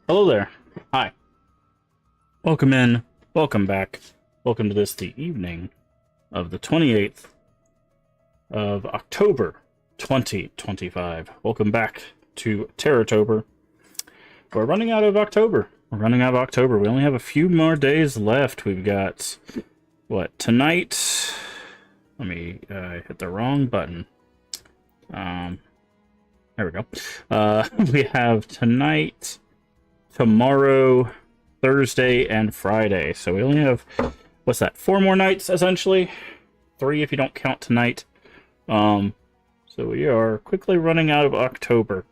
Hello there. Hi. Welcome in. Welcome back. Welcome to the evening of the 28th of October 2025. Welcome back to Terratober. We're running out of October. We only have a few more days left. We've got, tonight? Let me hit the wrong button. There we go. We have tonight, tomorrow, Thursday, and Friday. So we only have, 4 more nights, essentially? 3 if you don't count tonight. So we are quickly running out of October.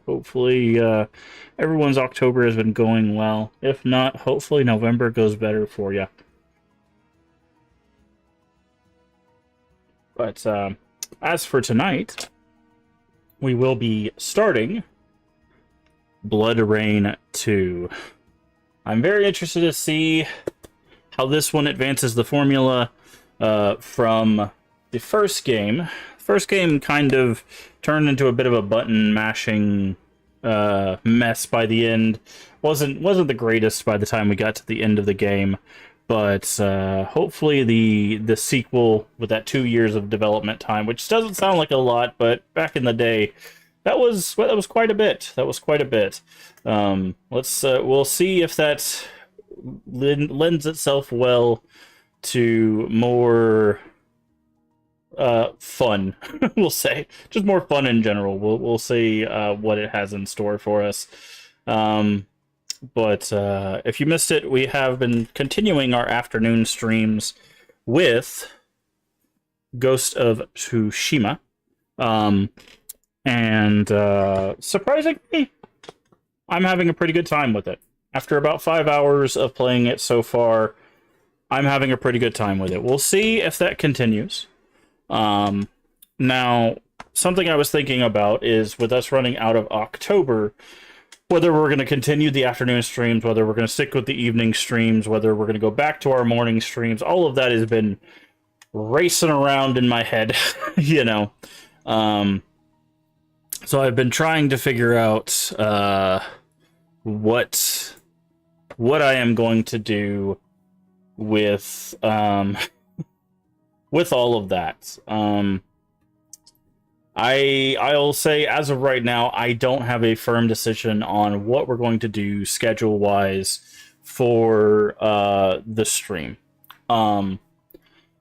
Hopefully, everyone's October has been going well. If not, hopefully November goes better for you. But, as for tonight, we will be starting Bloodrayne 2. I'm very interested to see how this one advances the formula from the first game. First game kind of turned into a bit of a button mashing mess by the end. Wasn't the greatest by the time we got to the end of the game. But hopefully the sequel with that 2 years of development time, which doesn't sound like a lot, but back in the day, that was quite a bit. We'll see if that lends itself well to more fun. We'll say just more fun in general. We'll see what it has in store for us. But if you missed it, we have been continuing our afternoon streams with Ghost of Tsushima. And surprisingly, I'm having a pretty good time with it. After about 5 hours of playing it so far, I'm having a pretty good time with it. We'll see if that continues. Now, something I was thinking about is with us running out of October, whether we're going to continue the afternoon streams, whether we're going to stick with the evening streams, whether we're going to go back to our morning streams, all of that has been racing around in my head, you know. So I've been trying to figure out what I am going to do with with all of that. I'll say, as of right now, I don't have a firm decision on what we're going to do schedule-wise for the stream.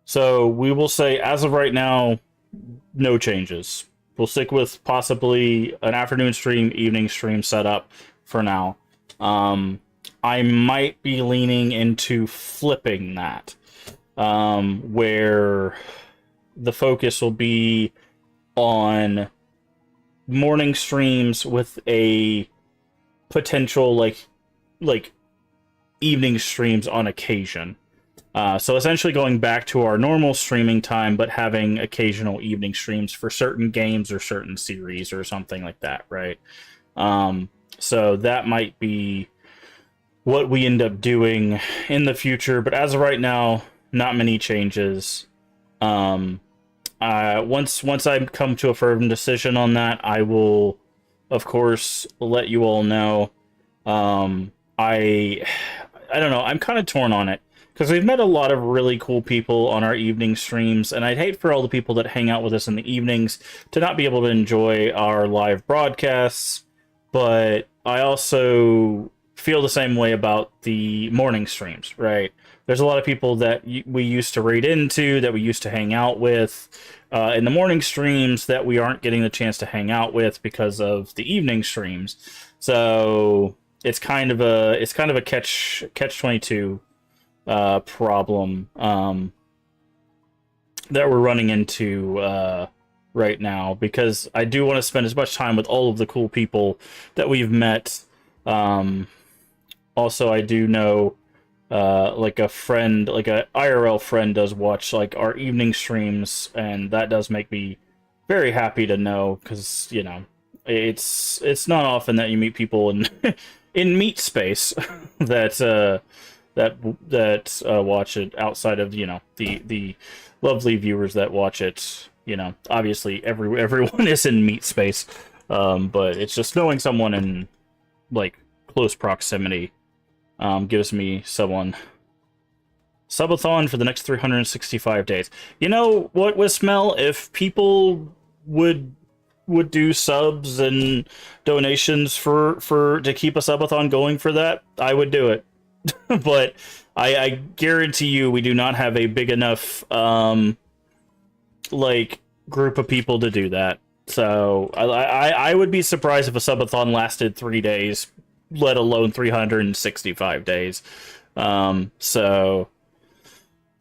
So we will say, as of right now, no changes. We'll stick with possibly an afternoon stream, evening stream setup for now. I might be leaning into flipping that, where the focus will be on morning streams with a potential like evening streams on occasion. So essentially going back to our normal streaming time, but having occasional evening streams for certain games or certain series or something like that, right? So that might be what we end up doing in the future, but as of right now, not many changes. Once I come to a firm decision on that, I will, of course, let you all know. I don't know. I'm kind of torn on it because we've met a lot of really cool people on our evening streams, and I'd hate for all the people that hang out with us in the evenings to not be able to enjoy our live broadcasts. But I also feel the same way about the morning streams, right? There's a lot of people that we used to raid into, that we used to hang out with in the morning streams that we aren't getting the chance to hang out with because of the evening streams. So it's kind of a catch-22 problem that we're running into right now, because I do want to spend as much time with all of the cool people that we've met. Also, I do know like a friend, like a IRL friend does watch like our evening streams, and that does make me very happy to know, because, you know, it's not often that you meet people in in meat space that watch it outside of, you know, the lovely viewers that watch it. You know, obviously everyone is in meat space, but it's just knowing someone in like close proximity gives me someone. Subathon for the next 365 days. You know what would smell if people would do subs and donations for to keep a subathon going for that? I would do it. But I guarantee you we do not have a big enough like group of people to do that. So I would be surprised if a subathon lasted 3 days, let alone 365 days. So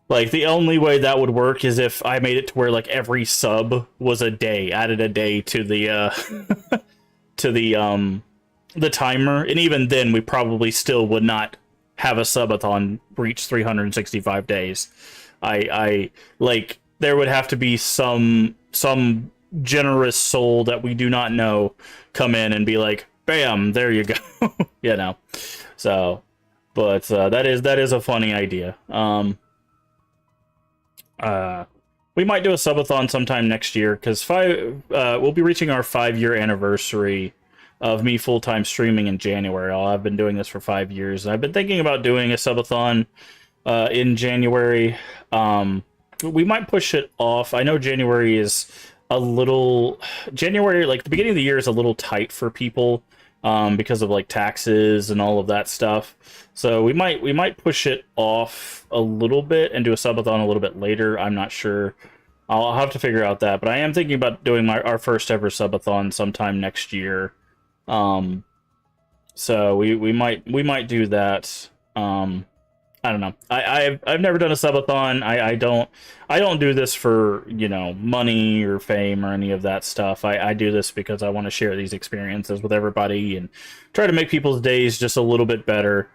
like the only way that would work is if I made it to where like every sub was a day, added a day to the to the timer, and even then we probably still would not have a subathon reach 365 days. I like there would have to be some generous soul that we do not know come in and be like, bam, there you go. You know. So but that is a funny idea. We might do a subathon sometime next year, because we'll be reaching our 5-year anniversary of me full-time streaming in January. I've been doing this for 5 years, and I've been thinking about doing a subathon in January. We might push it off. I know January is a little... January, like, the beginning of the year is a little tight for people because of, like, taxes and all of that stuff. So we might push it off a little bit and do a subathon a little bit later. I'm not sure. I'll have to figure out that. But I am thinking about doing our first ever subathon sometime next year. So we might do that. I don't know. I've never done a subathon. I don't do this for, you know, money or fame or any of that stuff. I do this because I want to share these experiences with everybody and try to make people's days just a little bit better.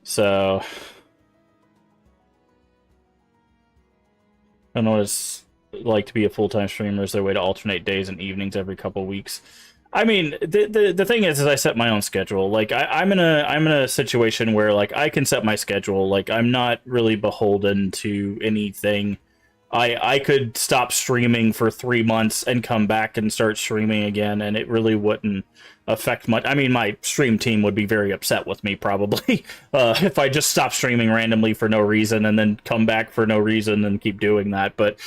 So I don't know what it's like to be a full-time streamer. Is there a way to alternate days and evenings every couple weeks? I mean, the thing is I set my own schedule. Like I'm in a situation where like I can set my schedule. Like I'm not really beholden to anything. I could stop streaming for 3 months and come back and start streaming again, and it really wouldn't affect much. I mean, my stream team would be very upset with me probably if I just stopped streaming randomly for no reason and then come back for no reason and keep doing that. But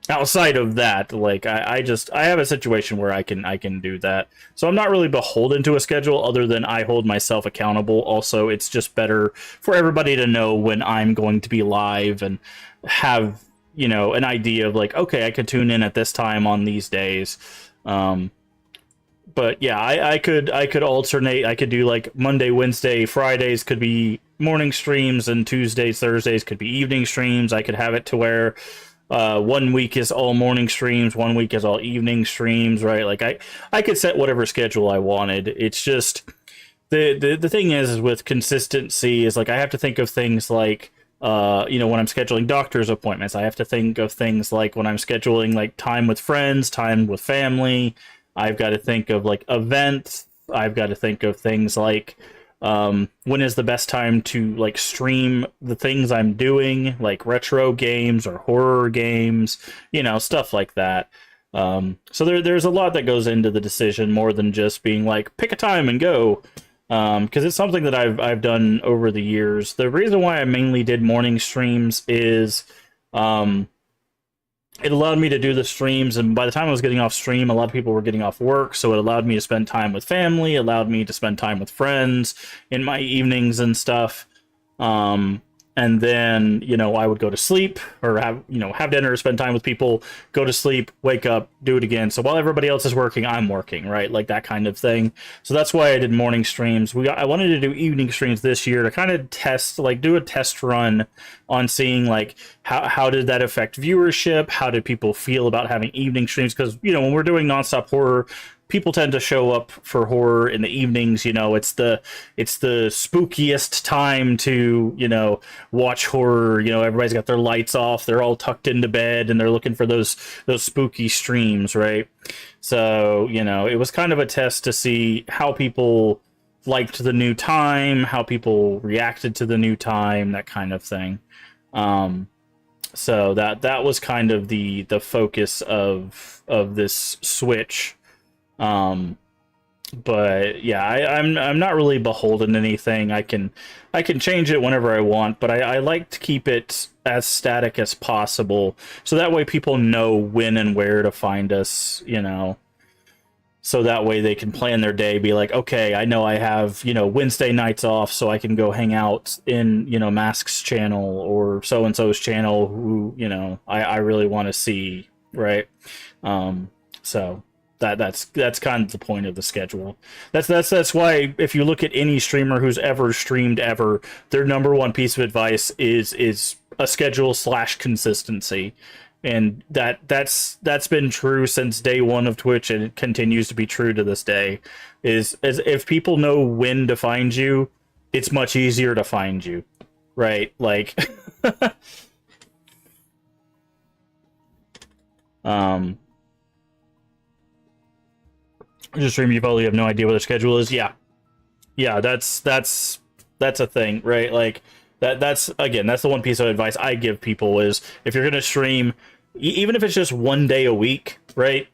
outside of that, like I have a situation where I can do that. So I'm not really beholden to a schedule other than I hold myself accountable. Also, it's just better for everybody to know when I'm going to be live and have, you know, an idea of like, okay, I could tune in at this time on these days. But yeah, I could alternate. I could do like Monday, Wednesday, Fridays could be morning streams, and Tuesdays, Thursdays could be evening streams. I could have it to where 1 week is all morning streams, 1 week is all evening streams, right? Like I could set whatever schedule I wanted. It's just the thing is with consistency is like I have to think of things like you know, when I'm scheduling doctor's appointments, I have to think of things like when I'm scheduling like time with friends, time with family. I've got to think of like events. I've got to think of things like when is the best time to like stream the things I'm doing, like retro games or horror games, you know, stuff like that. So there's a lot that goes into the decision more than just being like pick a time and go. Because it's something that I've done over the years. The reason why I mainly did morning streams is it allowed me to do the streams, and by the time I was getting off stream, a lot of people were getting off work, so it allowed me to spend time with family, allowed me to spend time with friends in my evenings and stuff. And then, you know, I would go to sleep or have dinner, spend time with people, go to sleep, wake up, do it again. So while everybody else is working, I'm working, right? Like that kind of thing. So that's why I did morning streams. I wanted to do evening streams this year to kind of test, like do a test run on seeing like how did that affect viewership? How did people feel about having evening streams? Because, you know, when we're doing nonstop horror, people tend to show up for horror in the evenings. You know, it's the spookiest time to, you know, watch horror. You know, everybody's got their lights off, they're all tucked into bed, and they're looking for those spooky streams, right? So, you know, it was kind of a test to see how people liked the new time, how people reacted to the new time, that kind of thing. So that was kind of the focus of this switch. But yeah, I'm not really beholden to anything. I can change it whenever I want, but I like to keep it as static as possible, so that way people know when and where to find us. So that way they can plan their day, be like, okay, I know I have, Wednesday nights off, so I can go hang out in, Mask's channel or so and so's channel who, I really want to see, right? So that's kind of the point of the schedule. That's why if you look at any streamer who's ever streamed ever, their number one piece of advice is a schedule slash consistency. And that's been true since day one of Twitch, and it continues to be true to this day. Is if people know when to find you, it's much easier to find you, right? Like, um, just stream you probably have no idea what the schedule is. Yeah, that's a thing, right? Like that's again, that's the one piece of advice I give people is if you're gonna stream, even if it's just one day a week, right?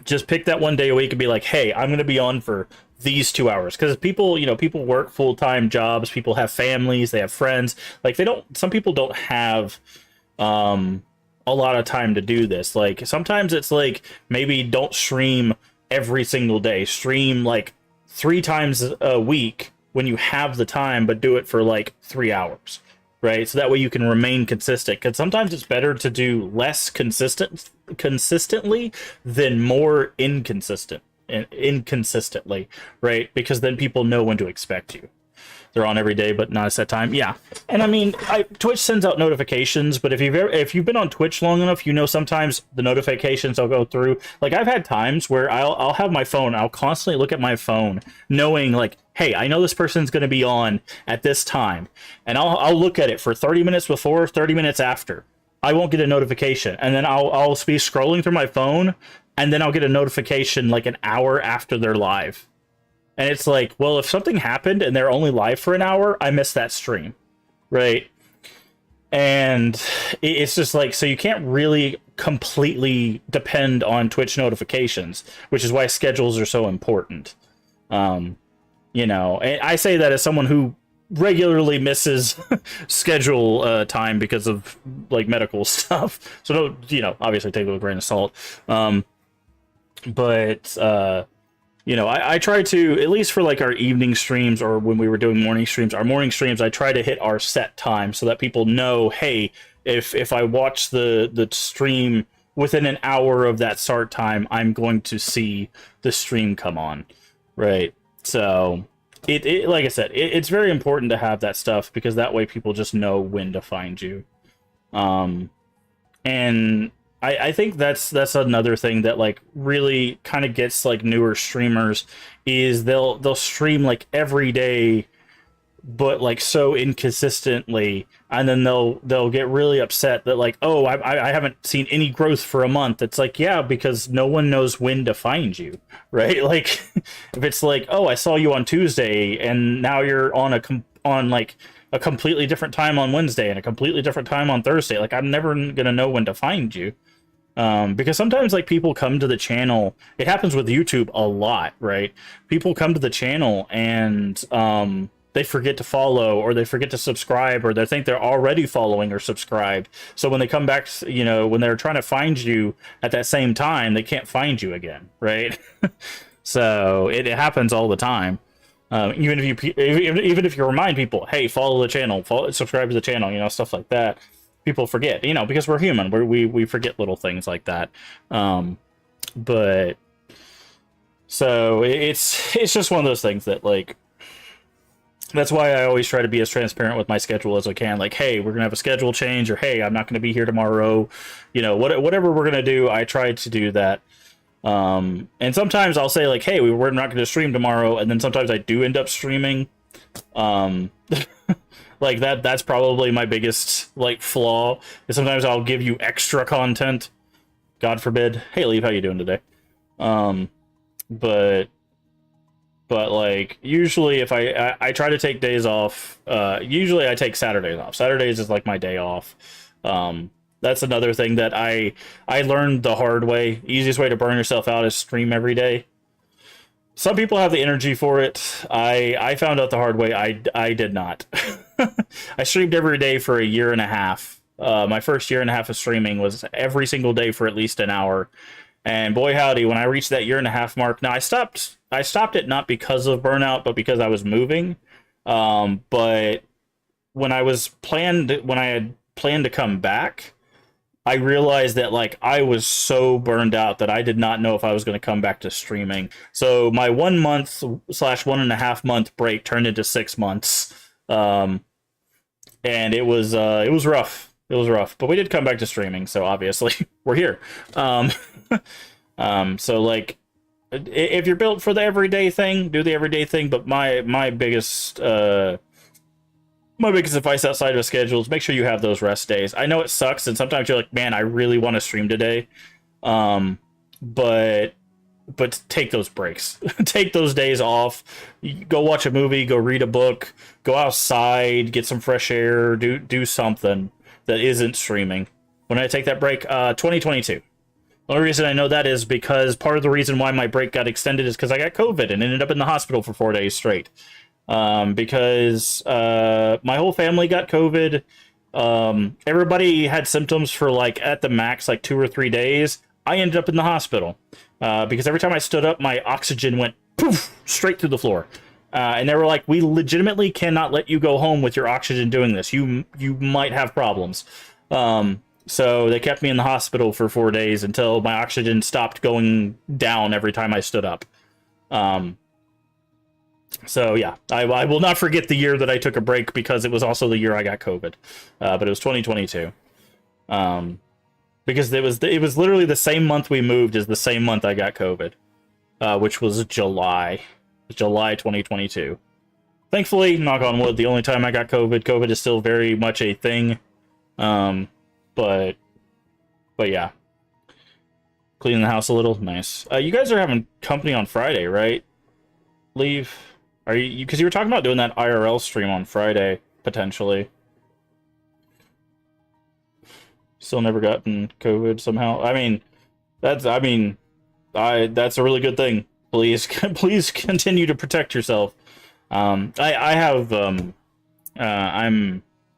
Just pick that one day a week and be like, hey, I'm gonna be on for these 2 hours, because people, people work full-time jobs, people have families, they have friends, like some people don't have a lot of time to do this. Like sometimes it's like maybe don't stream every single day, stream like 3 times a week when you have the time, but do it for like 3 hours, right? So that way you can remain consistent, because sometimes it's better to do less consistently than more inconsistent and inconsistently, right? Because then people know when to expect you. They're on every day, but not a set time. Yeah, and I mean, Twitch sends out notifications, but if you've been on Twitch long enough, sometimes the notifications will go through. Like I've had times where I'll have my phone, I'll constantly look at my phone, knowing like, hey, I know this person's going to be on at this time, and I'll look at it for 30 minutes before, 30 minutes after. I won't get a notification, and then I'll be scrolling through my phone, and then I'll get a notification like an hour after they're live. And it's like, well, if something happened and they're only live for an hour, I missed that stream, right? And it's just like, so you can't really completely depend on Twitch notifications, which is why schedules are so important. And I say that as someone who regularly misses schedule time because of like medical stuff. So don't, obviously take it with a grain of salt. But I try to, at least for like our evening streams or when we were doing morning streams, our morning streams, I try to hit our set time so that people know, hey, if I watch the stream within an hour of that start time, I'm going to see the stream come on, right? So it like I said, it's very important to have that stuff, because that way people just know when to find you. And I think that's another thing that like really kind of gets like newer streamers, is they'll stream like every day, but like so inconsistently, and then they'll get really upset that like, oh, I haven't seen any growth for a month. It's like, yeah, because no one knows when to find you, right? Like if it's like, oh, I saw you on Tuesday and now you're on like a completely different time on Wednesday and a completely different time on Thursday, like I'm never gonna know when to find you. Because sometimes like people come to the channel, it happens with YouTube a lot, right? People come to the channel and they forget to follow, or they forget to subscribe, or they think they're already following or subscribed. So when they come back, when they're trying to find you at that same time, they can't find you again, right? So it happens all the time. Even if you remind people, hey, follow the channel, subscribe to the channel, stuff like that, people forget, because we're human. We forget little things like that. But so it's just one of those things that like, that's why I always try to be as transparent with my schedule as I can. Like, hey, we're gonna have a schedule change, or hey, I'm not gonna be here tomorrow. Whatever we're gonna do, I try to do that. And sometimes I'll say like, hey, we're not gonna stream tomorrow, and then sometimes I do end up streaming. Like that's probably my biggest like flaw, is sometimes I'll give you extra content. God forbid. Hey, Leave, how you doing today? But like usually if I try to take days off, usually I take Saturdays off. Saturdays is like my day off. That's another thing that I learned the hard way. Easiest way to burn yourself out is stream every day. Some people have the energy for it. I found out the hard way. I did not. I streamed every day for a year and a half. My first year and a half of streaming was every single day for at least an hour. And boy howdy, when I reached that year and a half mark, now I stopped it not because of burnout, but because I was moving. But when I had planned to come back, I realized that like I was so burned out that I did not know if I was going to come back to streaming. So my 1 month slash 1.5 month break turned into 6 months, and it was rough. It was rough, but we did come back to streaming, so obviously we're here. Um, so like, if you're built for the everyday thing, do the everyday thing. But my biggest advice outside of a schedule is make sure you have those rest days. I know it sucks, and sometimes you're like, man, I really want to stream today. But take those breaks. Take those days off. Go watch a movie, go read a book, go outside, get some fresh air, do something that isn't streaming. When I take that break, 2022. The only reason I know that is because part of the reason why my break got extended is because I got COVID and ended up in the hospital for 4 days straight. Because my whole family got COVID. Everybody had symptoms for like at the max like 2 or 3 days. I ended up in the hospital because every time I stood up, my oxygen went poof straight through the floor. And they were like, "We legitimately cannot let you go home with your oxygen doing this. You might have problems." So they kept me in the hospital for 4 days until my oxygen stopped going down every time I stood up. So yeah, I will not forget the year that I took a break because it was also the year I got COVID, but it was 2022. Because it was literally the same month we moved as the same month I got COVID, which was July 2022. Thankfully, knock on wood, the only time I got COVID is still very much a thing. But yeah, cleaning the house a little, nice. You guys are having company on Friday, right? Leave. Are you? Because you were talking about doing that IRL stream on Friday potentially. Still never gotten COVID somehow. I mean, that's a really good thing. Please continue to protect yourself. I'm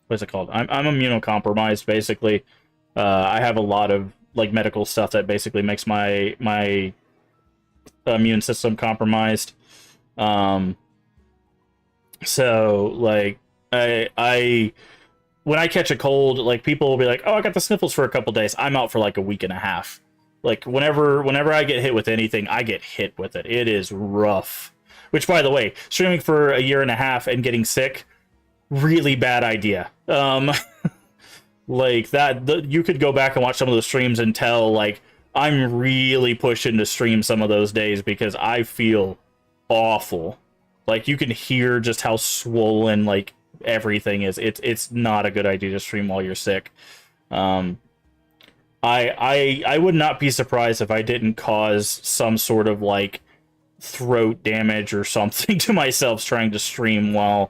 what's it called? I'm immunocompromised basically. I have a lot of like medical stuff that basically makes my immune system compromised. So like I when I catch a cold, like people will be like, "Oh, I got the sniffles for a couple days." I'm out for like a week and a half. Like whenever I get hit with anything, I get hit with it. It is rough. Which, by the way, streaming for a year and a half and getting sick, really bad idea. Like that, you could go back and watch some of those streams and tell like I'm really pushing to stream some of those days because I feel awful. Like you can hear just how swollen like everything is. It's not a good idea to stream while you're sick. I would not be surprised if I didn't cause some sort of like throat damage or something to myself trying to stream while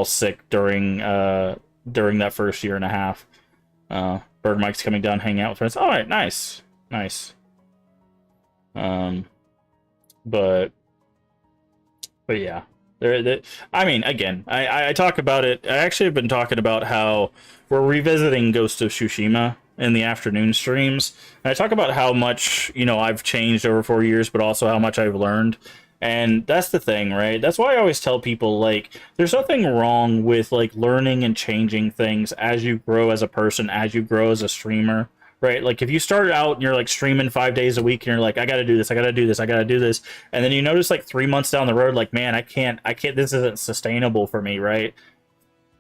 sick during that first year and a half. Bird Mike's coming down, hanging out with friends. All right, nice. But yeah. I mean, again, I talk about it. I actually have been talking about how we're revisiting Ghost of Tsushima in the afternoon streams. And I talk about how much, I've changed over 4 years, but also how much I've learned. And that's the thing, right? That's why I always tell people, like, there's nothing wrong with, like, learning and changing things as you grow as a person, as you grow as a streamer. Right, like if you start out and you're like streaming 5 days a week and you're like, I gotta do this, I gotta do this, I gotta do this, and then you notice like 3 months down the road, like, man, I can't, this isn't sustainable for me, right?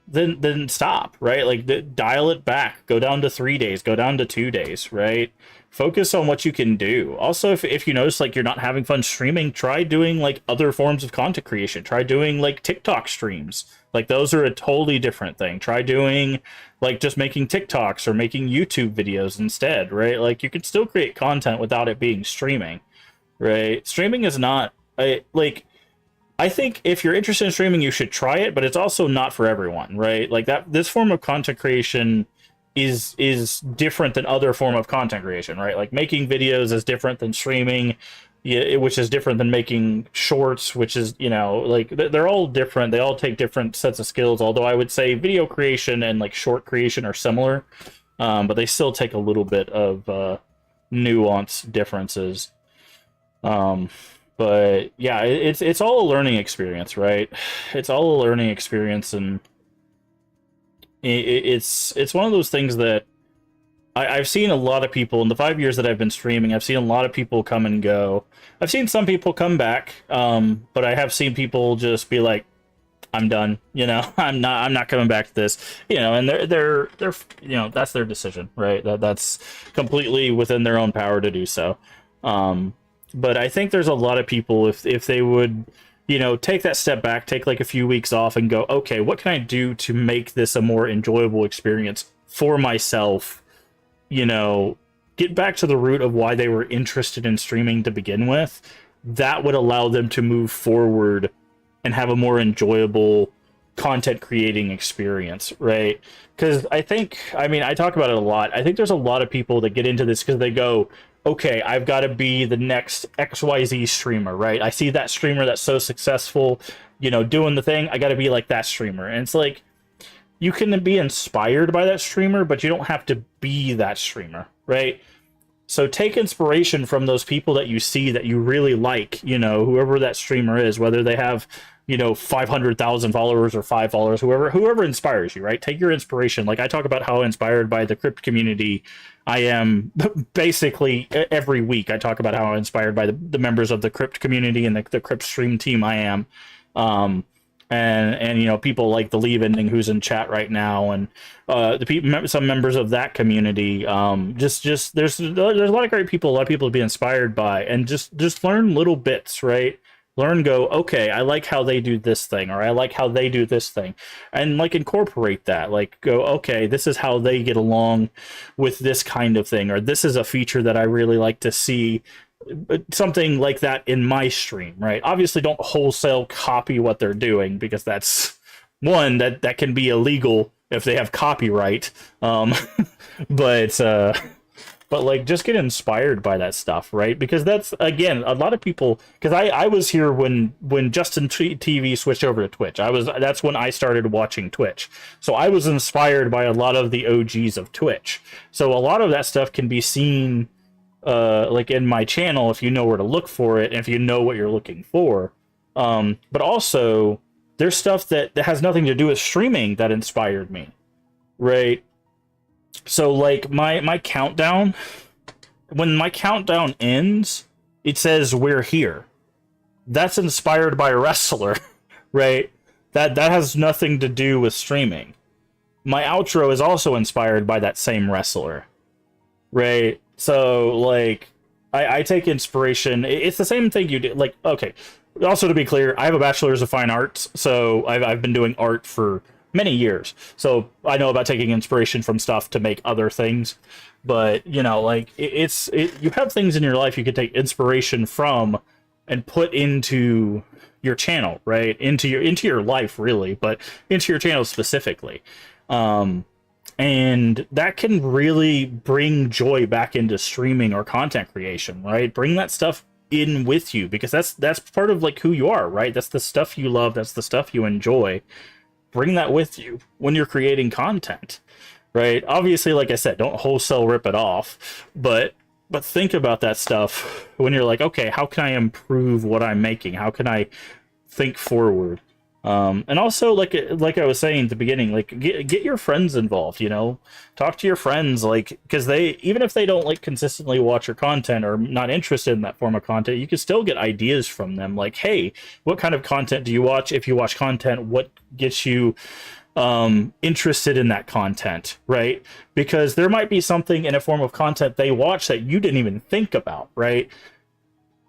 Then stop, right? Like dial it back, go down to 3 days, go down to 2 days, right? Focus on what you can do. Also, if you notice like you're not having fun streaming, try doing like other forms of content creation. Try doing like TikTok streams. Like those are a totally different thing. Try doing like just making TikToks or making YouTube videos instead, right? Like you can still create content without it being streaming, right? Streaming is not I think if you're interested in streaming, you should try it, but it's also not for everyone, right? Like this form of content creation is different than other form of content creation, right? Like making videos is different than streaming. Yeah, which is different than making shorts, which is, like they're all different. They all take different sets of skills. Although I would say video creation and like short creation are similar, but they still take a little bit of nuance differences. Um, but yeah, it's all a learning experience, right? It's all a learning experience, and it's one of those things that I've seen a lot of people in the 5 years that I've been streaming. I've seen a lot of people come and go. I've seen some people come back, but I have seen people just be like, "I'm done." I'm not coming back to this. And they're that's their decision, right? That's completely within their own power to do so. But I think there's a lot of people, if they would, take that step back, take like a few weeks off, and go, okay, what can I do to make this a more enjoyable experience for myself? Get back to the root of why they were interested in streaming to begin with. That would allow them to move forward and have a more enjoyable content creating experience, right? Because I talk about it a lot. I think there's a lot of people that get into this because they go, okay, I've got to be the next XYZ streamer, right? I see that streamer that's so successful, doing the thing. I got to be like that streamer. And it's like, you can be inspired by that streamer, but you don't have to be that streamer, right? So take inspiration from those people that you see that you really like, whoever that streamer is, whether they have, 500,000 followers or 5 followers, whoever inspires you, right? Take your inspiration. Like I talk about how inspired by the crypt community I am basically every week. I talk about how inspired by the members of the crypt community and the crypt stream team I am. And people like the Leave Ending who's in chat right now, and some members of that community. Just there's a lot of great people, a lot of people to be inspired by, and just learn little bits, right? Go, okay, I like how they do this thing, or I like how they do this thing, and like incorporate that. Like go, okay, this is how they get along with this kind of thing, or this is a feature that I really like to see. Something like that in my stream, right? Obviously don't wholesale copy what they're doing, because that's one that can be illegal if they have copyright. But like just get inspired by that stuff, right? Because that's, again, a lot of people, because I was here when Justin TV switched over to Twitch. That's when I started watching Twitch. So I was inspired by a lot of the OGs of Twitch. So a lot of that stuff can be seen like in my channel if you know where to look for it and if you know what you're looking for. But also there's stuff that has nothing to do with streaming that inspired me, right? So like my countdown, when my countdown ends, it says we're here. That's inspired by a wrestler, right? That has nothing to do with streaming. My outro is also inspired by that same wrestler, right? So like I take inspiration. It's the same thing you do. Like, okay, also to be clear, I have a bachelor's of fine arts, so I've been doing art for many years, so I know about taking inspiration from stuff to make other things. But like you have things in your life you could take inspiration from and put into your channel, right? Into your life, really, but into your channel specifically. And that can really bring joy back into streaming or content creation, right? Bring that stuff in with you, because that's part of like who you are, right? That's the stuff you love, that's the stuff you enjoy. Bring that with you when you're creating content, right? Obviously, like I said, don't wholesale rip it off, but think about that stuff when you're like, okay, how can I improve what I'm making? How can I think forward? And also, like I was saying at the beginning, like get your friends involved, talk to your friends, like, because even if they don't like consistently watch your content or not interested in that form of content, you can still get ideas from them. Like, hey, what kind of content do you watch? If you watch content, what gets you interested in that content, right? Because there might be something in a form of content they watch that you didn't even think about, right?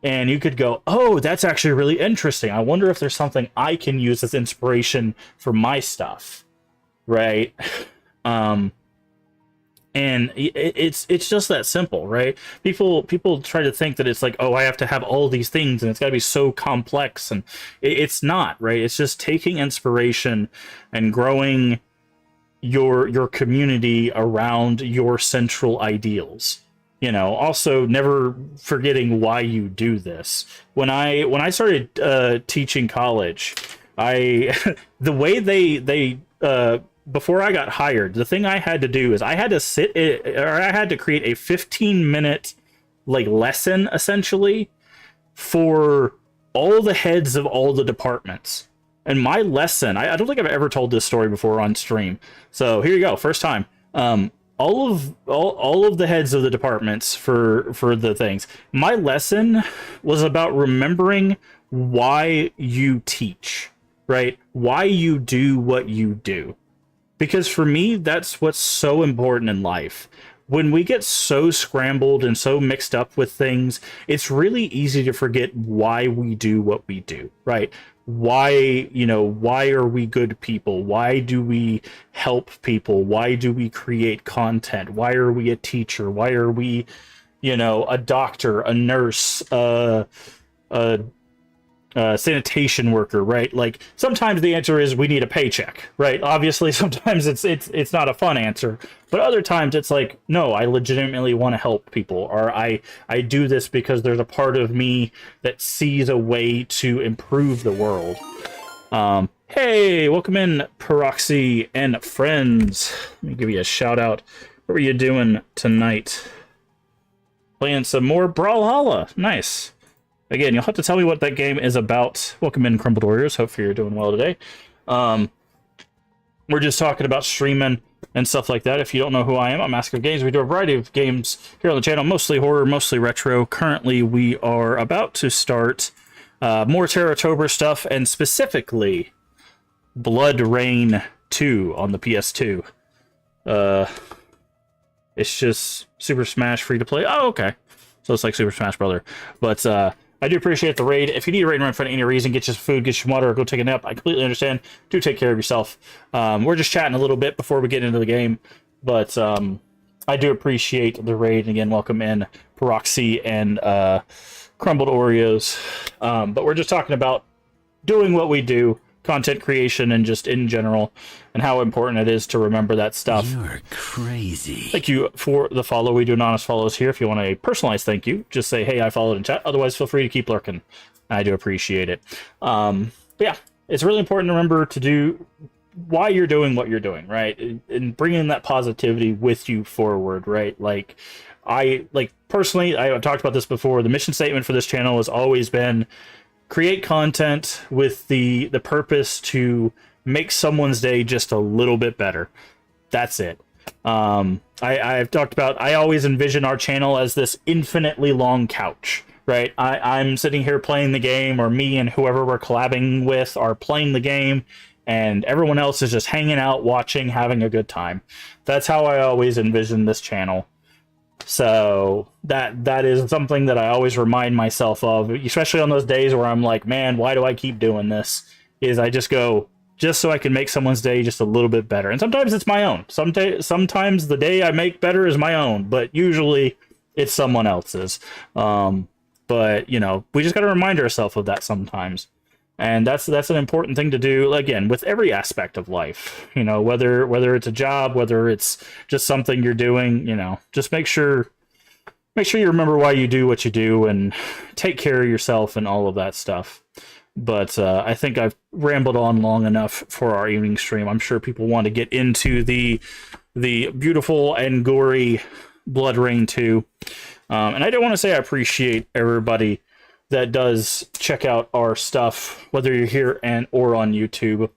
And you could go, oh, that's actually really interesting. I wonder if there's something I can use as inspiration for my stuff, right? And it's just that simple, right? People try to think that it's like, oh, I have to have all these things and it's got to be so complex, and it's not, right? It's just taking inspiration and growing your community around your central ideals, Also never forgetting why you do this. When I started teaching college, I the way they before I got hired, the thing I had to do is I had to I had to create a 15-minute like lesson essentially for all the heads of all the departments. And my lesson, I don't think I've ever told this story before on stream. So here you go, first time. All of the heads of the departments for the things. My lesson was about remembering why you teach, right? Why you do what you do. Because for me, that's what's so important in life. When we get so scrambled and so mixed up with things, it's really easy to forget why we do what we do, right? Why are we good people? Why do we help people? Why do we create content? Why are we a teacher? Why are we, a doctor, a nurse, a sanitation worker, right? Like sometimes the answer is we need a paycheck, right? Obviously, sometimes it's not a fun answer, but other times it's like, no, I legitimately want to help people, or I do this because there's a part of me that sees a way to improve the world. Hey, welcome in, Peroxy and friends. Let me give you a shout out. What were you doing tonight? Playing some more Brawlhalla. Nice. Again, you'll have to tell me what that game is about. Welcome in, Crumbled Warriors. Hopefully you're doing well today. We're just talking about streaming and stuff like that. If you don't know who I am, I'm Mask of Games. We do a variety of games here on the channel, mostly horror, mostly retro. Currently, we are about to start more Terratober stuff, and specifically Bloodrayne 2 on the PS2. It's just Super Smash free to play. Oh, okay. So it's like Super Smash Brother. But I do appreciate the raid. If you need a raid and run for any reason, get you some food, get you some water, or go take a nap, I completely understand. Do take care of yourself. We're just chatting a little bit before we get into the game, but I do appreciate the raid. And again, welcome in, Peroxy and Crumbled Oreos. But we're just talking about doing what we do, content creation, and just in general, and how important it is to remember that stuff. You're crazy. Thank you for the follow. We do anonymous follows here. If you want a personalized thank you, just say, hey, I followed in chat. Otherwise, feel free to keep lurking. I do appreciate it. But yeah, it's really important to remember to do why you're doing what you're doing, right? And bringing that positivity with you forward, right? Like, personally, I've talked about this before. The mission statement for this channel has always been create content with the purpose to make someone's day just a little bit better. That's it. I've talked about, I always envision our channel as this infinitely long couch, right? I'm sitting here playing the game, or me and whoever we're collabing with are playing the game, and everyone else is just hanging out, watching, having a good time. That's how I always envision this channel. So that is something that I always remind myself of, especially on those days where I'm like, man, why do I keep doing this? Is I just go, just so I can make someone's day just a little bit better. And sometimes it's my own. Sometimes the day I make better is my own, but usually it's someone else's. But, we just got to remind ourselves of that sometimes. And that's an important thing to do, again, with every aspect of life. Whether it's a job, whether it's just something you're doing, just make sure you remember why you do what you do and take care of yourself and all of that stuff. But I think I've rambled on long enough for our evening stream. I'm sure people want to get into the beautiful and gory Bloodrayne 2. And I do want to say I appreciate everybody that does check out our stuff, whether you're here or on YouTube.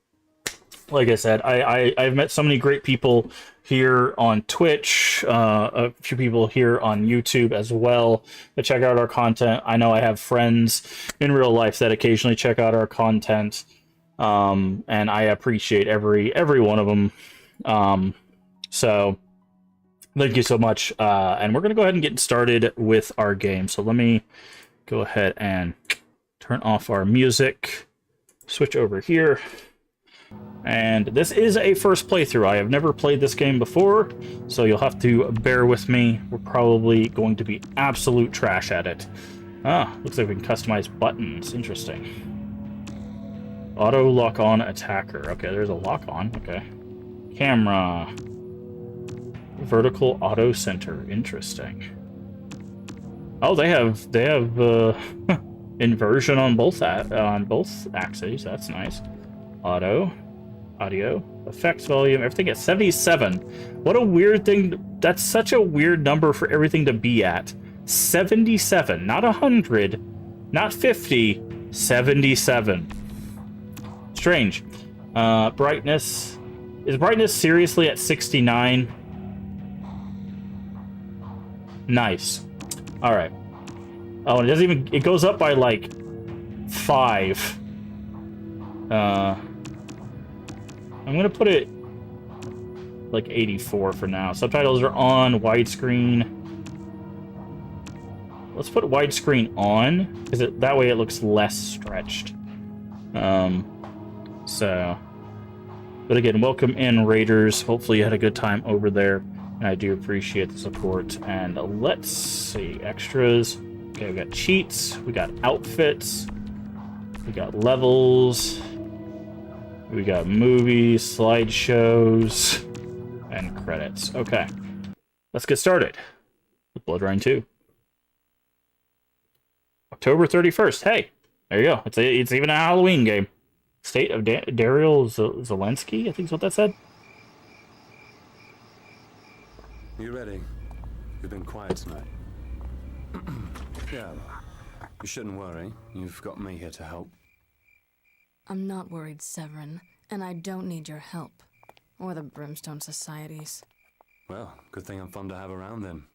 Like I said, I've met so many great people here on Twitch, a few people here on YouTube as well that check out our content. I know I have friends in real life that occasionally check out our content, and I appreciate every one of them. So thank you so much, and we're going to go ahead and get started with our game. So let me go ahead and turn off our music, switch over here. And this is a first playthrough. I have never played this game before, so you'll have to bear with me. We're probably going to be absolute trash at it. Looks like we can customize buttons. Interesting. Auto lock on attacker. Okay, there's a lock on. Okay. Camera. Vertical auto center. Interesting. Oh, they have inversion on both axes. That's nice. Audio, effects volume, everything at 77. What a weird thing. That's such a weird number for everything to be at. 77, not 100, not 50, 77. Strange. Brightness. Is brightness seriously at 69? Nice. All right. Oh, and it doesn't even. It goes up by like 5. I'm gonna put it like 84 for now. Subtitles are on. Widescreen. Let's put widescreen on, because that way it looks less stretched. So, but again, welcome in, Raiders. Hopefully you had a good time over there, and I do appreciate the support. And let's see, extras. Okay, we got cheats, we got outfits, we got levels, we got movies, slideshows, and credits. Okay, let's get started with Bloodrayne 2. October 31st. Hey, there you go. It's even a Halloween game. State of Daryl Zelensky, I think is what that said. You ready? You've been quiet tonight. Yeah, you shouldn't worry. You've got me here to help. I'm not worried, Severin, and I don't need your help. Or the Brimstone Societies. Well, good thing I'm fun to have around then.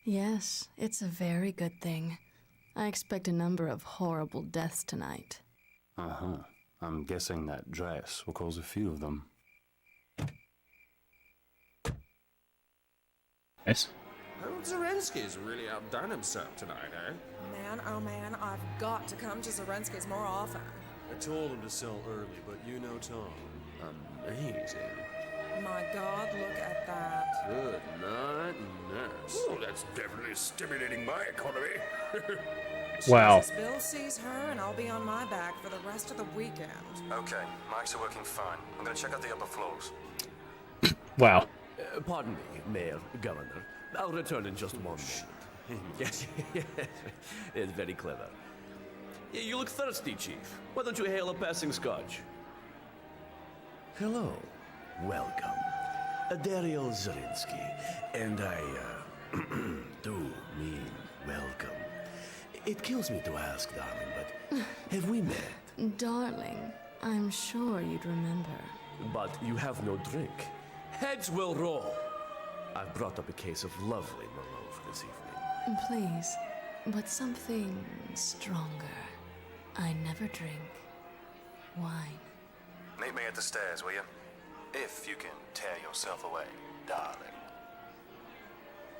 Yes, it's a very good thing. I expect a number of horrible deaths tonight. Uh-huh. I'm guessing that dress will cause a few of them. Nice. Old Zelensky's really outdone himself tonight, eh? Man, oh man, I've got to come to Zarensky's more often. I told him to sell early, but you know Tom. Amazing. My God, look at that. Good night, nurse. Oh, that's definitely stimulating my economy. Wow. Jesus, Bill sees her, and I'll be on my back for the rest of the weekend. Okay, mics are working fine. I'm gonna check out the upper floors. Wow. Pardon me, Mayor, Governor. I'll return in just 1 minute. Yes, it's very clever. You look thirsty, Chief. Why don't you hail a passing scotch? Hello. Welcome. Daryl Zarinsky. And I, do mean welcome. It kills me to ask, darling, but have we met? Darling, I'm sure you'd remember. But you have no drink. Heads will roll. I've brought up a case of lovely Merlot for this evening. Please, but something stronger. I never drink wine. Meet me at the stairs, will you? If you can tear yourself away, darling.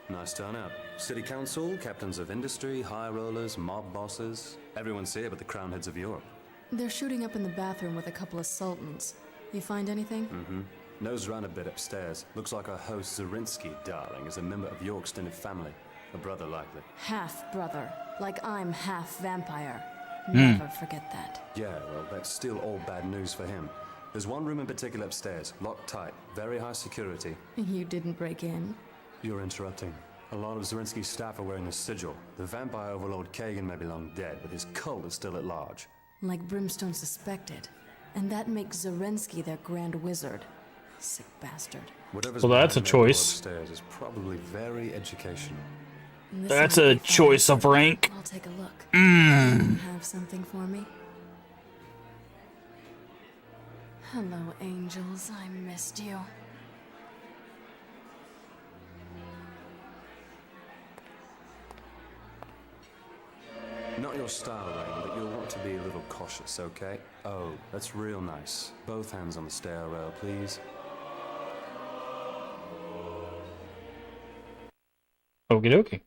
Nice turnout. City Council, captains of industry, high rollers, mob bosses. Everyone's here but the crown heads of Europe. They're shooting up in the bathroom with a couple of sultans. You find anything? Mm-hmm. Nose round a bit upstairs. Looks like our host Zarinsky, darling, is a member of your extended family. A brother, likely. Half-brother. Like I'm half-vampire. Never forget that. Yeah, well, that's still all bad news for him. There's one room in particular upstairs, locked tight, very high security. You didn't break in? You're interrupting. A lot of Zarinsky's staff are wearing the sigil. The vampire overlord Kagan may be long dead, but his cult is still at large. Like Brimstone suspected. And that makes Zarensky their grand wizard. Sick bastard. Whatever's Well, that's a behind that door choice. upstairs is probably very educational. This That's might a be fun. choice of rank. I'll take a look. Mm. Have something for me? Hello, angels. I missed you. Not your style, Rain, but you'll want to be a little cautious, okay? Oh, that's real nice. Both hands on the stair rail, please. Okie dokie.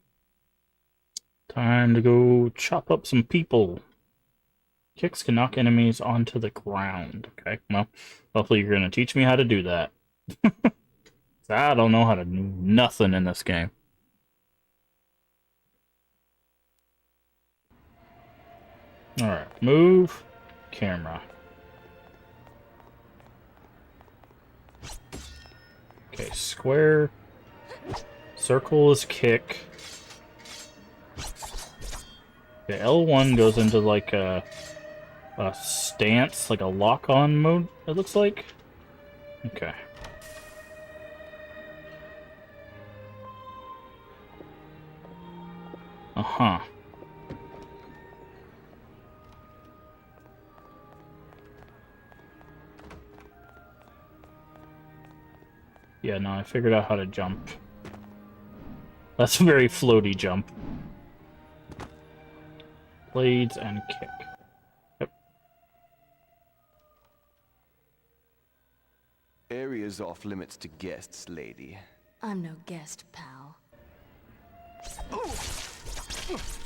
Time to go chop up some people. Kicks can knock enemies onto the ground. Okay, well, hopefully you're going to teach me how to do that. I don't know how to do nothing in this game. Alright, move, camera. Okay, square. Circle is kick. Okay, L1 goes into like a stance, like a lock-on mode, it looks like. Okay. Uh-huh. Yeah, no, I figured out how to jump. That's a very floaty jump. Blades and kick. Yep. Area's off limits to guests, lady. I'm no guest, pal.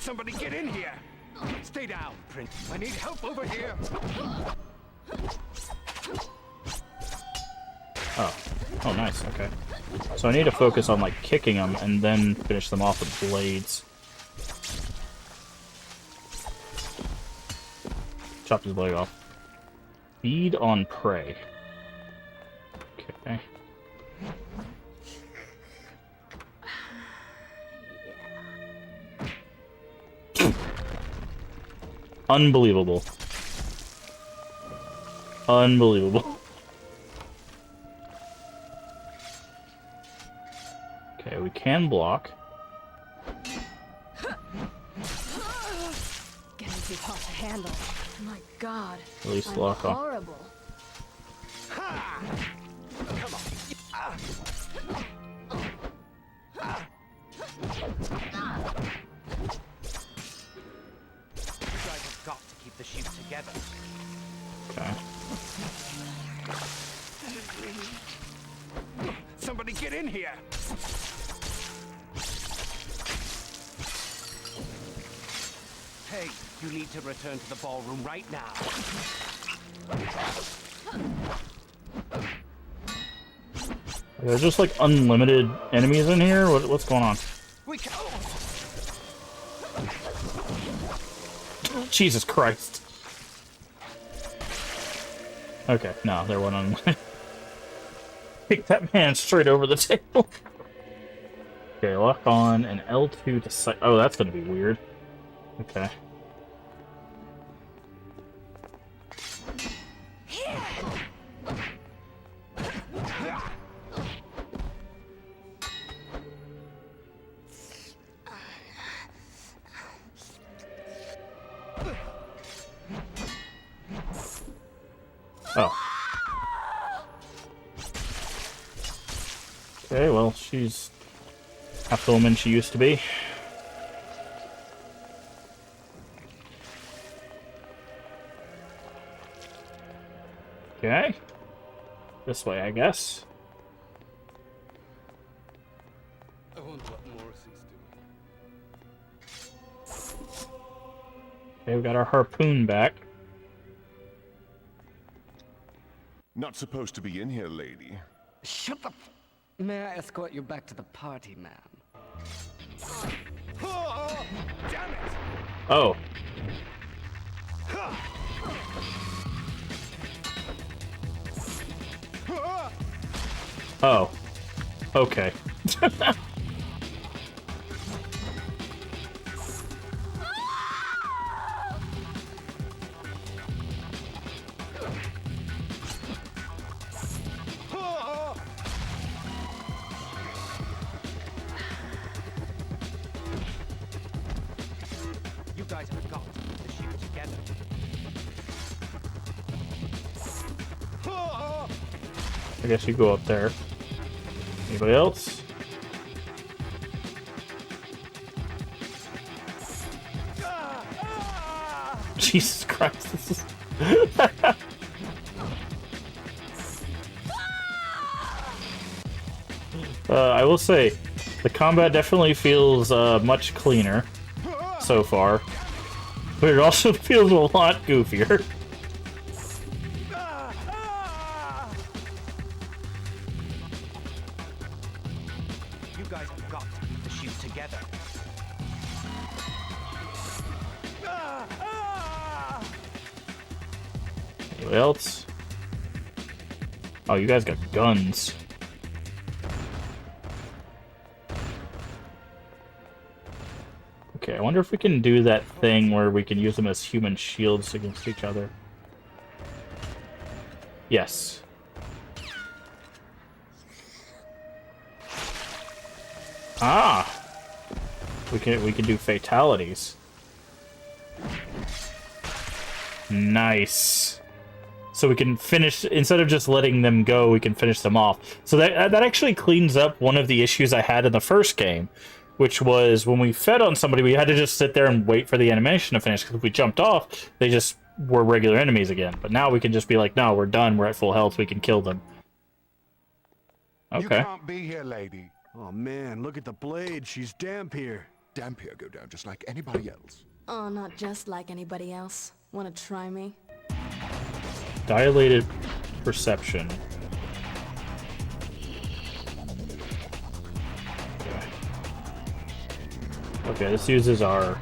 Somebody get in here! Stay down, Prince. I need help over here. Oh. Oh, nice. Okay. So I need to focus on, like, kicking them and then finish them off with blades. Chopped his leg off. Feed on prey. Okay. Unbelievable. Unbelievable. Okay, we can block. Getting too hot to handle. My God. At least I'm lock off. horrible. You guys have got to keep the shoot together. Okay. Somebody get in here! Hey, you need to return to the ballroom right now. Are there just like unlimited enemies in here? What's going on? We can. Jesus Christ. Okay, no, there wasn't unlimited. Kick that man straight over the table. Okay, lock on and L2 to sight. Oh, that's gonna be weird. Okay. Oh. Okay, well, she's half the woman she used to be. Okay. This way, I guess. I wonder what Morrissey's doing. Okay, we got our harpoon back. Not supposed to be in here, lady. Shut up. May I escort you back to the party, ma'am? Oh, damn it! Oh. Oh. Okay. You guys have got to keep the shoot together. I guess you go up there. Anybody else? Jesus Christ, this is... I will say, the combat definitely feels much cleaner so far, but it also feels a lot goofier. You guys have got to keep the shoot together. Anybody else? Oh, you guys got guns. Okay, I wonder if we can do that thing where we can use them as human shields against each other. Yes. Ah! We can do fatalities. Nice. So we can finish, instead of just letting them go, we can finish them off. So that actually cleans up one of the issues I had in the first game, which was when we fed on somebody, we had to just sit there and wait for the animation to finish, because if we jumped off, they just were regular enemies again. But now we can just be like, no, we're done, we're at full health, we can kill them. You Okay. can't be here, lady. Oh man, look at the blade. She's damp here. Damp here go down just like anybody else. Oh, not just like anybody else. Wanna try me? Dilated perception. Okay, this uses our...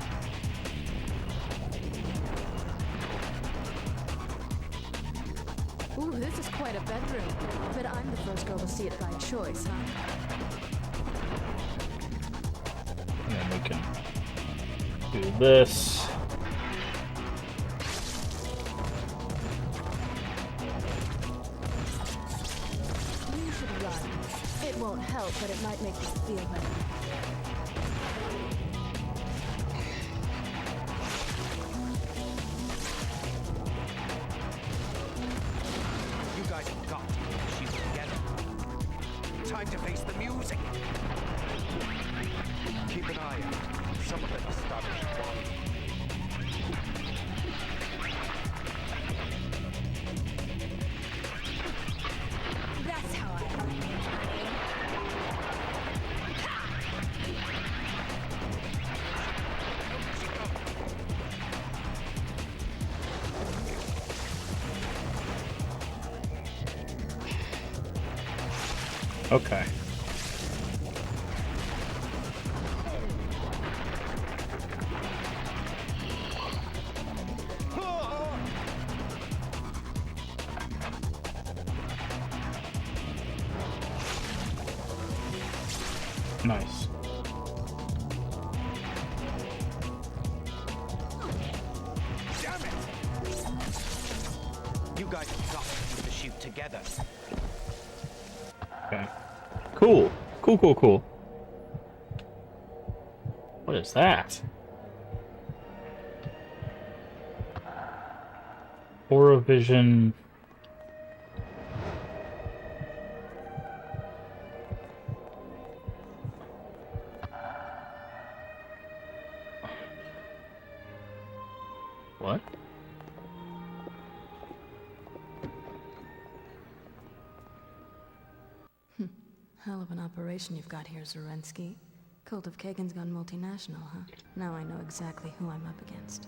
Ooh, this is quite a bedroom. Bet I'm the first girl to see it by choice, huh? And we can do this. You should run. It won't help, but it might make you feel better. You guys have got to keep the shield together. Time to face the music. Keep an eye out. Some of them are starting to wander. That's how I like it. Okay. Nice. Damn it! You guys have got to keep the shield together. Okay. Cool. Cool. What is that? Aura vision. What? Hell of an operation you've got here, Zelensky. Cult of Kagan's gone multinational, huh? Now I know exactly who I'm up against.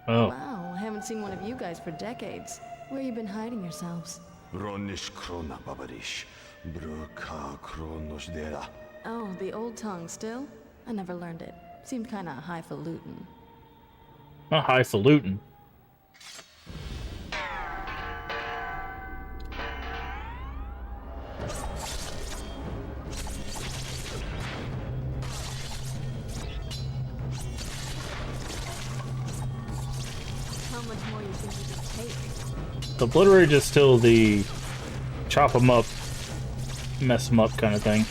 Oh. Wow, I haven't seen one of you guys for decades. Where you been hiding yourselves? Ronish krona babarish. Bruka kronos dera. Oh, the old tongue still? I never learned it. Seemed kinda highfalutin. Not highfalutin. How much more you think you can take? The Bloodrayne is still the chop them up, mess them up kind of thing.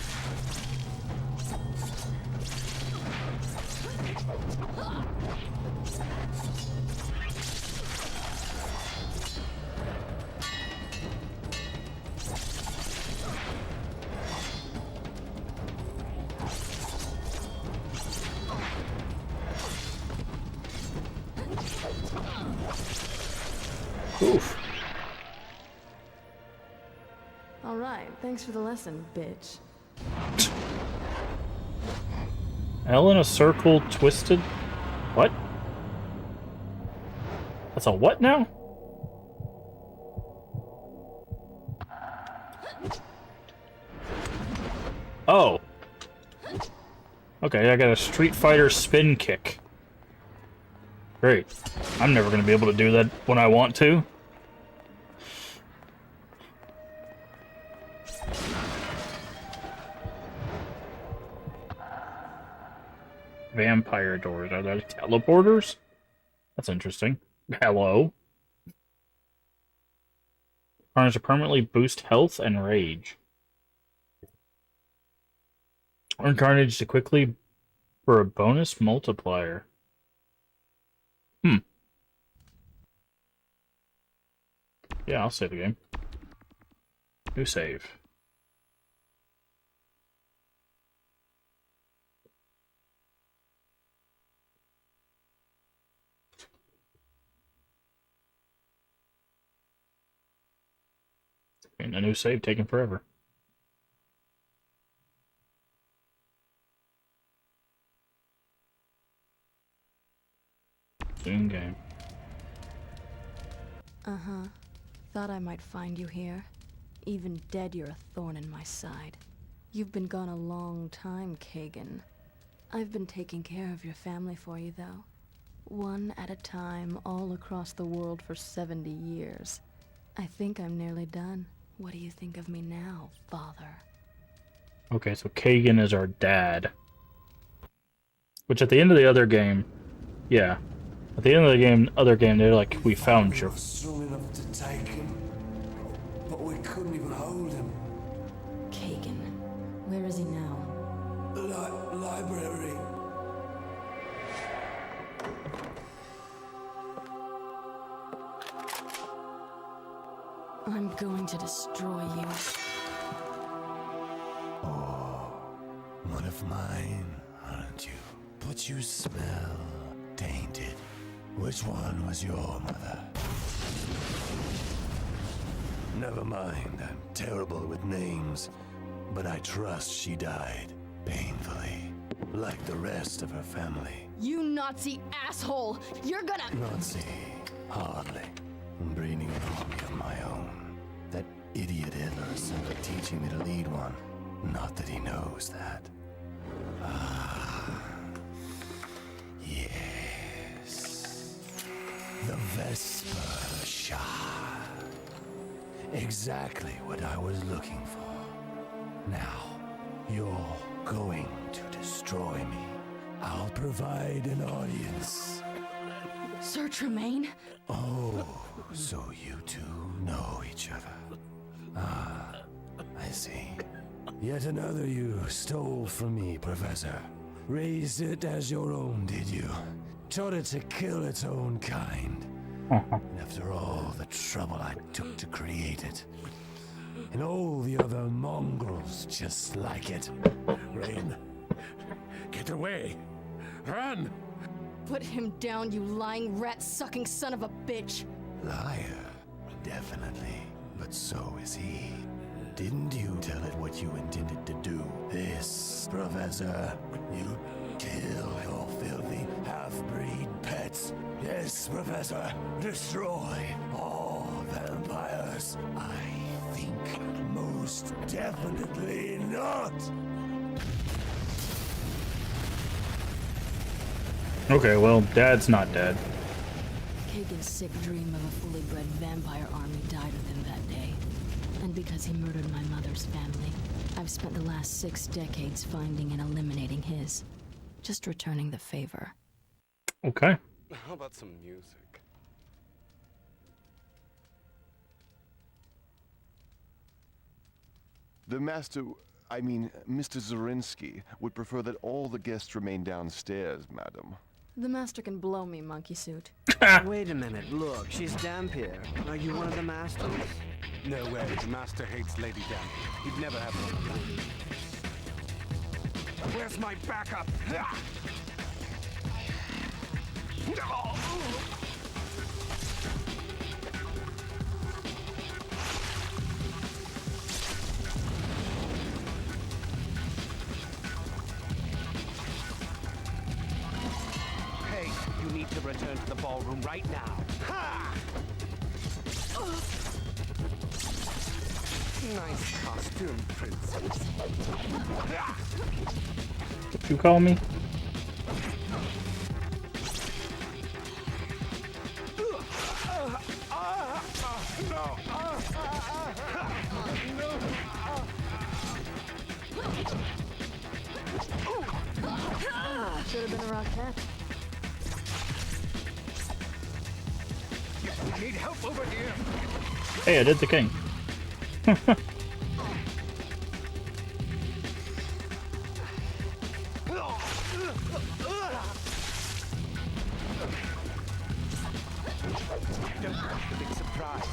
Oof. Alright, thanks for the lesson, bitch. L in a circle, twisted. What? That's a what now? Oh. Okay, I got a Street Fighter spin kick. Great. I'm never going to be able to do that when I want to. Vampire doors. Are those teleporters? That's interesting. Hello. Carnage to permanently boost health and rage. Earn Carnage to quickly for a bonus multiplier. Yeah, I'll save the game. New save. And a new save taking forever. Zoom game. Uh-huh. Thought I might find you here. Even dead, you're a thorn in my side. You've been gone a long time, Kagan. I've been taking care of your family for you, though. One at a time, all across the world for 70 years. I think I'm nearly done. What do you think of me now, father? Okay, so Kagan is our dad. Which at the end of the other game, yeah. At the end of the other game, they're like, we found you. Strong enough to take him, but we couldn't even hold him. Kagan. Where is he now? Library. I'm going to destroy you. Oh, one of mine, aren't you? But you smell tainted. Which one was your mother? Never mind, I'm terrible with names. But I trust she died painfully, like the rest of her family. You Nazi asshole! You're gonna— Nazi, hardly. I'm breeding an army of my own. That idiot Hitler simply teaching me to lead one. Not that he knows that. Yes. The Vesper Shah. Exactly what I was looking for. Now, you're going to destroy me. I'll provide an audience. Sir Tremaine? Oh, so you two know each other. Ah, I see. Yet another you stole from me, Professor. Raised it as your own, did you? Taught it to kill its own kind. And after all the trouble I took to create it. And all the other mongrels just like it. Rain, get away. Run! Put him down, you lying rat-sucking son of a bitch! Liar, definitely. But so is he. Didn't you tell it what you intended to do? This, Professor. You kill your filthy half-breed pets. Yes, Professor. Destroy all vampires. I think most definitely not. Okay, well, Dad's not dead. Kagan's sick dream of a fully bred vampire army died with him that day. And because he murdered my mother's family, I've spent the last 6 decades finding and eliminating his. Just returning the favor. Okay. How about some music? The master, I mean, Mr. Zorinsky, would prefer that all the guests remain downstairs, madam. The master can blow me, monkey suit. Wait a minute, look, she's Dampier. Are you one of the masters? No way, the master hates Lady Dampier. He'd never have one. Where's my backup? Hey, you need to return to the ballroom right now. Ha! Nice costume, princess. What you call me? Should have been I need help over here. Hey, I did the king. The big surprise.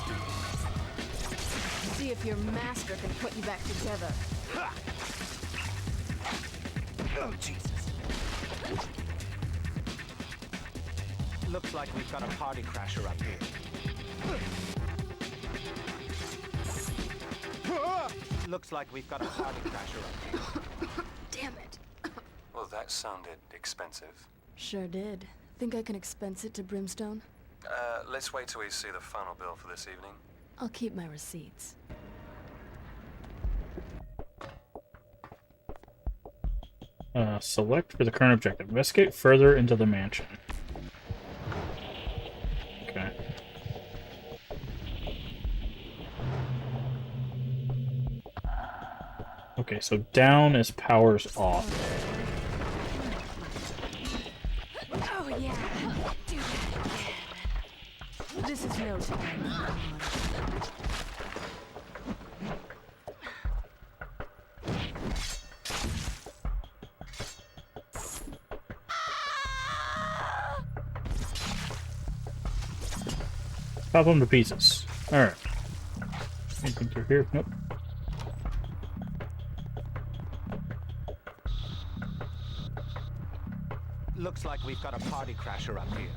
See if your master can put you back together. Oh, Jesus. Looks like we've got a party crasher up here. Looks like we've got a party crasher up here. Damn it. Well, that sounded expensive. Sure did. Think I can expense it to Brimstone? Let's wait till we see the final bill for this evening. I'll keep my receipts. Select for the current objective. Investigate further into the mansion. Okay. Okay, so down is powers off. Oh yeah, do that again. This is no time. Pop them to pieces. Alright. Anything through here? Nope. Looks like we've got a party crasher up here.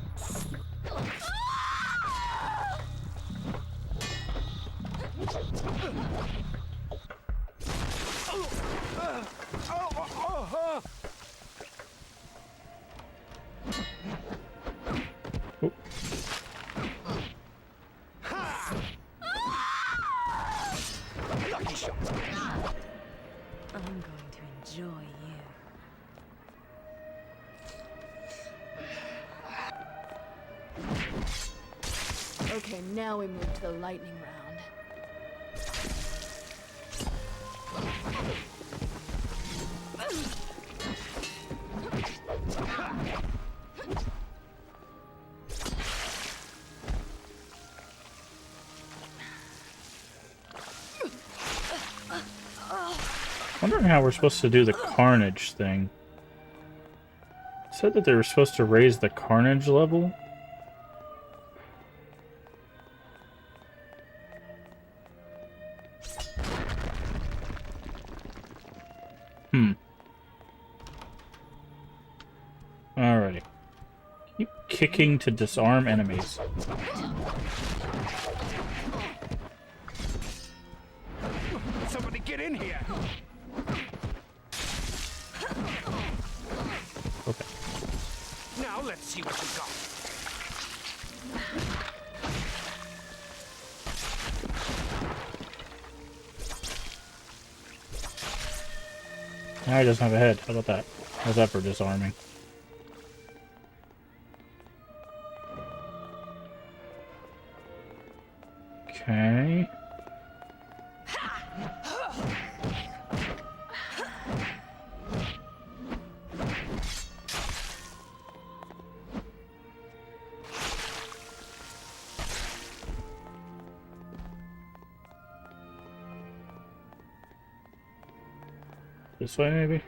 Oop. Lucky shot. I'm going to enjoy you. Okay, now we move to the lightning round. Wondering how we're supposed to do the carnage thing. It said that they were supposed to raise the carnage level. Alrighty. Keep kicking to disarm enemies. Somebody get in here. Okay. Now let's see what you got. Now he doesn't have a head. How about that? How's that for disarming? Okay. This way, maybe?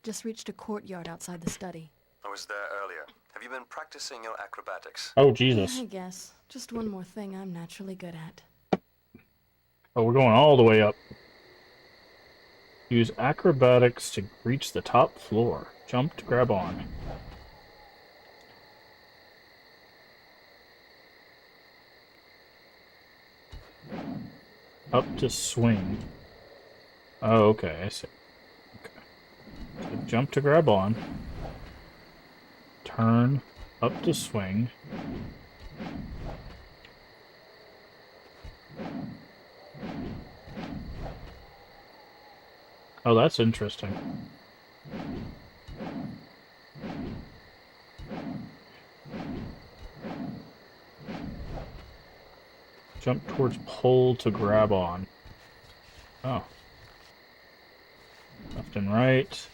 Just reached a courtyard outside the study. I was there earlier. Have you been practicing your acrobatics? Oh, Jesus. I guess. Just one more thing I'm naturally good at. Oh, we're going all the way up. Use acrobatics to reach the top floor. Jump to grab on. Up to swing. Oh, okay, I see. Okay. So jump to grab on. Turn. Up to swing. Oh, that's interesting. Jump towards pole to grab on. Oh. Left and right.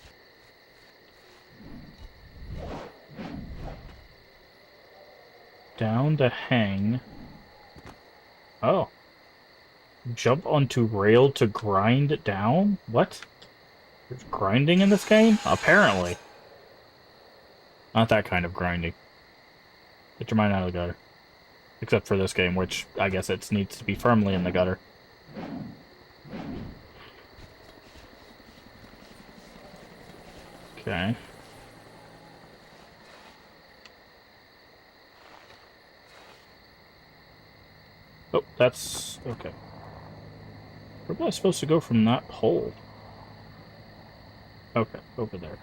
Down to hang. Oh. Jump onto rail to grind down? What? There's grinding in this game? Apparently. Not that kind of grinding. Get your mind out of the gutter. Except for this game, which I guess it needs to be firmly in the gutter. Okay. Oh, that's... okay. Where am I supposed to go from that hole? Okay, over there.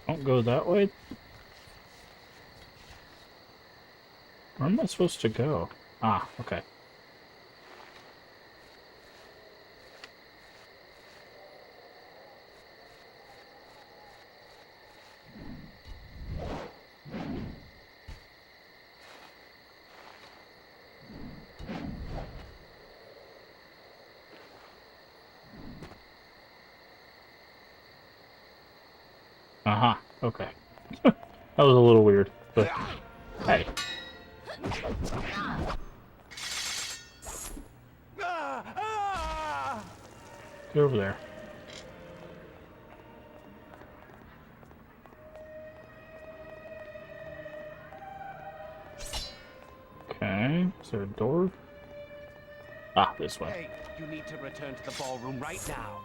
Don't go that way. Where am I supposed to go? Ah, okay. Aha, okay. That was a little weird, but hey. Get over there. Okay, is there a door? Ah, this way. Hey, you need to return to the ballroom right now.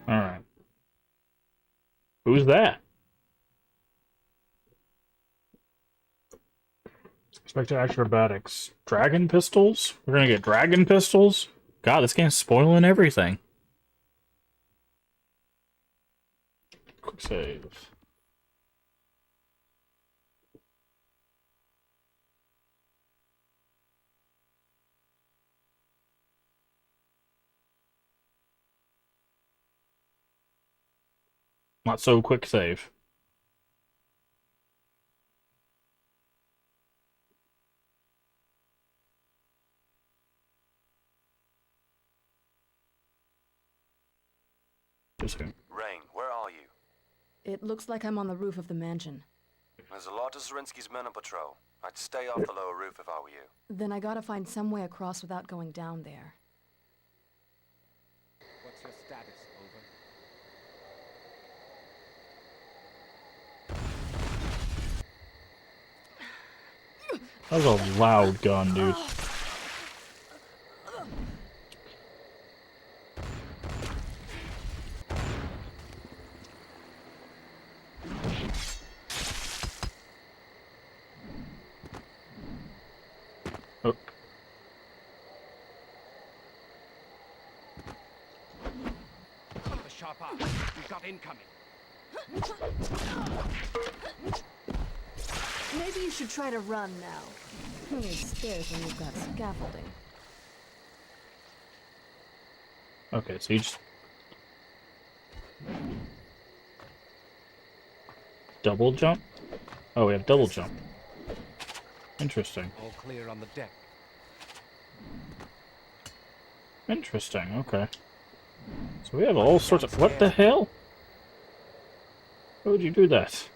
Alright. Who's that? Expected acrobatics. Dragon pistols? We're gonna get dragon pistols? God, this game's spoiling everything. Quick save. Not so quick save. Rain, where are you? It looks like I'm on the roof of the mansion. There's a lot of Zarinsky's men on patrol. I'd stay off the lower roof if I were you. Then I gotta find some way across without going down there. What's your status? Over. That was a loud gun, dude. Oh. Keep a sharp eye. We've got incoming. Maybe you should try to run now. Who needs stairs when you've got scaffolding? Okay, so you just... double jump? Oh, we have double jump. Interesting. All clear on the deck. Interesting, okay. So we have all sorts of... What the hell? Why would you do that?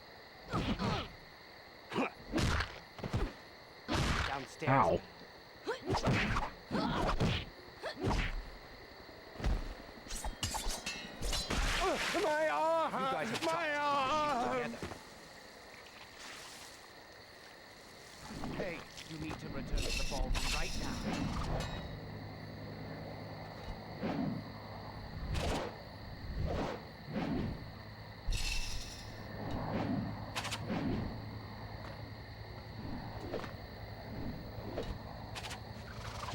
Downstairs. Ow. My arm! You guys have my arm!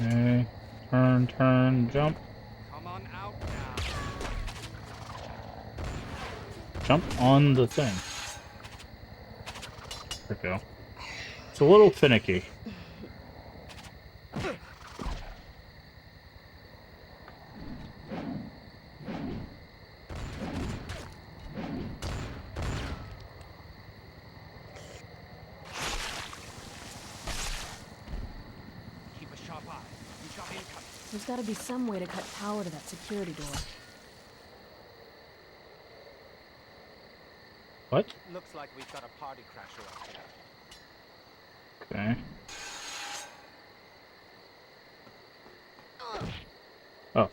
Okay. Turn, jump. Come on out now. Jump on the thing. There we go. It's a little finicky. Keep a sharp eye. You got incoming. There's gotta be some way to cut power to that security door. What? Looks like we've got a party crasher up here. Okay. Oh.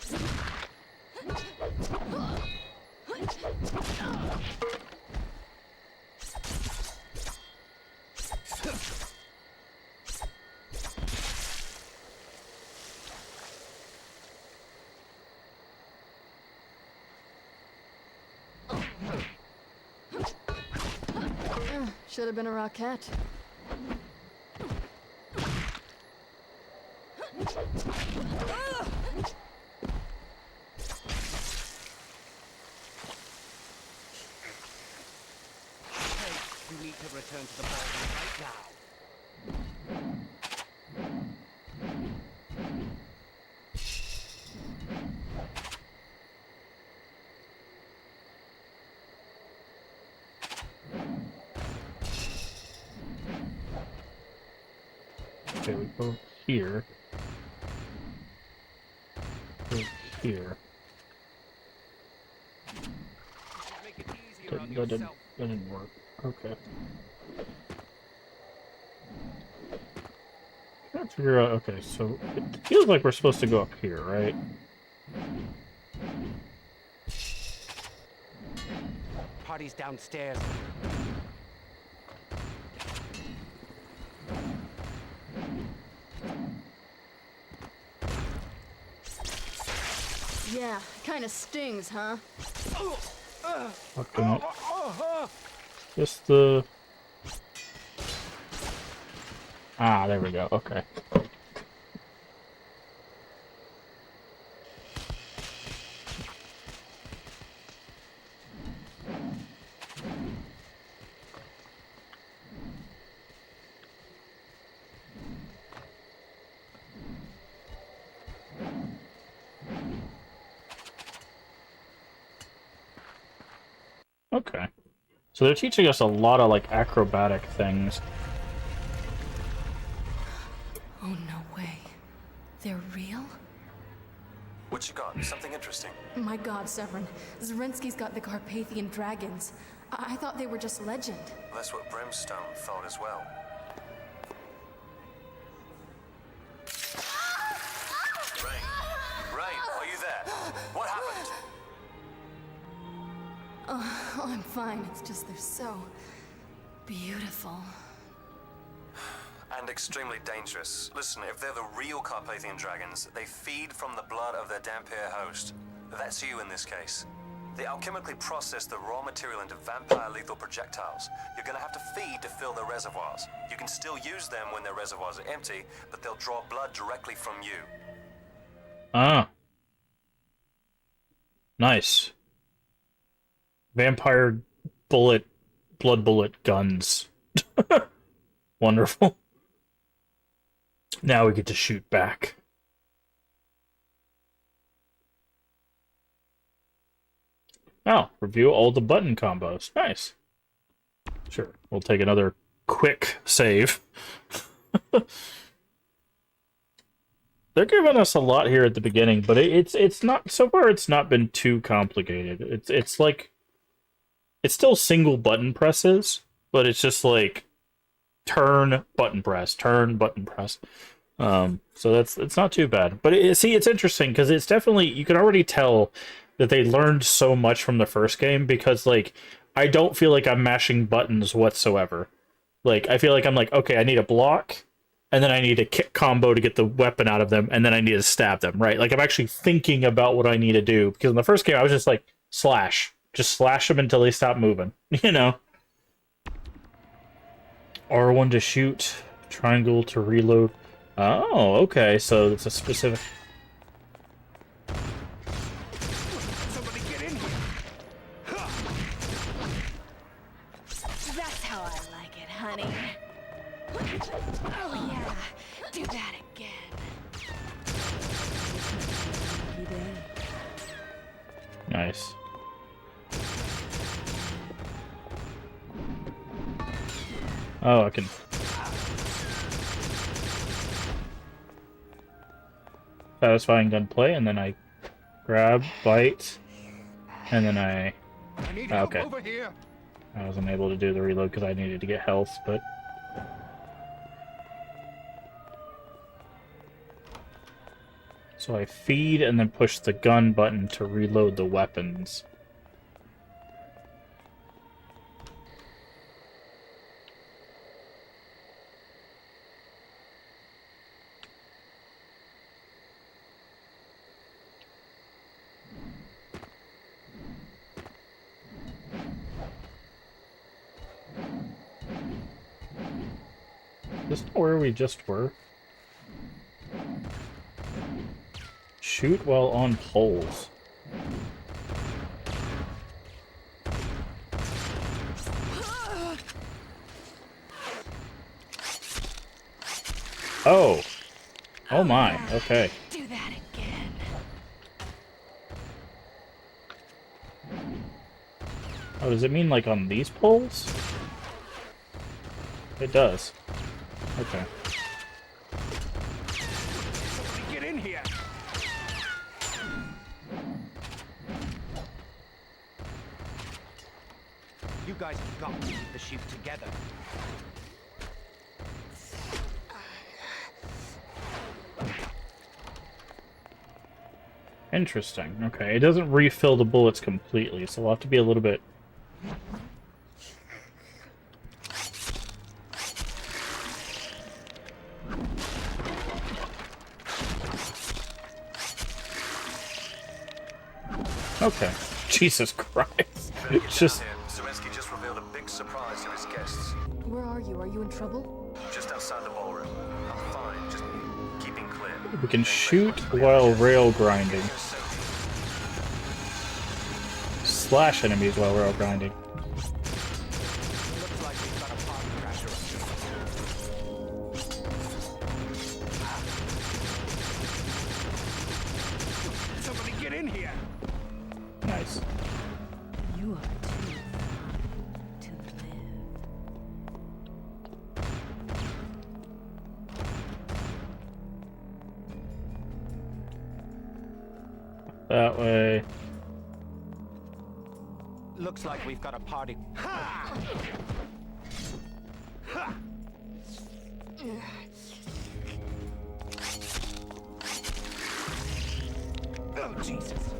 Should have been a rocket. You need to return to the ballroom right now. Okay, we go here. Go here. Make it easier on That yourself. didn't work. Okay. Trying to figure out. Okay, so it feels like we're supposed to go up here, right? Party's downstairs. Yeah, kinda stings, huh? Fucking up. Just the. Ah, there we go. Okay. Okay. So they're teaching us a lot of, like, acrobatic things. Oh, no way. They're real? What you got? Something interesting? My god, Severin. Zarinsky's got the Carpathian dragons. I thought they were just legend. That's what Brimstone thought as well. Rain, are you there? What happened? Oh, I'm fine. It's just they're so beautiful. And extremely dangerous. Listen, if they're the real Carpathian dragons, they feed from the blood of their Dampier host. That's you in this case. They alchemically process the raw material into vampire lethal projectiles. You're gonna have to feed to fill their reservoirs. You can still use them when their reservoirs are empty, but they'll draw blood directly from you. Ah. Nice. Vampire blood bullet guns. Wonderful. Now we get to shoot back. Oh, review all the button combos. Nice. Sure, we'll take another quick save. They're giving us a lot here at the beginning, but it's not, so far it's not been too complicated. It's like, it's still single button presses, but it's just like turn, button press, turn, button press. So it's not too bad. But see, it's interesting because it's definitely, you can already tell that they learned so much from the first game, because like I don't feel like I'm mashing buttons whatsoever. Like I feel like I'm like, okay, I need a block, and then I need a kick combo to get the weapon out of them, and then I need to stab them, right? Like I'm actually thinking about what I need to do, because in the first game I was just like slash, just slash them until they stop moving, you know. R1 to shoot, triangle to reload. Oh, okay, so it's a specific... Somebody get in here! That's how I like it, honey. Oh yeah, do that again. Nice. Oh, I can... Satisfying gunplay, and then I grab, bite, and then I need help okay. over here. I wasn't able to do the reload because I needed to get health, but... So I feed and then push the gun button to reload the weapons. Is this where we just were? Shoot while on poles. Oh. Oh my, okay. Do that again. Oh, does it mean like on these poles? It does. Okay. Somebody get in here! You guys have got to keep the sheep together. Interesting. Okay, it doesn't refill the bullets completely, so we'll have to be a little bit... Okay. Jesus Christ. It's just... Zelensky just revealed a big surprise to his guests. Where are you? Are you in trouble? Just outside the ballroom. I'm fine, just keeping clear. We can shoot while rail grinding. Slash enemies while rail grinding. Looks like we've got a party crasher. Somebody get in here! Nice. You are too fun to live. That way. Looks like we've got a party. Ha! Ha! Oh, Jesus.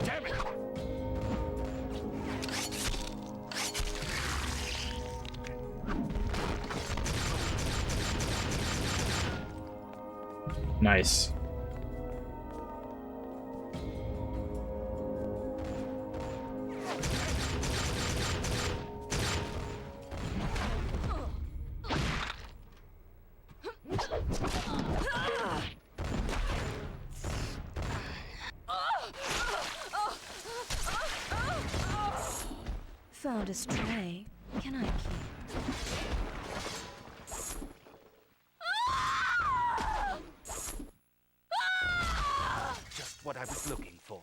Damn it! Nice. Found a stray. Can I keep her? Just what I was looking for.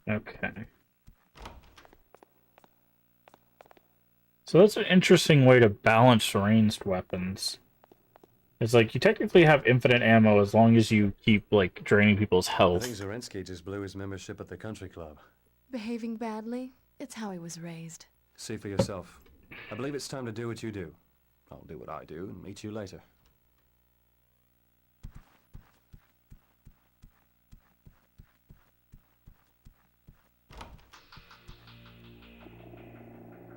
Okay. So that's an interesting way to balance ranged weapons. It's like, you technically have infinite ammo as long as you keep, like, draining people's I health. think Zelensky just blew his membership at the country club. Behaving badly? It's how he was raised. See for yourself. I believe it's time to do what you do. I'll do what I do and meet you later.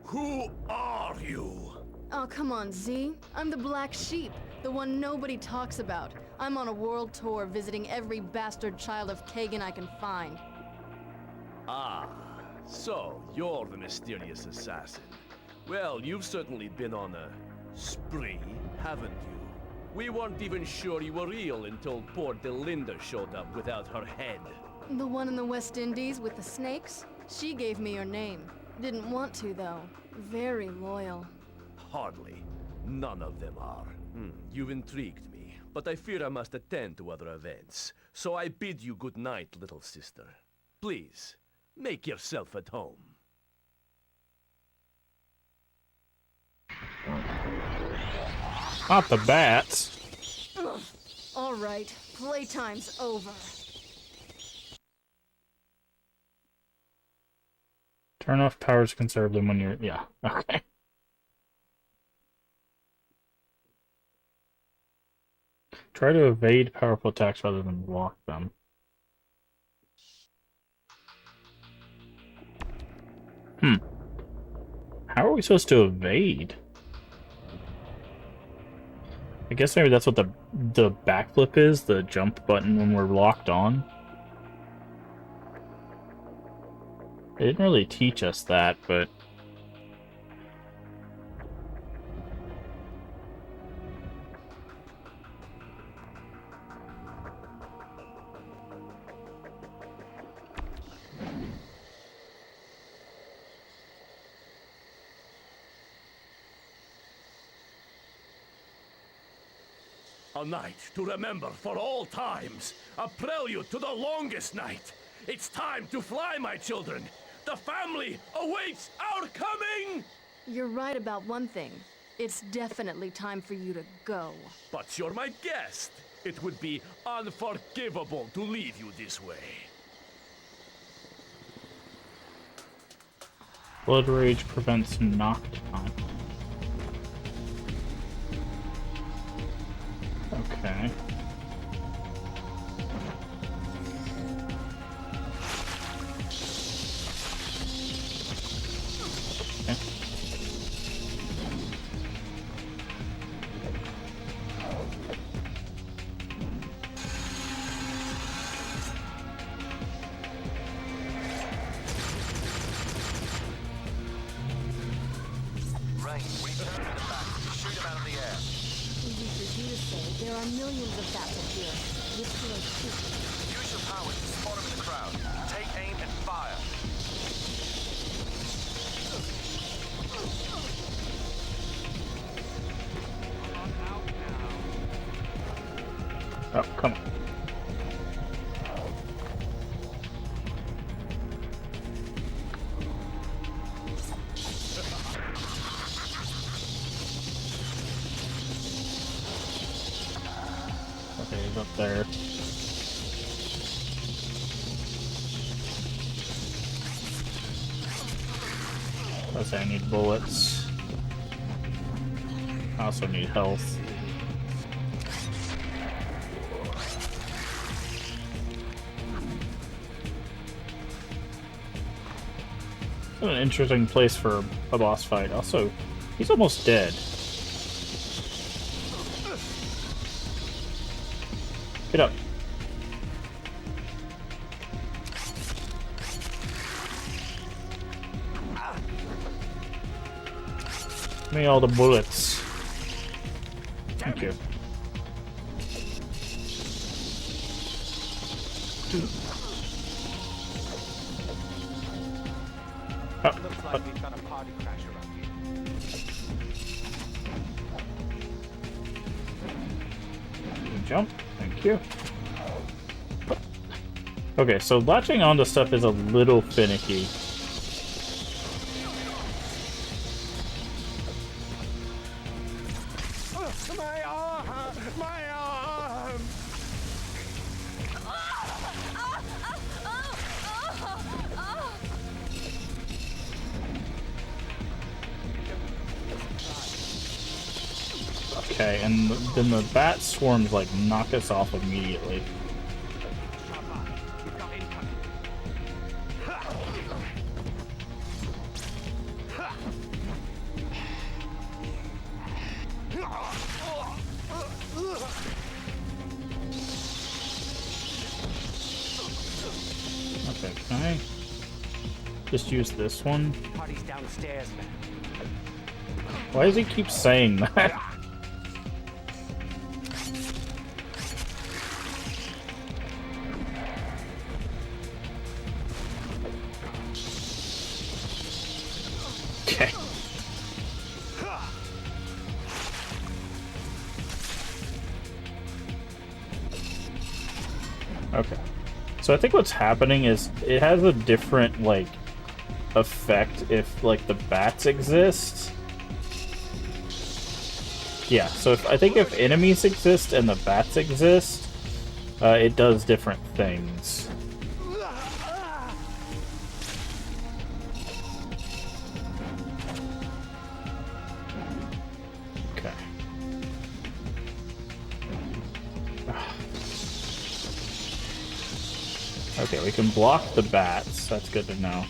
Who are you? Oh, come on, Z. I'm the black sheep, the one nobody talks about. I'm on a world tour visiting every bastard child of Kagan I can find. Ah, so you're the mysterious assassin. Well, you've certainly been on a spree, haven't you? We weren't even sure you were real until poor Delinda showed up without her head. The one in the West Indies with the snakes? She gave me her name. Didn't want to, though. Very loyal. Hardly. None of them are. You've intrigued me, but I fear I must attend to other events. So I bid you good night, little sister. Please, make yourself at home. Not the bats. Ugh. All right, playtime's over. Turn off powers to conserve them when you're... Yeah, okay. Try to evade powerful attacks rather than block them. How are we supposed to evade? I guess maybe that's what the backflip is, the jump button when we're locked on. They didn't really teach us that, but... A night to remember for all times. A prelude to the longest night. It's time to fly, my children. The family awaits our coming! You're right about one thing. It's definitely time for you to go. But you're my guest. It would be unforgivable to leave you this way. Blood Rage prevents knockdown. Okay. Rain, return to the back. Shoot him out of the air. Easy for you to say. There are millions of bats up here. Which will I shoot? Use your powers to spot him in the crowd. Take aim and fire. Oh, come on. Okay, he's up there. Plus I need bullets. I also need health. An interesting place for a boss fight. Also, he's almost dead. Get up. Give me all the bullets. Thank you. Looks like we've got a party crasher up here. Jump. Thank you. Okay, so latching onto stuff is a little finicky. My arm! My arm! Okay, and then the bat swarms like knock us off immediately. Can I just use this one? Party's downstairs, man. Why does he keep saying that? Okay. Okay. So I think what's happening is it has a different, like, effect if, like, the bats exist. Yeah, so I think if enemies exist and the bats exist, it does different things. Okay. Okay, we can block the bats. That's good to know.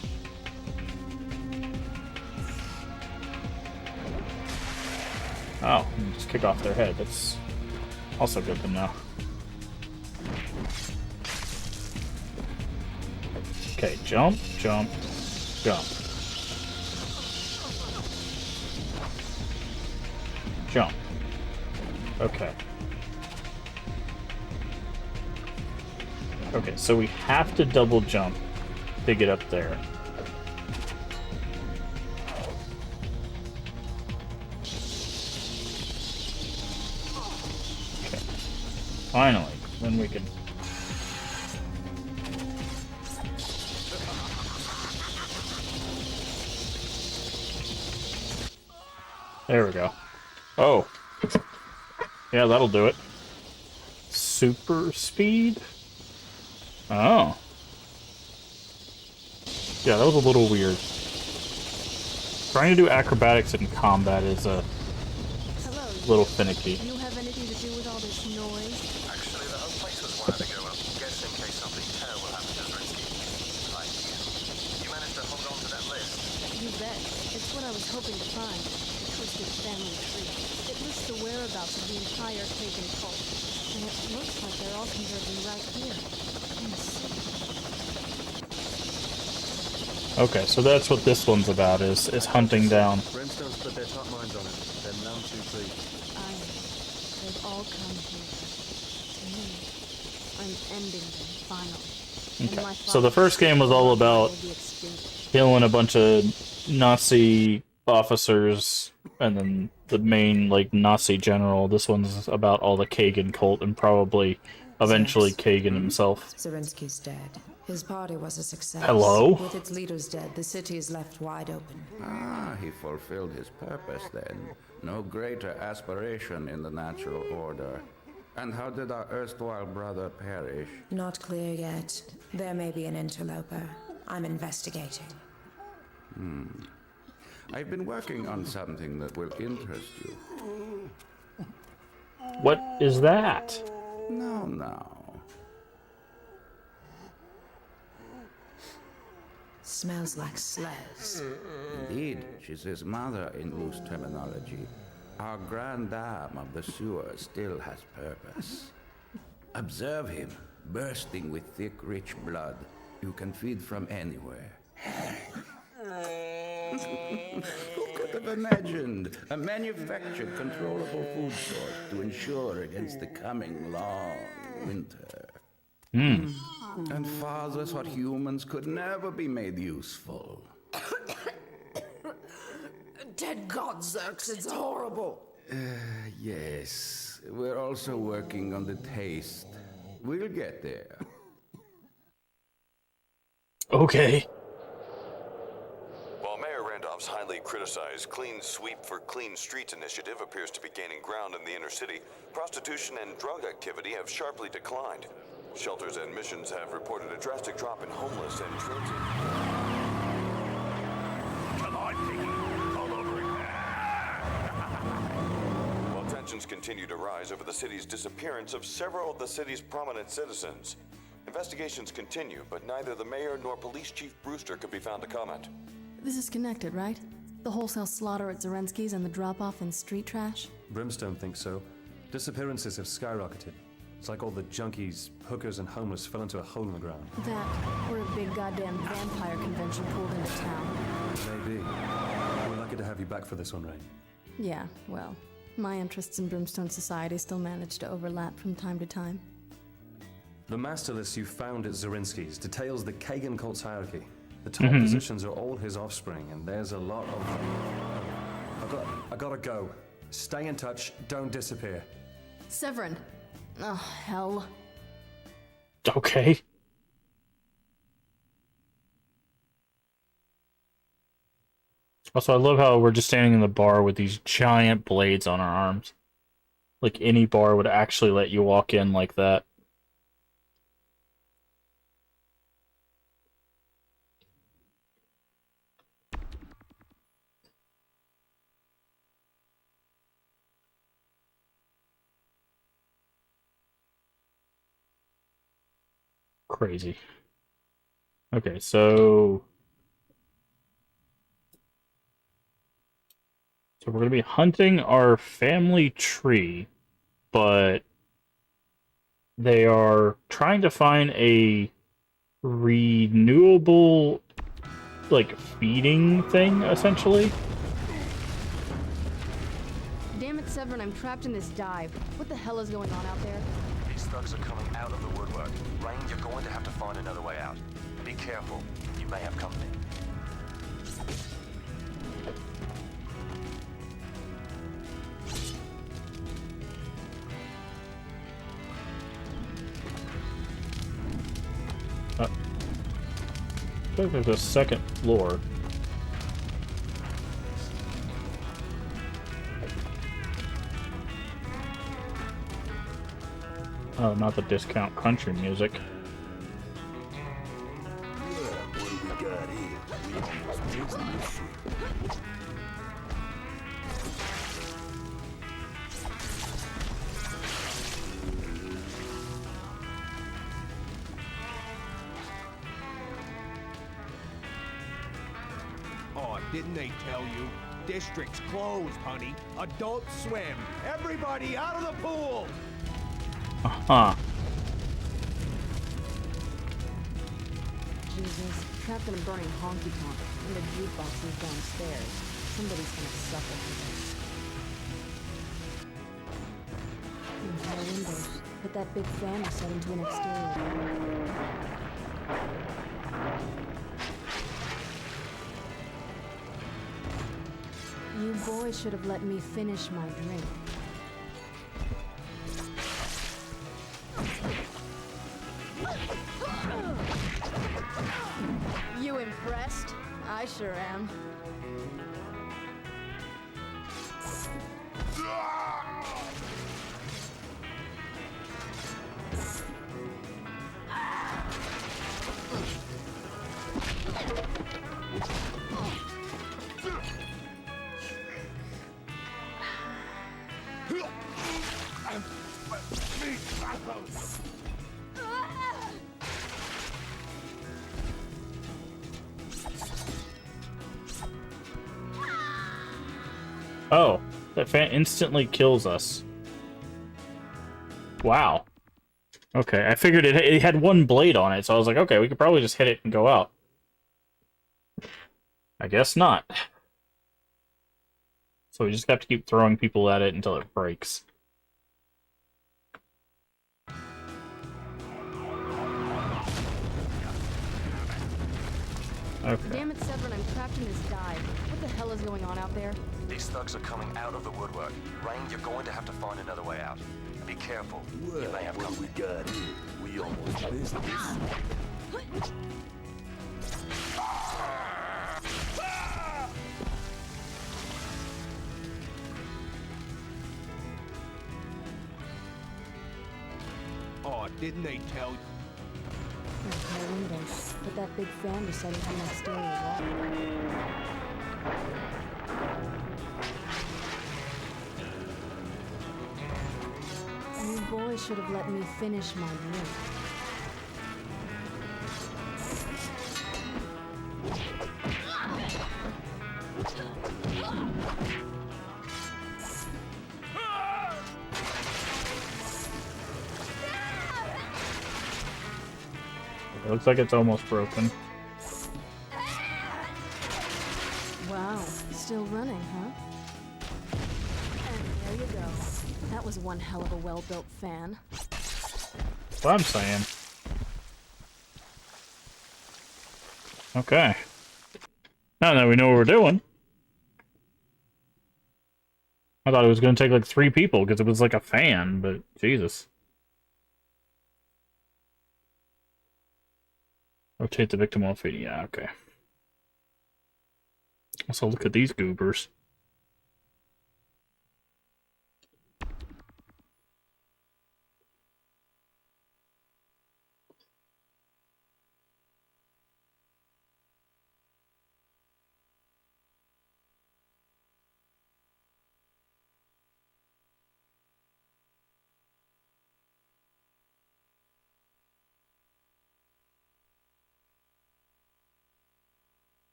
Oh, just kick off their head. That's also good to know. Okay, jump, jump, jump. Jump. Okay. Okay, so we have to double jump to get up there. Okay. Finally, then we can... There we go. Oh. Yeah, that'll do it. Super speed? Oh. Yeah, that was a little weird. Trying to do acrobatics in combat is a little finicky. Do you have anything to do with all this noise? Actually, the whole place was wired to go up, just in case something terrible happened to Zrinsky. You managed to hold on to that list? You bet. It's what I was hoping to find. The Twisted Family Tree. It lists the whereabouts of the entire Kagan cult. And it looks like they're all converging right here. Okay, so that's what this one's about, is hunting down. Brimstone's put their top minds on it. They're none too pleased. I know. They've all come here. To me. I'm ending them, finally. Okay, so the first game was all about killing a bunch of Nazi officers and then the main, like, Nazi general. This one's about all the Kagan cult and probably eventually Kagan himself. Zrinsky's dead. His party was a success. Hello? With its leaders dead, the city is left wide open. Ah, he fulfilled his purpose then. No greater aspiration in the natural order. And how did our erstwhile brother perish? Not clear yet. There may be an interloper. I'm investigating. I've been working on something that will interest you. What is that? No. Smells like slurs. Indeed, she's his mother in loose terminology. Our grand dame of the sewer still has purpose. Observe him, bursting with thick, rich blood. You can feed from anywhere. Who could have imagined a manufactured, controllable food source to ensure against the coming long winter? And father thought humans could never be made useful. Dead God, Zerx, it's horrible. Yes, we're also working on the taste. We'll get there. Okay. While Mayor Randolph's highly criticized Clean Sweep for Clean Streets initiative appears to be gaining ground in the inner city, prostitution and drug activity have sharply declined. Shelters and missions have reported a drastic drop in homeless and transient. Come on, Piggy. All over it. While tensions continue to rise over the city's disappearance of several of the city's prominent citizens. Investigations continue, but neither the mayor nor police chief Brewster could be found to comment. This is connected, right? The wholesale slaughter at Zerensky's and the drop-off in street trash? Brimstone thinks so. Disappearances have skyrocketed. It's like all the junkies, hookers, and homeless fell into a hole in the ground. That, or a big goddamn vampire convention pulled into town. Maybe. We're lucky to have you back for this one, Rain. Yeah, well, my interests in Brimstone Society still manage to overlap from time to time. The master list you found at Zarinsky's details the Kagan cult's hierarchy. The top positions are all his offspring, and there's a lot of them. I gotta go. Stay in touch, don't disappear. Severin! Oh, hell. Okay. Also, I love how we're just standing in the bar with these giant blades on our arms. Like any bar would actually let you walk in like that. Crazy. Okay, so we're going to be hunting our family tree, but they are trying to find a renewable, like, feeding thing, essentially. Damn it, Severin, I'm trapped in this dive. What the hell is going on out there? These thugs are coming out of the woodwork. Rain, you're going to have to find another way out. Be careful. You may have company. I think there's a second floor. Oh, not the discount country music. What do we got here? We almost missed this shit. Oh, didn't they tell you? District's closed, honey. Adult swim. Everybody out of the pool! Uh-huh. Jesus, trapped in a burning honky-tonk, and the jukebox is downstairs. Somebody's gonna suffer for this. No windows, but that big fan is set into an exterior. You boys should have let me finish my drink. You impressed? I sure am. Oh, that fan instantly kills us. Wow. Okay, I figured it had one blade on it, so I was like, okay, we could probably just hit it and go out. I guess not. So we just have to keep throwing people at it until it breaks. Okay. Damn it, Severin, I'm trapped in this dive. What the hell is going on out there? These thugs are coming out of the woodwork. Rain, you're going to have to find another way out. Be careful. Well, you may have what do company. we got here? We almost missed this. Oh, didn't they tell you? There's no windows, but that big fan is set into an exterior wall. You boys should have let me finish my drink. It looks like it's almost broken. Wow, still running, huh? And there you go. That was one hell of a well-built fan. That's what I'm saying. Okay. Now that we know what we're doing. I thought it was going to take like 3 people because it was like a fan, but Jesus. Rotate the victim while feeding. Yeah, okay. So look at these goobers.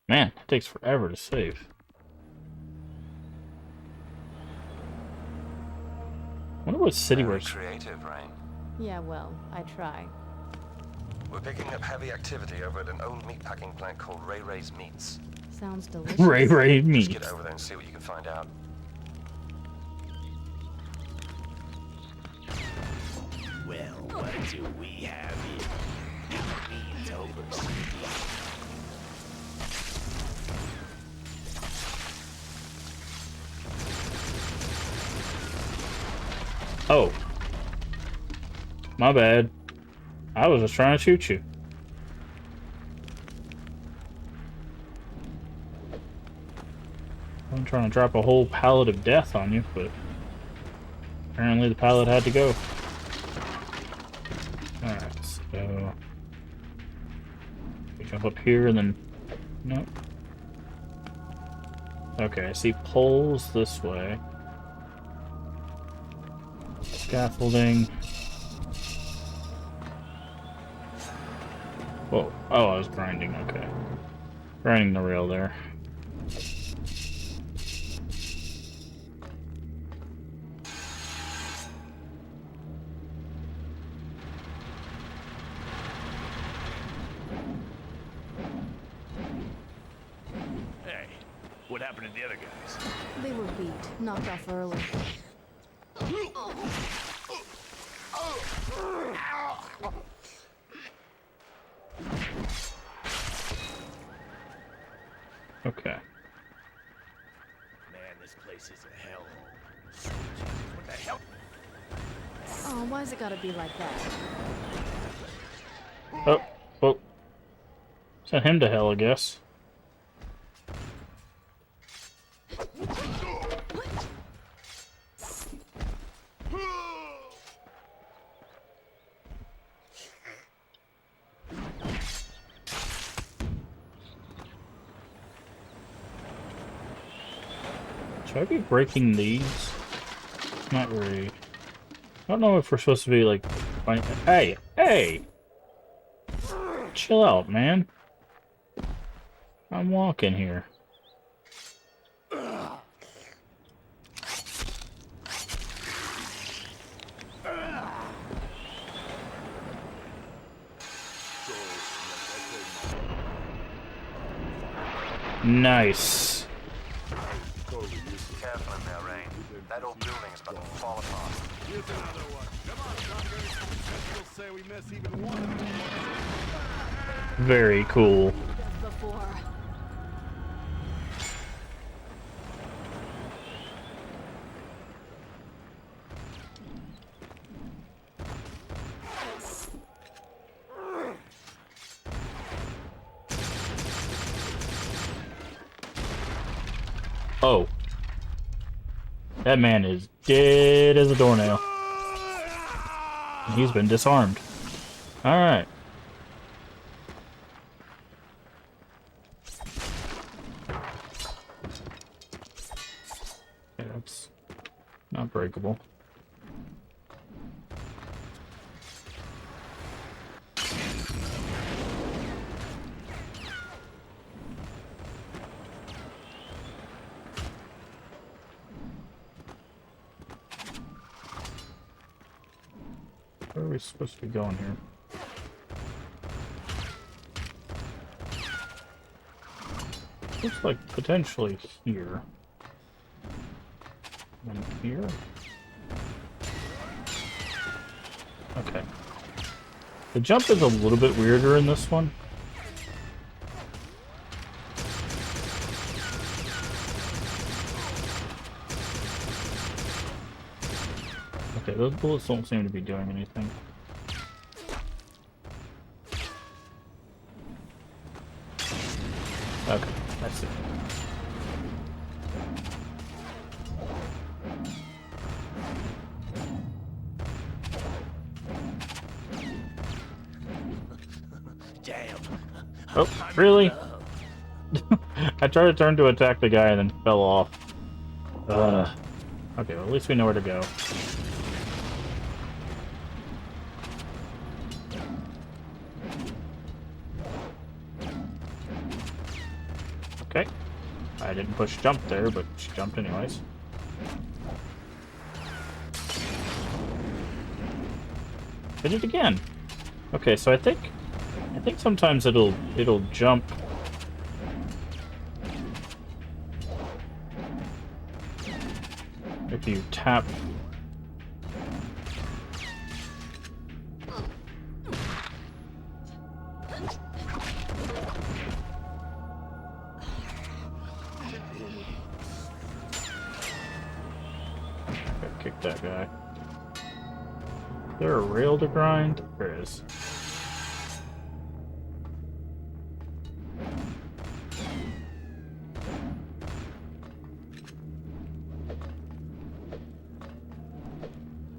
Man, it takes forever to save. Wonder what city we're... Creative, Rain. Yeah, well, I try. We're picking up heavy activity over at an old meatpacking plant called Ray Ray's Meats. Sounds delicious. Ray Ray Meats. Just get over there and see what you can find out. Well, what do we have here? Halloween's over. Oh. My bad. I was just trying to shoot you. I'm trying to drop a whole pallet of death on you, but apparently the pallet had to go. Alright, so we jump up here and then nope. Okay, I see poles this way. Scaffolding. Whoa. Oh, I was grinding, okay. Grinding the rail there. Hey, what happened to the other guys? They were beat, knocked off early. Okay. Man, this place is a hellhole. What the hell? Oh, why's it gotta be like that? Oh, well. Sent him to hell, I guess. Should I be breaking these? Not really. I don't know if we're supposed to be like... Hey! Hey! Chill out, man. I'm walking here. Nice. Careful in there, Rain. That old building is about to fall apart. Here's another one. Come on, Congress. You'll say we miss even one. Very cool. Before. Oh. That man is dead as a doornail. He's been disarmed. Alright. Okay, that's not breakable. Where are we supposed to be going here? Looks like potentially here. And here? Okay. The jump is a little bit weirder in this one. Okay, those bullets don't seem to be doing anything. Okay, I see. Damn. Oh, really? I tried to turn to attack the guy and then fell off. Okay, well, at least we know where to go. Okay. I didn't push jump there, but she jumped anyways. Hit it again. Okay, so I think sometimes it'll jump. If you tap. Gotta kick that guy. Is there a rail to grind? There is.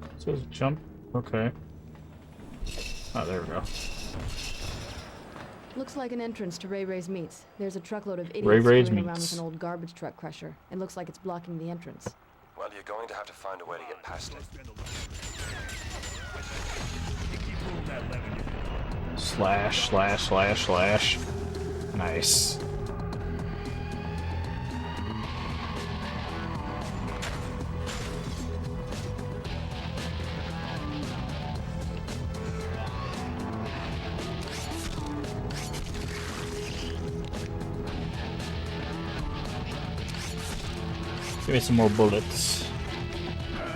It says jump. Okay. Oh, there we go. Looks like an entrance to Ray Ray's Meats. There's a truckload of idiots Ray Ray's screwing around Meats. with an old garbage truck crusher. It looks like it's blocking the entrance. Well, you're going to have to find a way to get past it. Slash, slash, slash, slash. Nice. Give me some more bullets.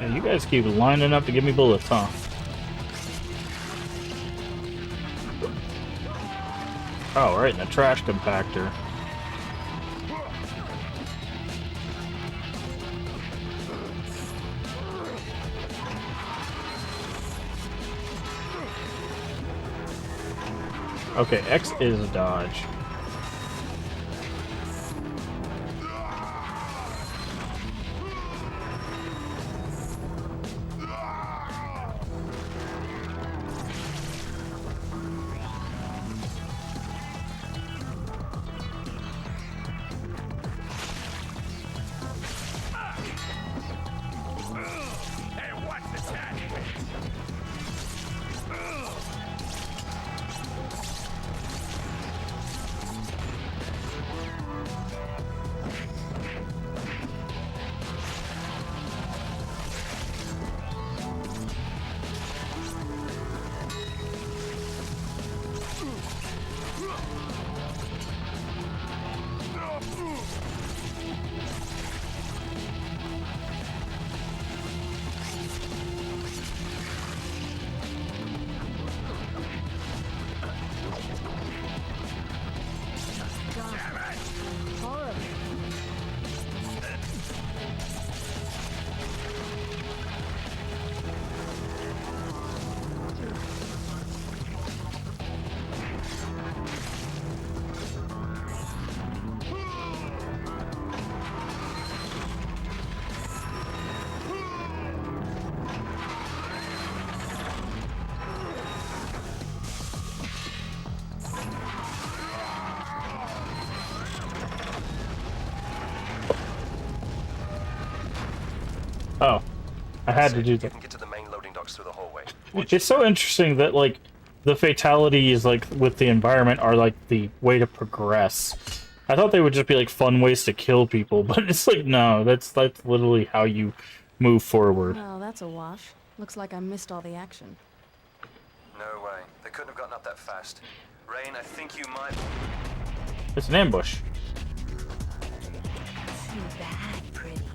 Yeah, you guys keep lining up to give me bullets, huh? Oh, right in the trash compactor. Okay, X is dodge. Oh, I had to do that. You can get to the main loading docks through the hallway. It's so interesting that, like, the fatalities, like, with the environment are, like, the way to progress. I thought they would just be, like, fun ways to kill people, but it's like, no, that's literally how you move forward. Well, that's a wash. Looks like I missed all the action. No way. They couldn't have gotten up that fast. Rain, I think you might... It's an ambush. Too bad, pretty.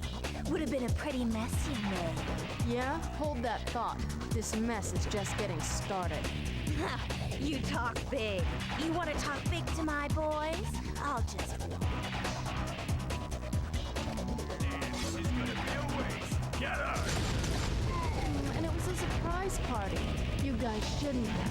Would have been a pretty mess you made. Yeah? Hold that thought. This mess is just getting started. You talk big. You want to talk big to my boys? I'll just... Get her! And it was a surprise party. You guys shouldn't have.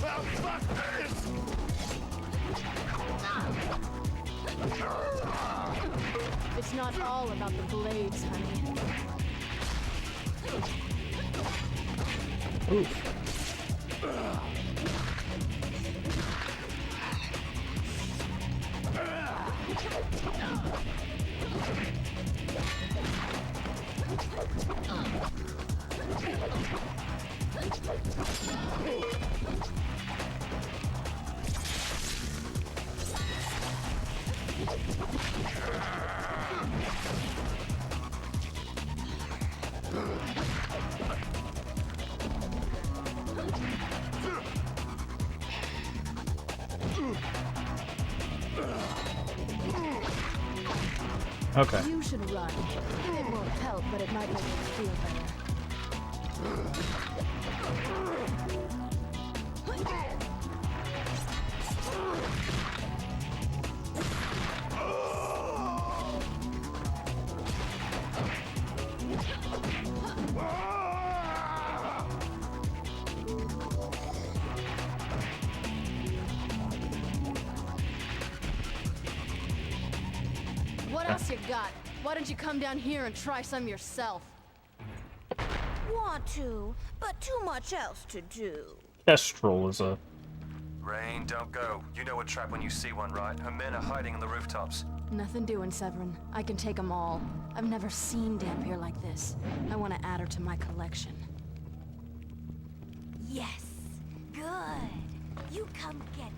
Well, fuck this! It's not all about the blades, honey. Oof. Okay. You should run. It won't help, but it might make you feel better. What else you got? Why don't you come down here and try some yourself? Want to, but too much else to do. Kestrel is a... Rain, don't go. You know a trap when you see one, right? Her men are hiding on the rooftops. Nothing doing, Severin. I can take them all. I've never seen Dampier like this. I want to add her to my collection. Yes, good. You come get me.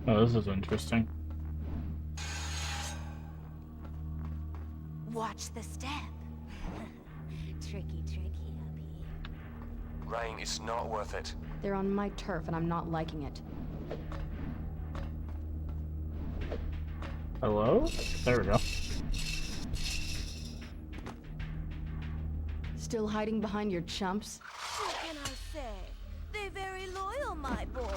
Oh, this is interesting. Watch the step. Tricky up here. Rain, it's not worth it. They're on my turf and I'm not liking it. Hello? There we go. Still hiding behind your chumps? What can I say? They're very loyal, my boys.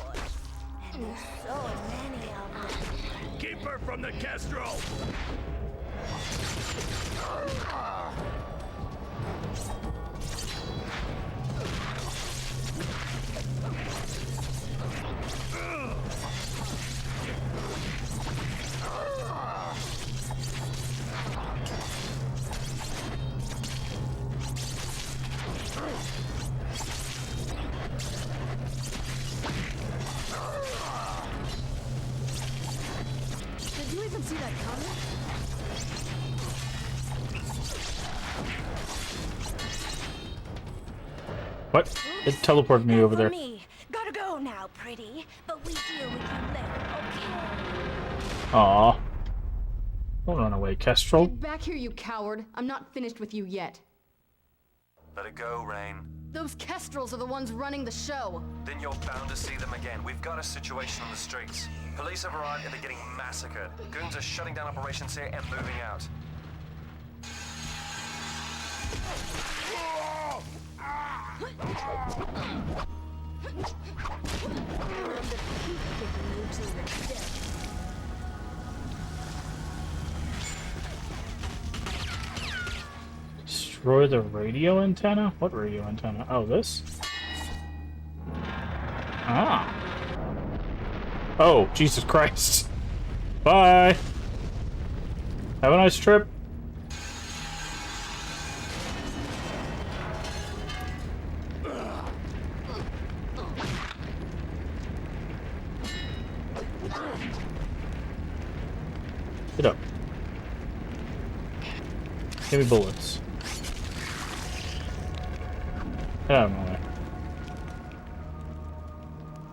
And there's so many of them. Keep her from the Kestrel! Did you even see that coming? What? It teleported me over there. Me. Gotta go now, pretty. But we deal with you later, okay? Aw. Don't run away, Kestrel. Get back here, you coward. I'm not finished with you yet. Let it go, Rain. Those Kestrels are the ones running the show. Then you're bound to see them again. We've got a situation on the streets. Police have arrived and they're getting massacred. Goons are shutting down operations here and moving out. Destroy the radio antenna? What radio antenna? Oh, this? Ah. Oh, Jesus Christ. Bye. Have a nice trip. Get up. Give me bullets. Get out of my way.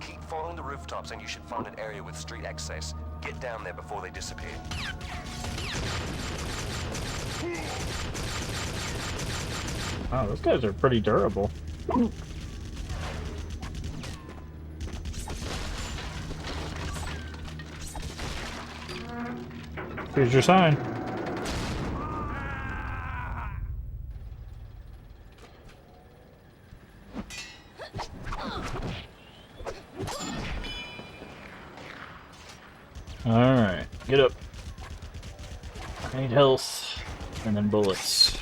Keep following the rooftops and you should find an area with street access. Get down there before they disappear. Wow, those guys are pretty durable. Here's your sign. Alright, get up. I need health, and then bullets.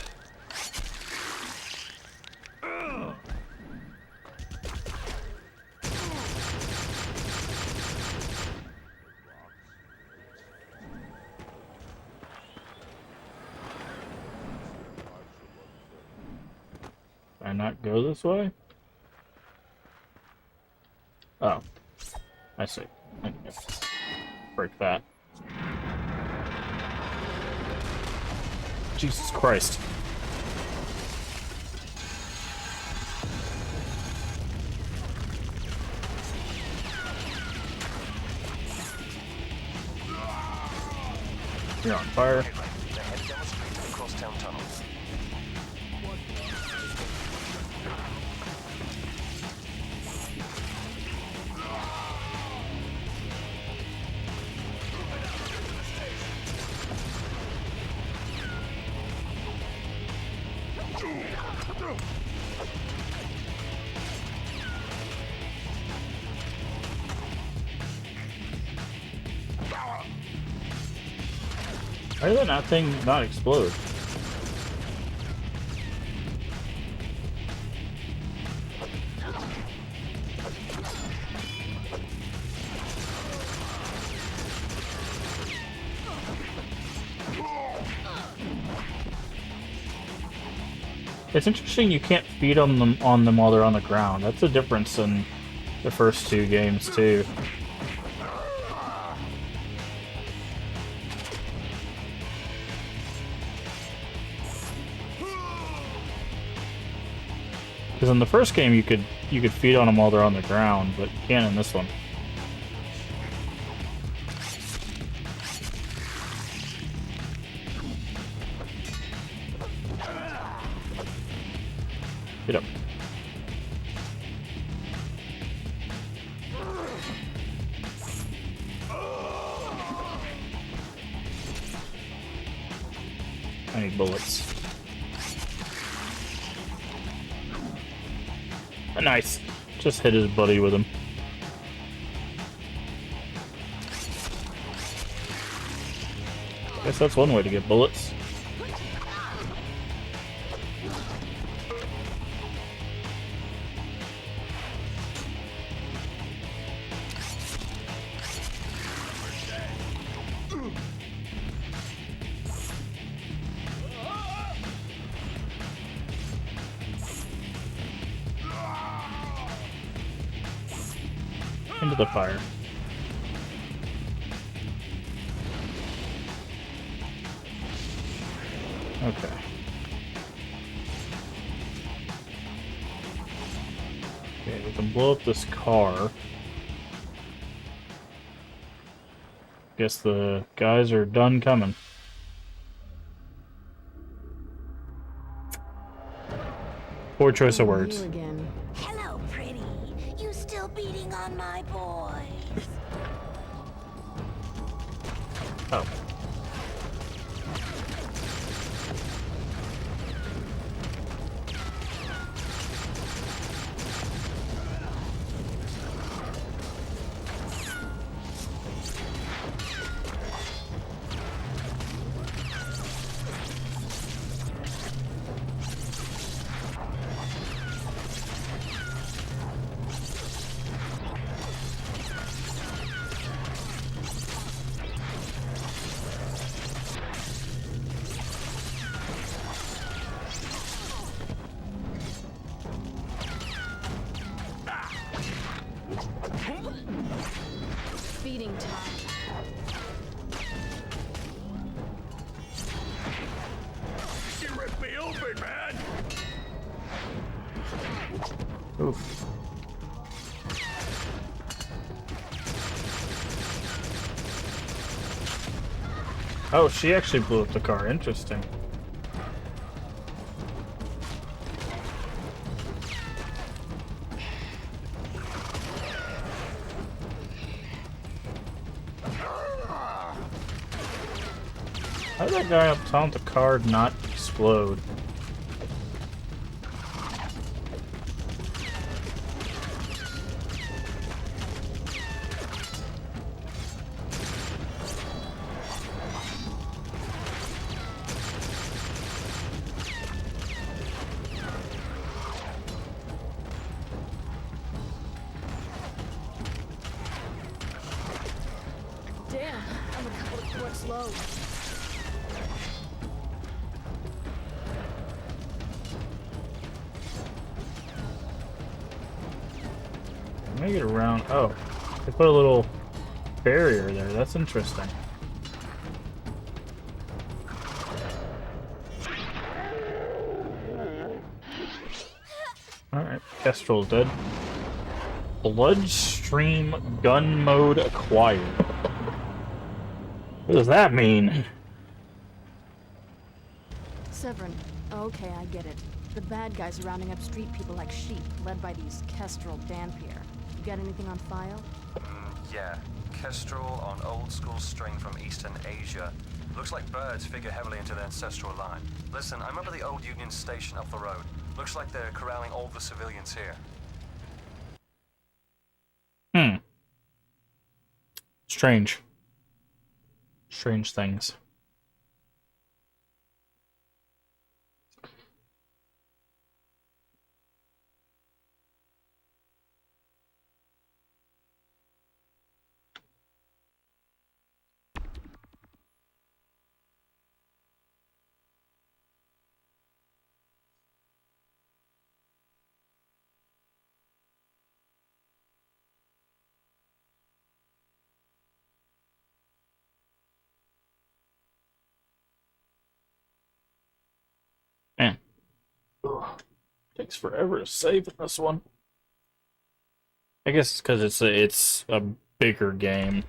Did I not go this way? Oh. I see. Okay. Break that. Jesus Christ. You're on fire. They're headed down the street to the crosstown tunnel. Why did that thing not explode? It's interesting you can't feed on them while they're on the ground. That's a difference in the first two games too. Because in the first game you could feed on them while they're on the ground, but you can't in this one. Get up. I need bullets. Nice. Just hit his buddy with him. Guess that's one way to get bullets. Into the fire. Okay. Okay, we can blow up this car. Guess the guys are done coming. Poor choice of words. Hello, pretty. You still beating on my boys? Oh. Oof. Oh, she actually blew up the car. Interesting. How did that guy up top of the car not explode? Damn, I'm a couple of quarts low. Make it around. Oh, they put a little barrier there. That's interesting. Alright, Kestrel's dead. Bloodstream gun mode acquired. What does that mean? Severin. Okay, I get it. The bad guys are rounding up street people like sheep, led by these Kestrel Dampier. You got anything on file? Yeah. Kestrel on old school string from Eastern Asia. Looks like birds figure heavily into their ancestral line. Listen, I'm up at the old Union Station up the road. Looks like they're corralling all the civilians here. Strange. Strange things. Man. Ugh. Takes forever to save in this one. I guess it's because it's a bigger game.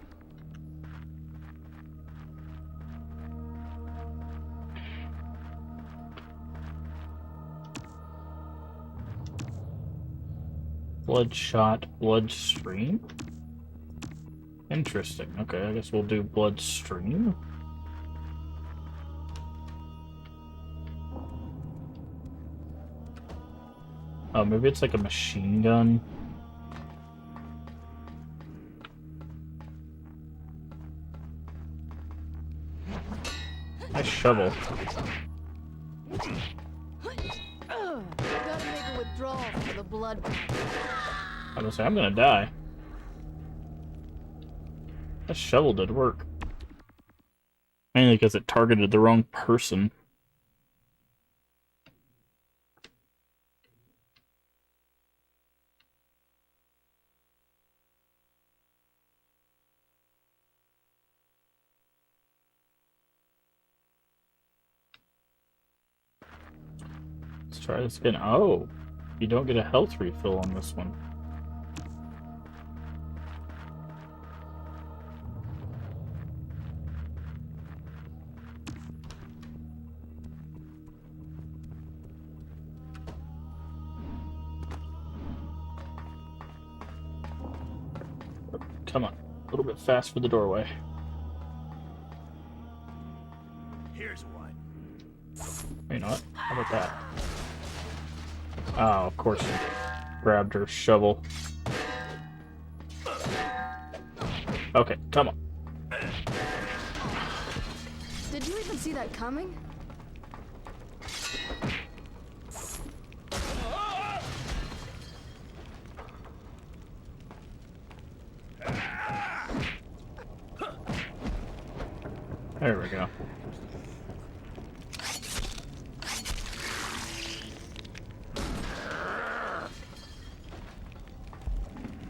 Bloodshot Bloodstream? Interesting. Okay, I guess we'll do Bloodstream. Oh, maybe it's like a machine gun. Nice shovel. Gotta make a withdrawal for the blood. I'm gonna say I'm gonna die. That shovel did work. Mainly because it targeted the wrong person. Let's try this again. Oh, you don't get a health refill on this one. Come on, a little bit fast for the doorway. Here's one. You know what? How about that? Oh, of course she grabbed her shovel. Okay, come on. Did you even see that coming? There we go.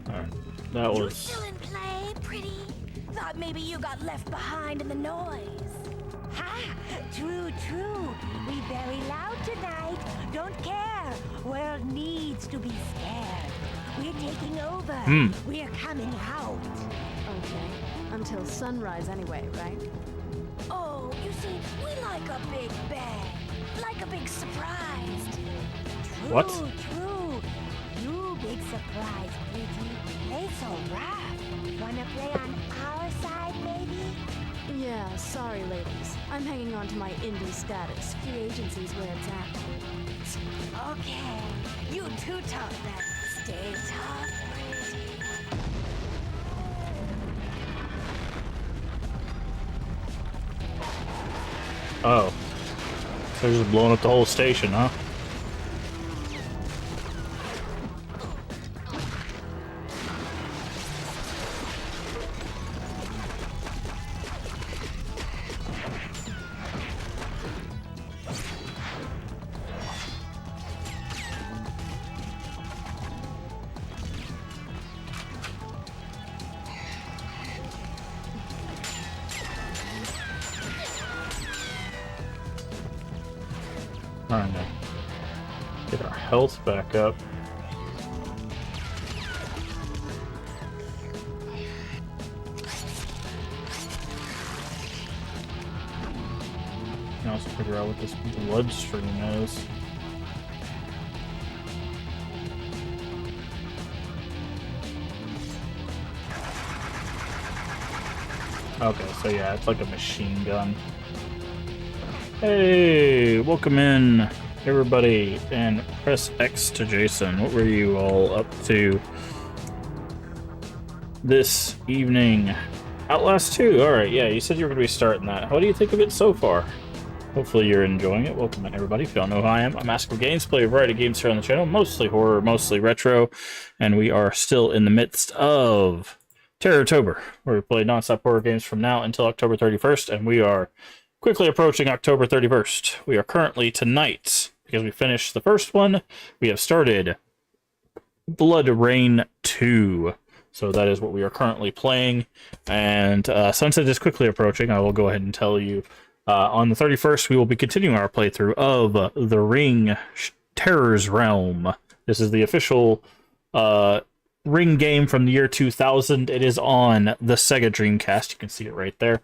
Alright, that was... Still in play, pretty? Thought maybe you got left behind in the noise. Ha! True, true. We very loud tonight. Don't care. World needs to be scared. We're taking over. We're coming out. Okay. Until sunrise anyway, right? Oh, you see, we like a big bang. Like a big surprise. True, What? True. You big surprise, pretty. Play so rough. Wanna play on our side, maybe? Yeah, sorry, ladies. I'm hanging on to my indie status. Free agency's where it's at. Okay. You too tough then. Stay tough, pretty. Oh. So they're just blowing up the whole station, huh? Trying to get our health back up. Now let's figure out what this bloodstream is. Okay, so yeah, it's like a machine gun. Hey, welcome in, everybody, and press X to Jason. What were you all up to this evening? Outlast 2, alright, yeah, you said you were going to be starting that. What do you think of it so far? Hopefully you're enjoying it. Welcome in, everybody. If you don't know who I am, I'm Master of Games, play a variety of games here on the channel, mostly horror, mostly retro, and we are still in the midst of Terror-tober, where we play non-stop horror games from now until October 31st, and we are quickly approaching October 31st. We are currently tonight, because we finished the first one, we have started Bloodrayne 2. So that is what we are currently playing, and sunset is quickly approaching. I will go ahead and tell you. On the 31st, we will be continuing our playthrough of The Ring Terror's Realm. This is the official Ring game from the year 2000. It is on the Sega Dreamcast. You can see it right there.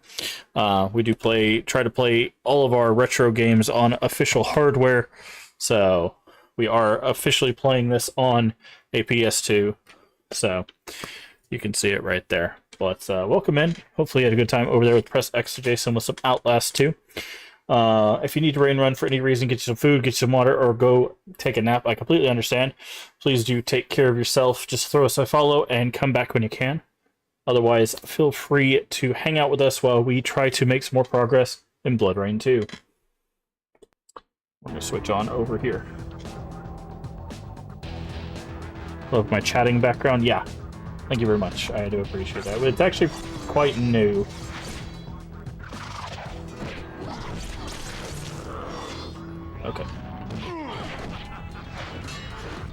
We do try to play all of our retro games on official hardware. So we are officially playing this on a PS2. So you can see it right there. But welcome in. Hopefully you had a good time over there with Press X to Jason with some Outlast 2. If you need to rain run for any reason, get you some food, get you some water, or go take a nap, I completely understand. Please do take care of yourself. Just throw us a follow and come back when you can. Otherwise, feel free to hang out with us while we try to make some more progress in Bloodrayne 2. I'm going to switch on over here. Love my chatting background. Yeah, thank you very much. I do appreciate that. It's actually quite new. Okay.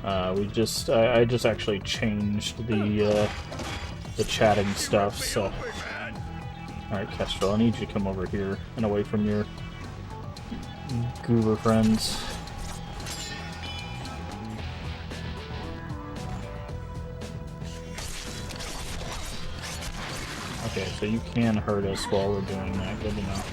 I just actually changed the chatting stuff, so. Alright, Kestrel, I need you to come over here and away from your goober friends. Okay, so you can hurt us while we're doing that, good to know.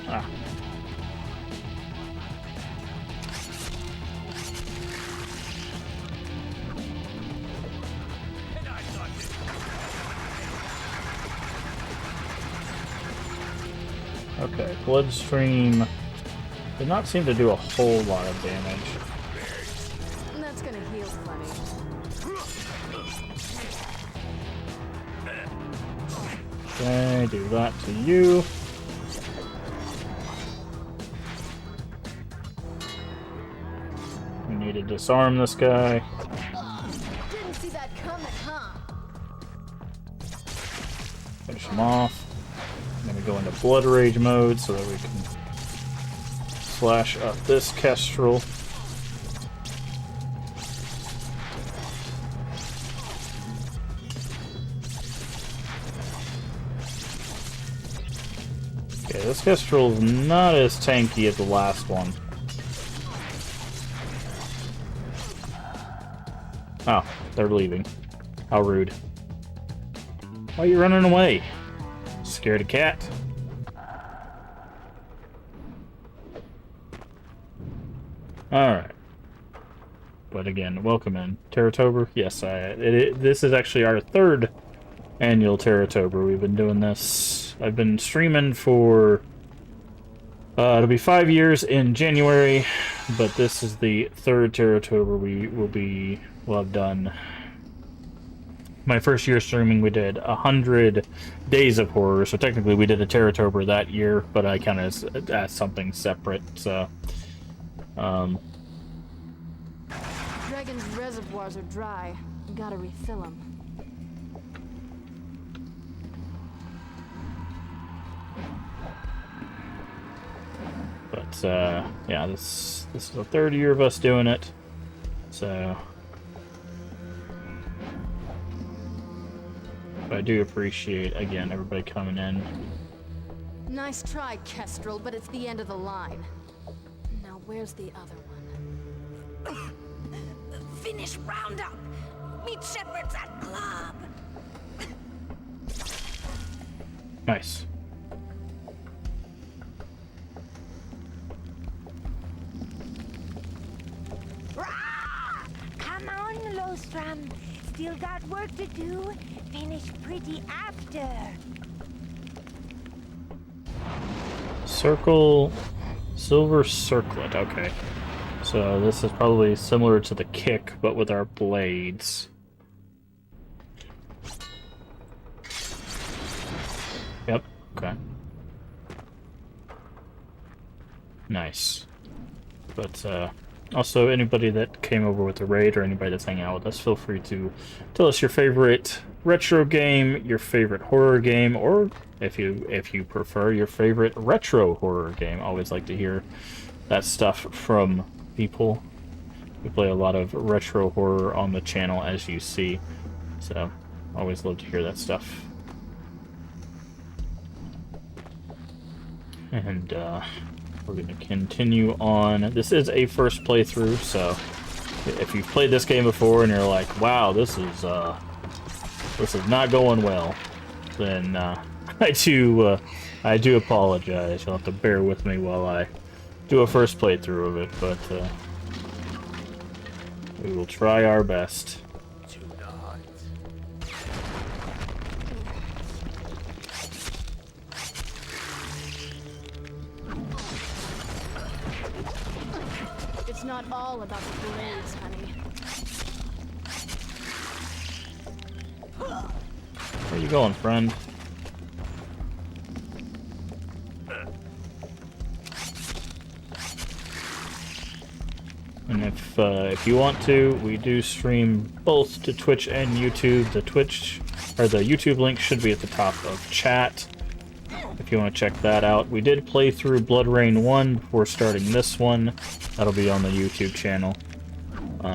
Ah. Okay, Bloodstream did not seem to do a whole lot of damage. That's gonna heal plenty. Okay, do that to you. We need to disarm this guy. Didn't see that coming, huh? Finish him off. I'm gonna go into Blood Rage mode so that we can slash up this Kestrel. Okay, this Kestrel's not as tanky as the last one. Oh, they're leaving. How rude. Why are you running away? Scared a cat? Alright. But again, welcome in. Terratober? Yes, this is actually our 3rd annual Terratober. We've been doing this. I've been streaming for... it'll be 5 years in January, but this is the 3rd Terratober we'll have done. My first year streaming, we did 100 days of horror, so technically we did a Terratober that year, but I count it as something separate, so... Dragon's reservoirs are dry. Gotta refill them. But, yeah, this is the 3rd year of us doing it, so... But I do appreciate, again, everybody coming in. Nice try, Kestrel, but it's the end of the line. Now, where's the other one? Finish roundup. Meet shepherds at club. Nice. Come on, Lostrom. Still got work to do. Finish pretty after. Circle... Silver circlet, okay. So this is probably similar to the kick, but with our blades. Yep, okay. Nice. But, also, anybody that came over with the raid or anybody that's hanging out with us, feel free to tell us your favorite retro game, your favorite horror game, or if you prefer, your favorite retro horror game. Always like to hear that stuff from people. We play a lot of retro horror on the channel, as you see, so always love to hear that stuff. And we're going to continue on. This is a first playthrough, so if you've played this game before and you're like, wow, this is not going well, then I do apologize. You'll have to bear with me while I do a first playthrough of it, but we will try our best. It's not all about the blades, honey. Where you going, friend? And if you want to, we do stream both to Twitch and YouTube. The YouTube link should be at the top of chat if you want to check that out. We did play through Bloodrayne 1 before starting this one. That'll be on the YouTube channel.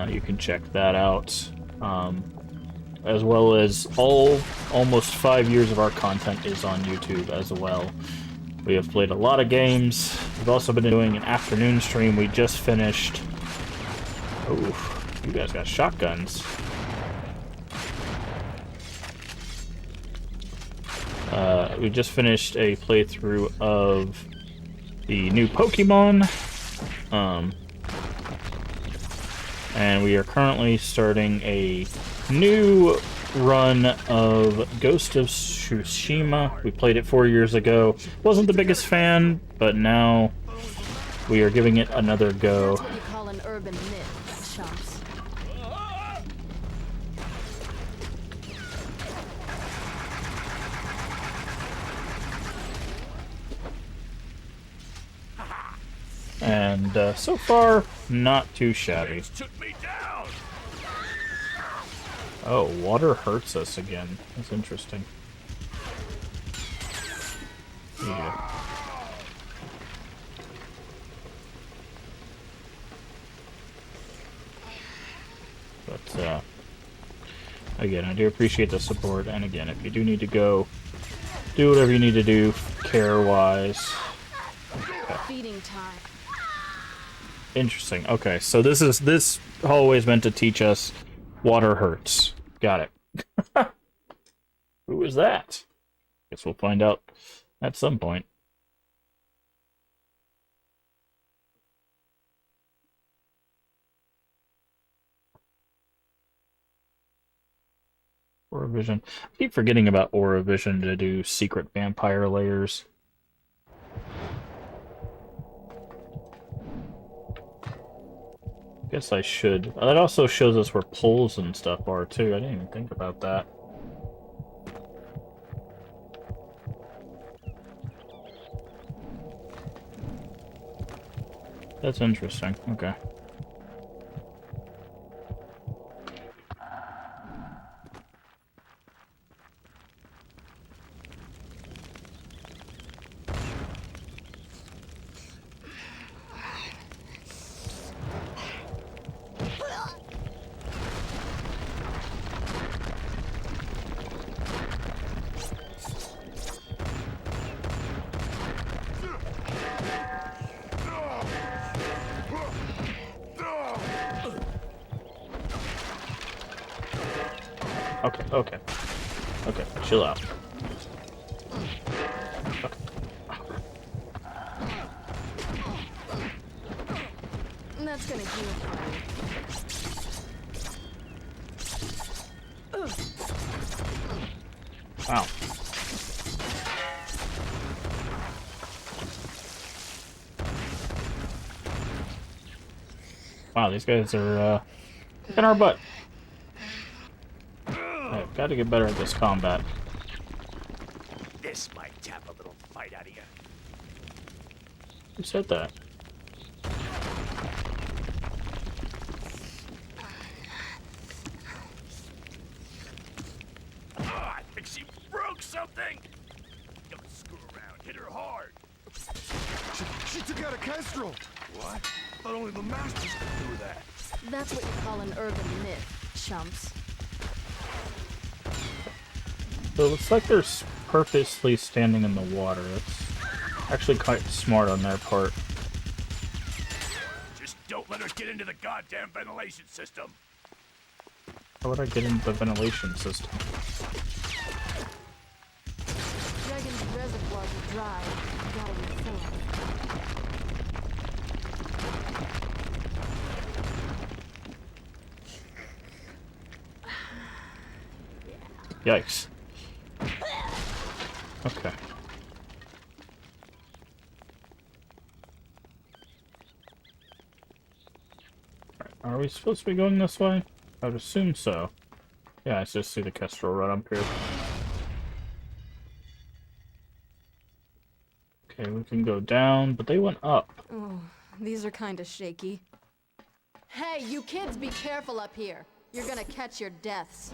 You can check that out. As well as almost 5 years of our content is on YouTube as well. We have played a lot of games. We've also been doing an afternoon stream. We just finished... Oh, you guys got shotguns. We just finished a playthrough of the new Pokemon. And we are currently starting a new run of Ghost of Tsushima. We played it 4 years ago. Wasn't the biggest fan, but now we are giving it another go. That's what you call an urban myth, chumps. And so far, not too shabby. Oh, water hurts us again. That's interesting. Yeah. But, again, I do appreciate the support, and again, if you do need to go Do whatever you need to do, care-wise. Feeding time. Interesting. Okay, so this hallway is meant to teach us water hurts. Got it. Who is that? Guess we'll find out at some point. Aura Vision. I keep forgetting about Aura Vision to do secret vampire layers. Guess I should. That also shows us where poles and stuff are, too. I didn't even think about that. That's interesting. Okay. Okay. Okay, chill out. Okay. That's gonna heal for Wow. Wow, these guys are, kicking our butt. I've got to get better at this combat. This might tap a little fight out of you. Who said that? I think she broke something! Don't screw around, hit her hard! She took out a kestrel! What? I thought only the masters could do that. That's what you call an urban myth, chumps. So it looks like they're purposely standing in the water. That's actually quite smart on their part. Just don't let her get into the goddamn ventilation system. How would I get into the ventilation system? Dragon's reservoirs are dry. You gotta refill them. Yikes. Okay. Are we supposed to be going this way? I would assume so. Yeah, I just see the kestrel right up here. Okay, we can go down, but they went up. Oh, these are kinda shaky. Hey, you kids, be careful up here. You're gonna catch your deaths.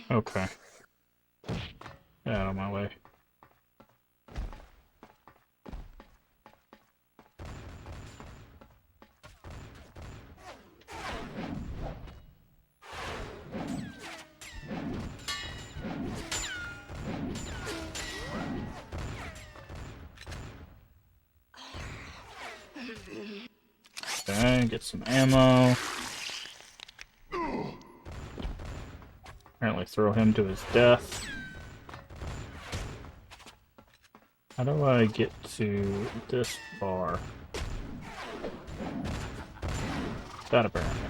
Okay. Get out of my way. Okay, get some ammo. Apparently throw him to his death. How do I get to this bar? That apparently.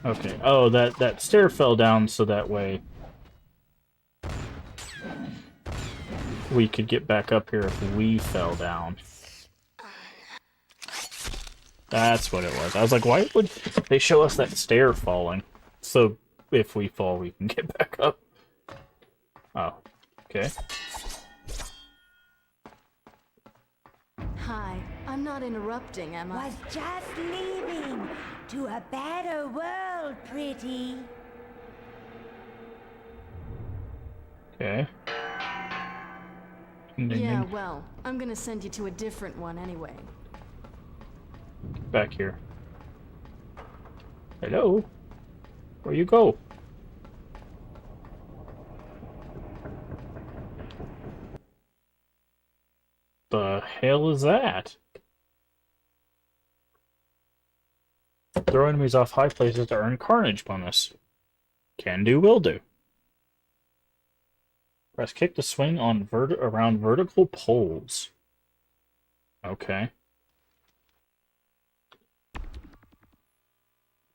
Okay. Oh, that stair fell down so that way we could get back up here if we fell down. That's what it was. I was like, why would they show us that stair falling? So if we fall, we can get back up. Oh, okay. Hi, I'm not interrupting, am I? Was just leaving to a better world, pretty. Okay. Ding, ding, Yeah, ding. well, I'm gonna send you to a different one anyway. Back here. Hello? Where you go? The hell is that? Throw enemies off high places to earn carnage bonus. Can do, will do. Press kick to swing on around vertical poles. Okay.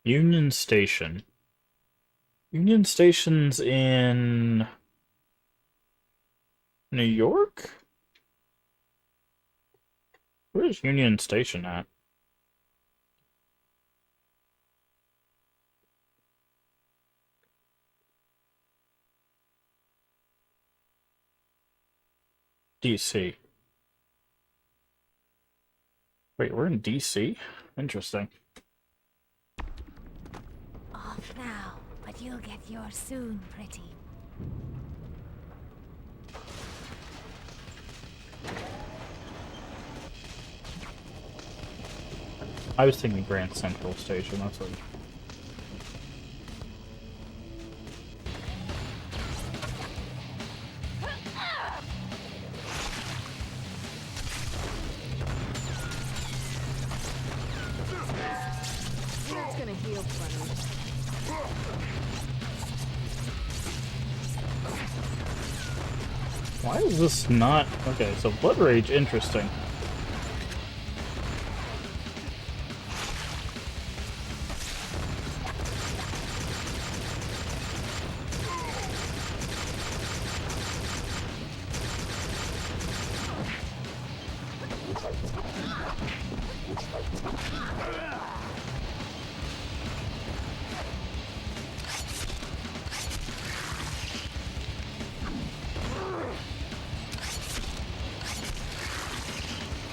Union Station. Union Station's in New York? Where's Union Station at? DC. Wait, we're in DC? Interesting. Off now, but you'll get yours soon, pretty. I was thinking Grand Central Station, that's what... That's gonna heal plenty. Why is this not... Okay, so Blood Rage, interesting.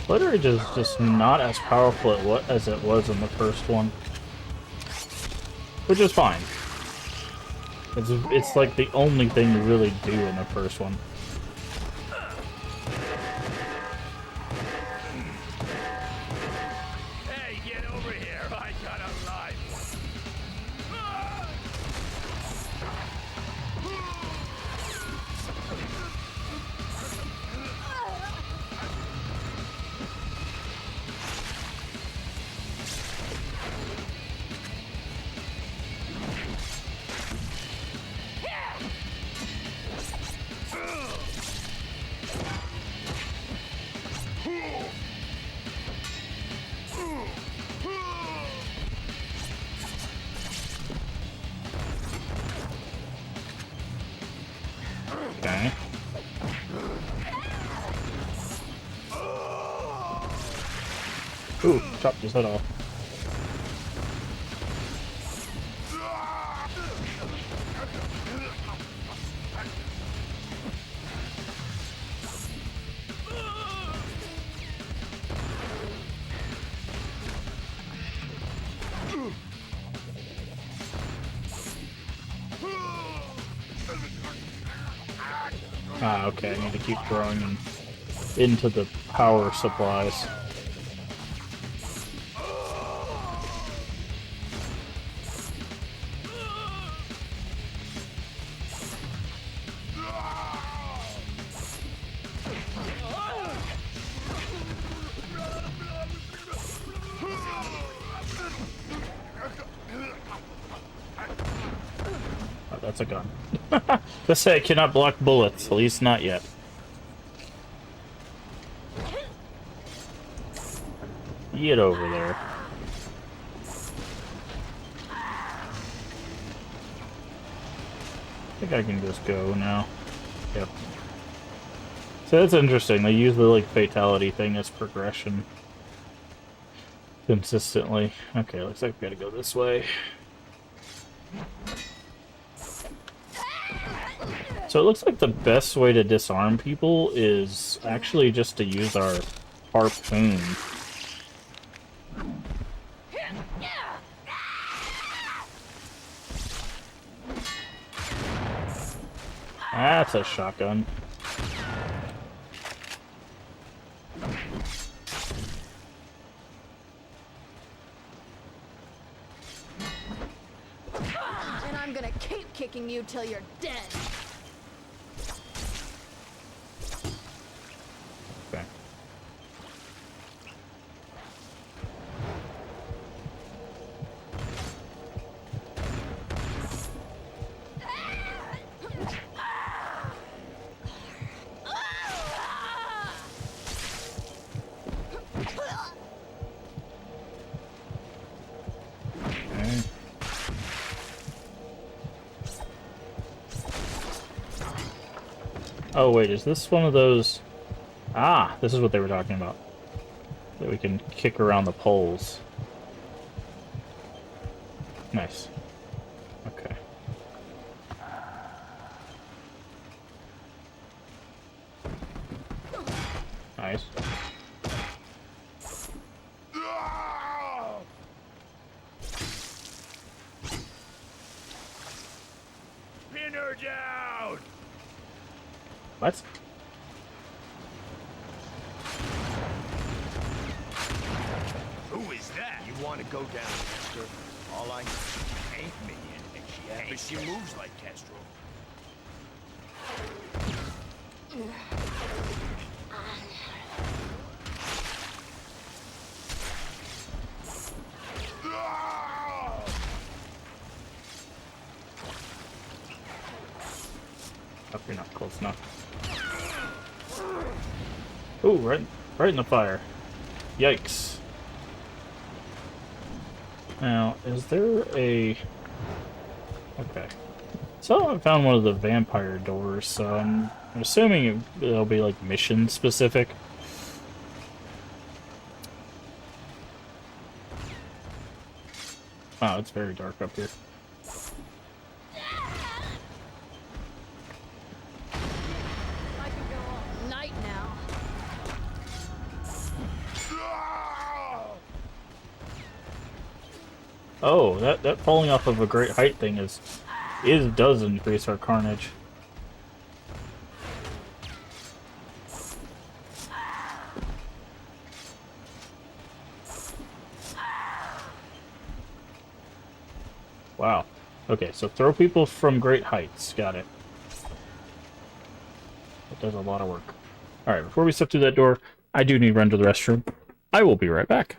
Blood Rage is just not as powerful as it was in the first one. Which is fine. It's like the only thing you really do in the first one. Hey, get over here! I got a life! Okay. Ooh, chopped his head off. Ah, okay, I need to keep throwing into the power supplies. Oh, that's a gun. Let's say I cannot block bullets, at least not yet. Get over there. I think I can just go now. Yep. So that's interesting. They use the like fatality thing as progression consistently. Okay, looks like we gotta go this way. So it looks like the best way to disarm people is actually just to use our harpoon. That's a shotgun. And I'm gonna keep kicking you till you're dead. Okay. Okay. Oh wait, is this one of those... Ah, this is what they were talking about. That we can kick around the poles. Nice. Okay. Nice. Pin her down! What? Who is that? You want to go down, Esther? All I know is she ain't minion, and she ain't. But she moves like Kestrel. Oh, you're not close enough. Ooh, right in the fire. Yikes. Now, is there a... Okay. So I found one of the vampire doors, so I'm assuming it'll be like mission specific. Wow, it's very dark up here. I could go all night now. Oh, that falling off of a great height thing does increase our carnage. Wow. Okay, so throw people from great heights. Got it. That does a lot of work. Alright, before we step through that door, I do need to run to the restroom. I will be right back.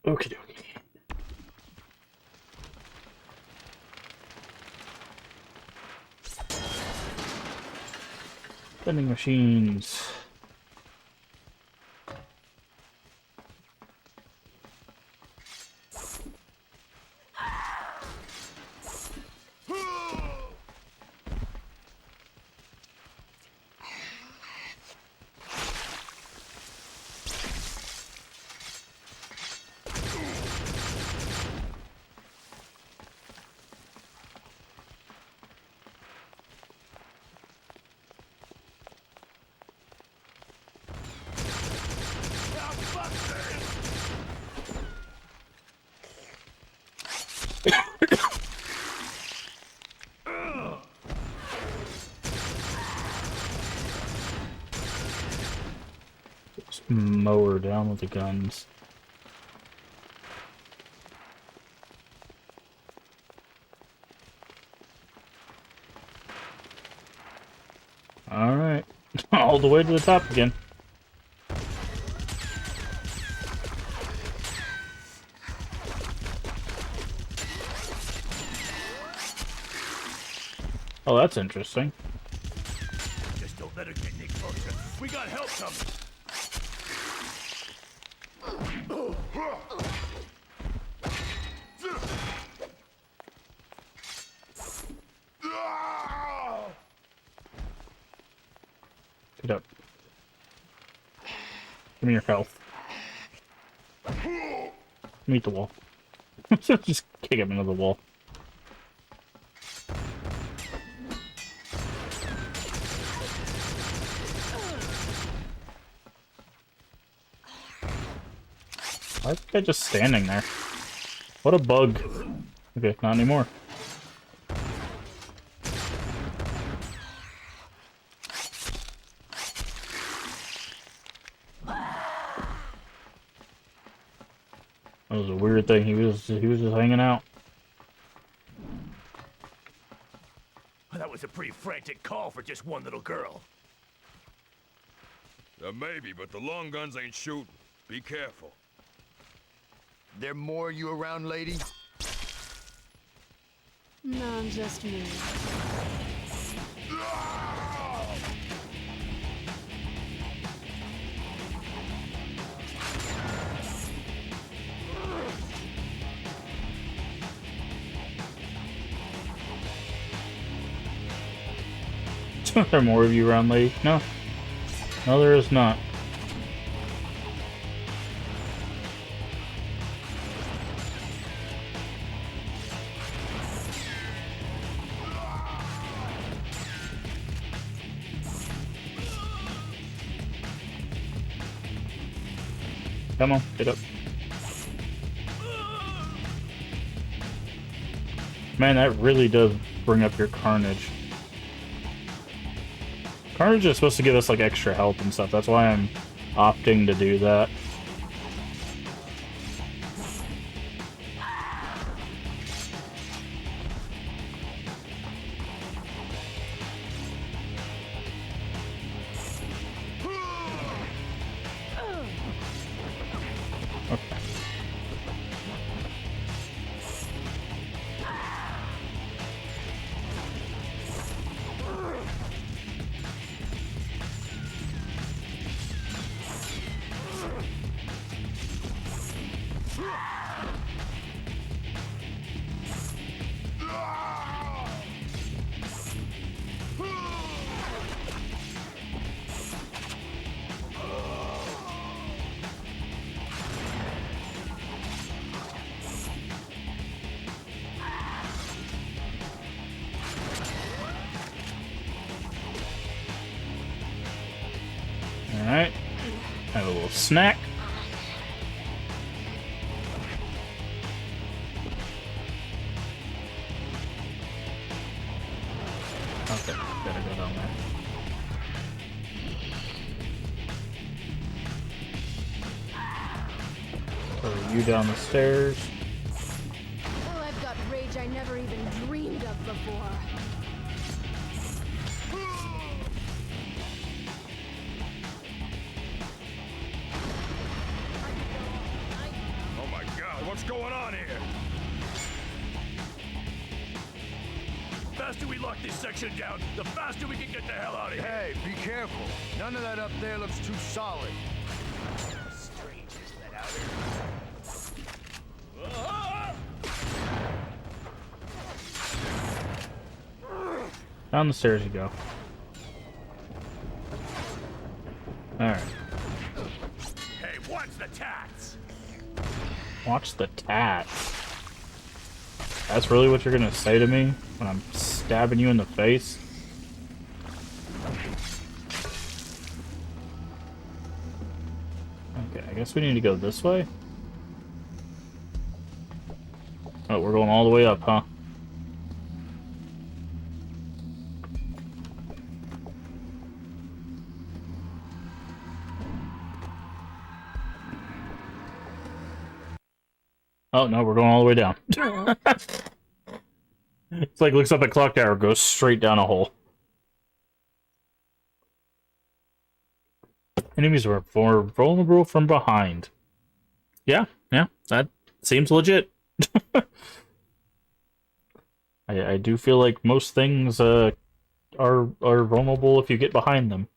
Okie dokie. Vending machines. mow her down with the guns. Alright. All the way to the top again. Oh, that's interesting. Just don't let her get any closer. We got help coming. Get up. Give me your health. Meet the wall. Just kick him into the wall. Why is the guy just standing there? What a bug. Okay, not anymore. That was a weird thing. He was just hanging out. That was a pretty frantic call for just one little girl. Maybe, but the long guns ain't shooting. Be careful. There more you around, lady? No, just me. Are there more of you around, lady? No. No, there is not. Come on, get up. Man, that really does bring up your carnage. Carnage is supposed to give us like extra health and stuff. That's why I'm opting to do that. Alright. Have a little snack. Okay, gotta go down there. Throw you down the stairs. Oh, I've got rage I never even dreamed of before. Oh my god, what's going on here? The faster we lock this section down, the faster we can get the hell out of here. Hey, be careful. None of that up there looks too solid. Strangers let out Down the stairs you go. Alright. Hey, watch the tats! Watch the tats. That's really what you're gonna say to me when I'm stabbing you in the face? Okay, I guess we need to go this way? Oh, we're going all the way up, huh? Oh, no, we're going all the way down. It's like looks up at clock tower, goes straight down a hole. Enemies are more vulnerable from behind. Yeah, that seems legit. I do feel like most things are vulnerable if you get behind them.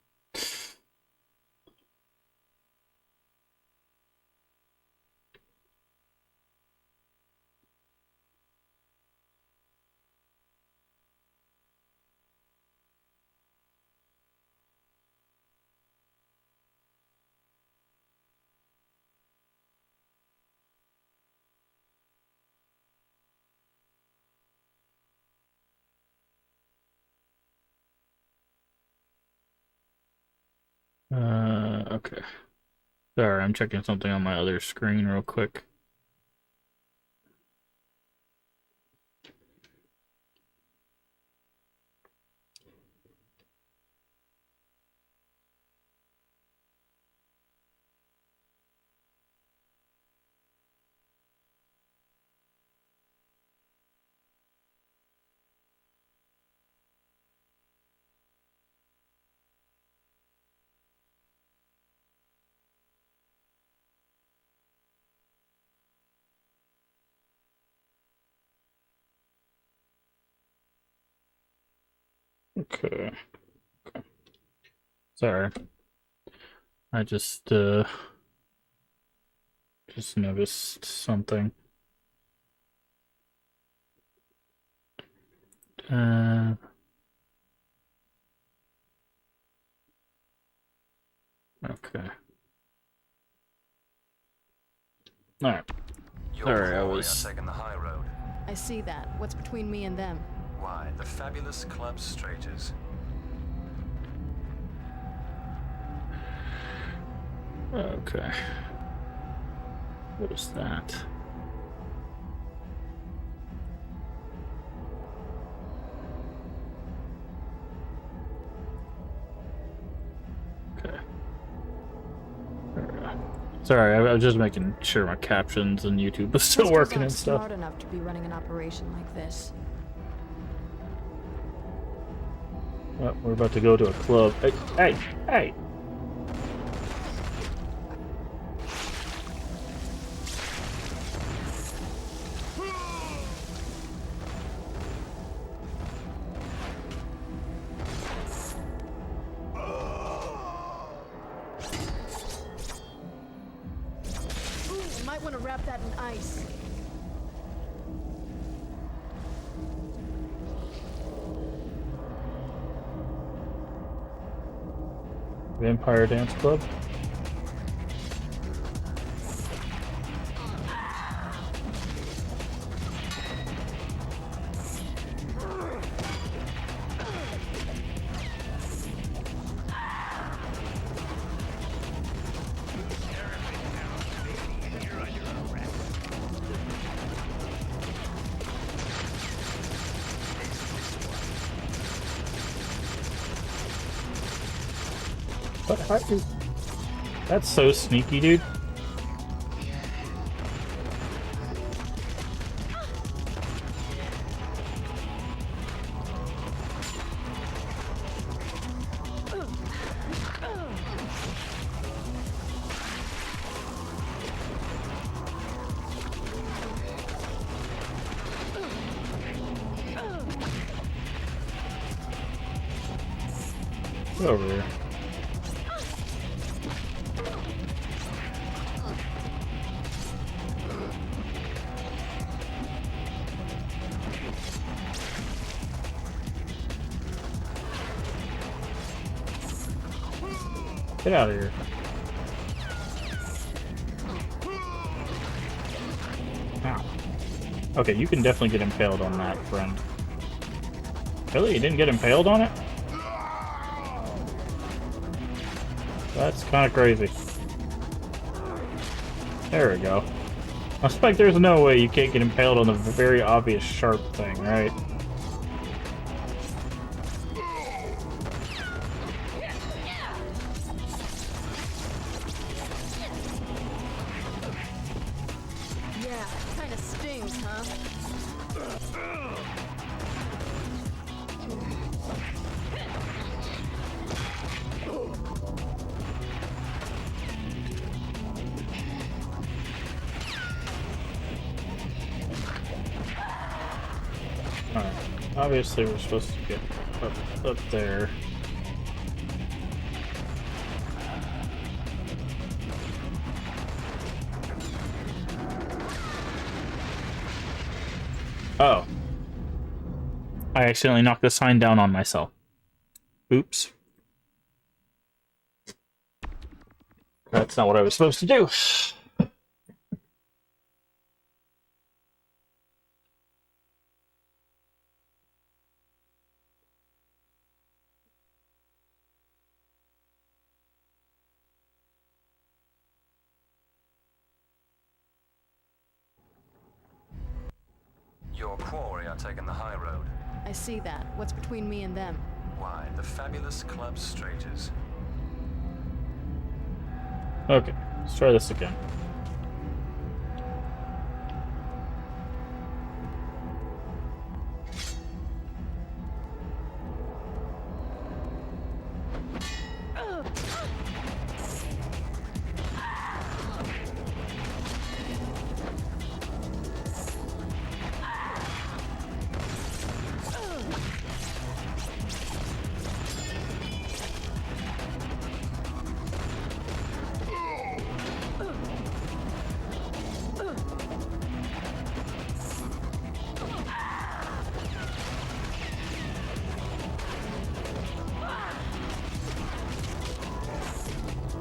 Okay. Sorry, I'm checking something on my other screen real quick. Okay. Sorry. I just noticed something. Okay. Alright. Sorry, I was... taking the high road. I see that. What's between me and them? Why, the fabulous Club Straighters. Okay. What is that? Okay. Sorry, I was just making sure my captions and YouTube was still working and stuff. Smart enough to be running an operation like this. Well, we're about to go to a club. Hey! Ooh, might want to wrap that in ice. Vampire Dance Club? That's so sneaky, dude. Get over here. Get out of here. Ow. Okay, you can definitely get impaled on that, friend. Really? You didn't get impaled on it? That's kind of crazy. There we go. I suspect there's no way you can't get impaled on the very obvious sharp thing, right? Yeah, kind obviously we're supposed to get up there. Oh. I accidentally knocked the sign down on myself. Oops. That's not what I was supposed to do. Your quarry are taking the high road. I see that. What's between me and them? Why, the fabulous Club Straighters. Okay, let's try this again.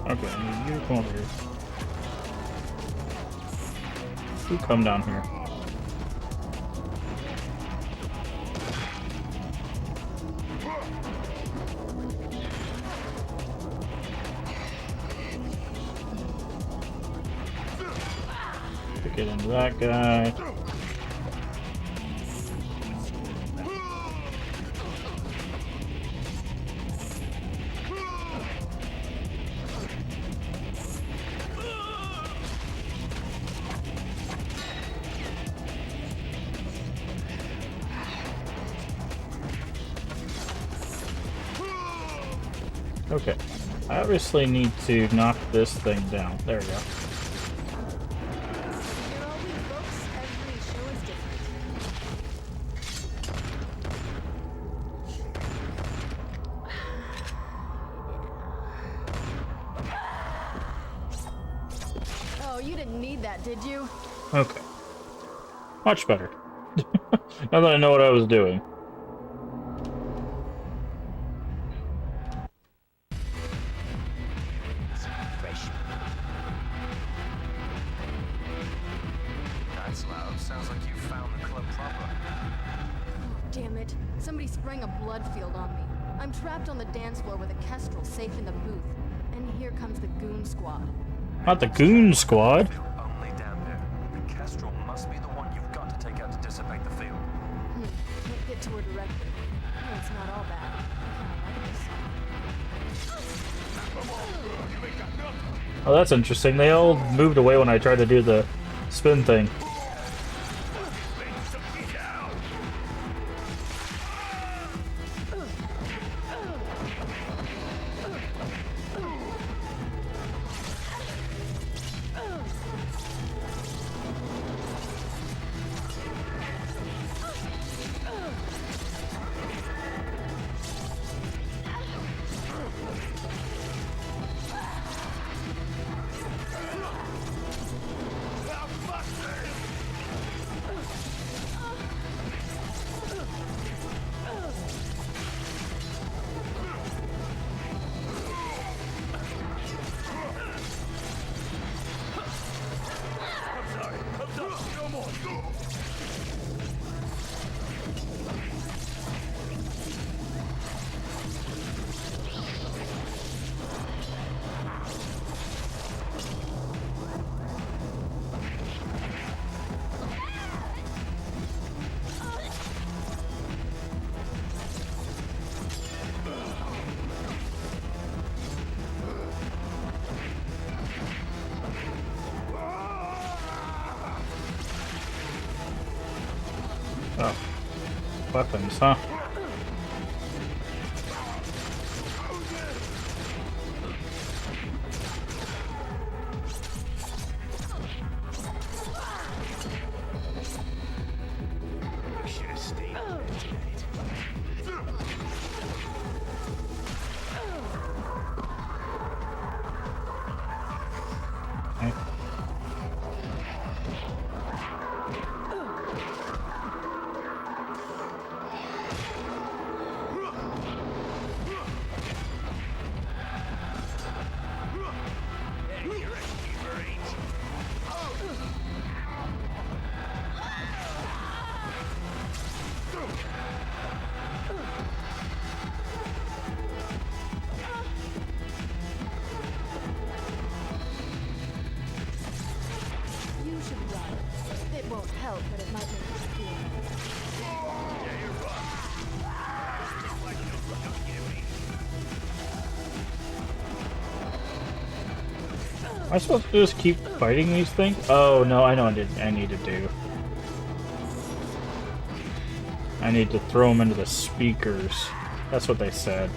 Okay, you come over here. You come down here. To get into that guy. Okay, I obviously need to knock this thing down. There we go. Oh, you didn't need that, did you? Okay. Much better. Now that I know what I was doing. That's loud. Sounds like you found the club proper. Damn it. Somebody sprang a blood field on me. I'm trapped on the dance floor with a Kestrel safe in the booth. And here comes the goon squad. Not the goon squad. Only down here. The Kestrel must be the one you've got to take out to dissipate the field. Can't get to her directly. No, it's not all bad. Oh, that's interesting. They all moved away when I tried to do the spin thing. Oh. Weapons, huh? Am I supposed to just keep fighting these things? Oh, no, I know what I need to do. I need to throw them into the speakers. That's what they said.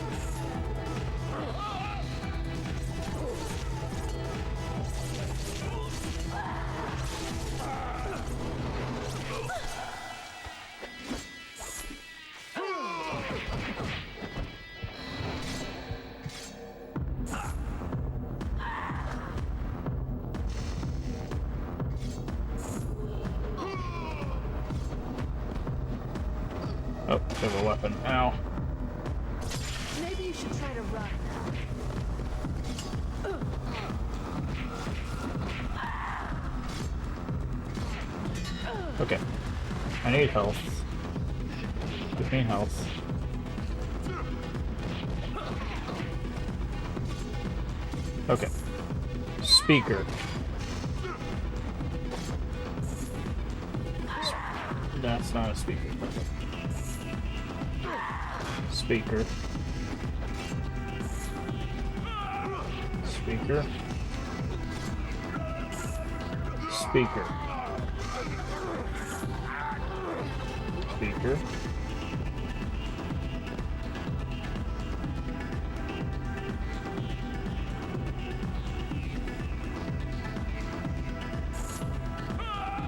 Oh, they have a weapon. Ow. Maybe you should try to run. Okay. I need health. Give me health. Okay. Speaker. That's not a speaker. Speaker. Speaker. Speaker. Speaker.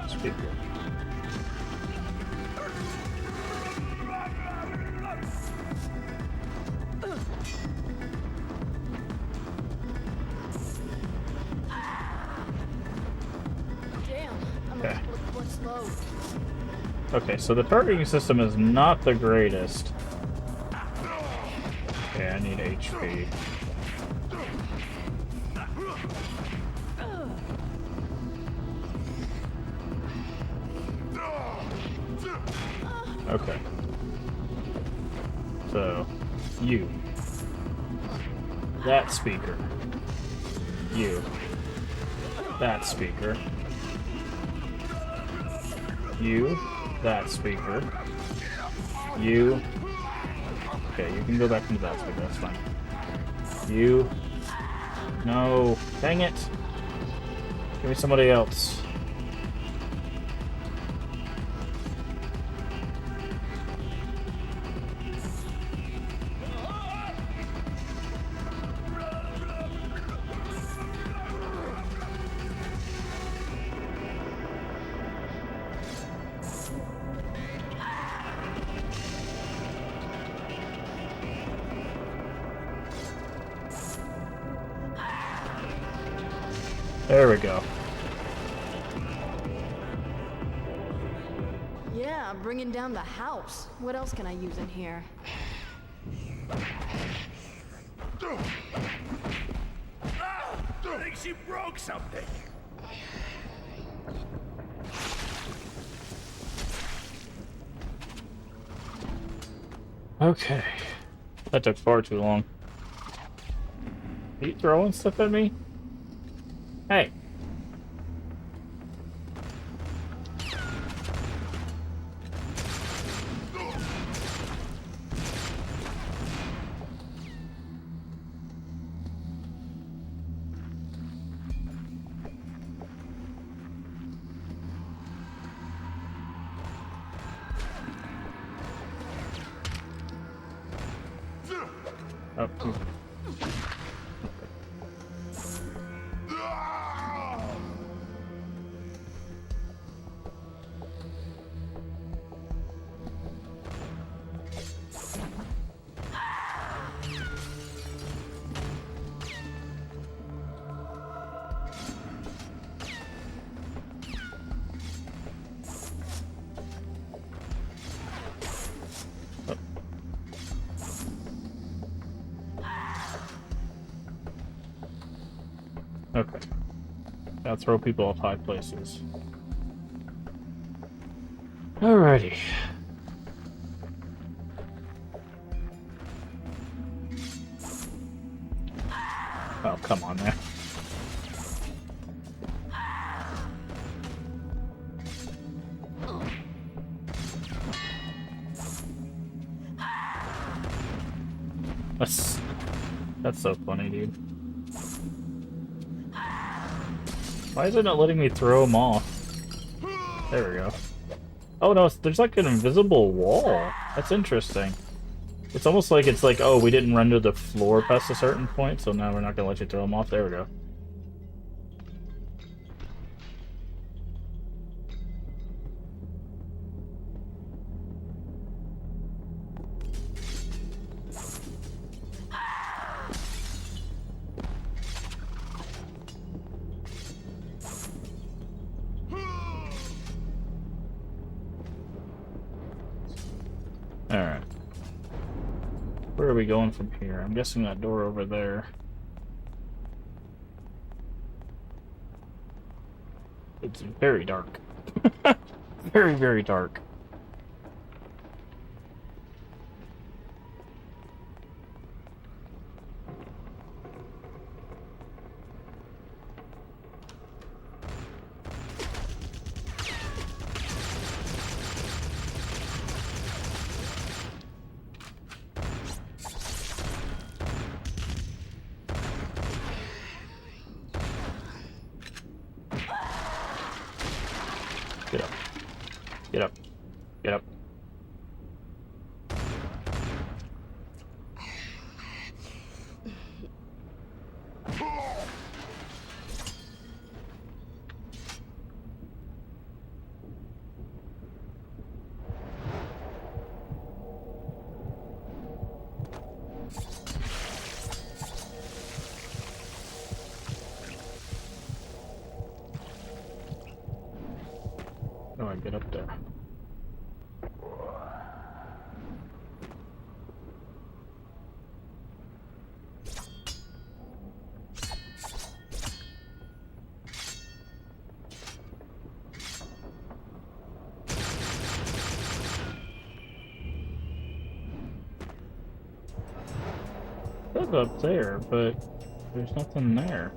Speaker. Okay. Okay, so the targeting system is not the greatest. Okay, I need HP. Okay. So, you. That speaker. You. That speaker. You. That speaker. You. Okay, you can go back into that speaker, that's fine. You. No. Dang it. Give me somebody else. There we go. Yeah, I'm bringing down the house. What else can I use in here? I think she broke something. Okay. That took far too long. Are you throwing stuff at me? Hey. Oh. Okay. Now throw people off high places. Alrighty. Oh, come on there. That's so funny, dude. Why is it not letting me throw them off? There we go. Oh no, there's like an invisible wall. That's interesting. It's almost like it's like, oh, we didn't render the floor past a certain point, so now we're not gonna let you throw them off. There we go. Alright. Where are we going from here? I'm guessing that door over there. It's very dark. Very, very dark. Get up. Get up. Get up. How do I get up there? It's up there, but there's nothing there.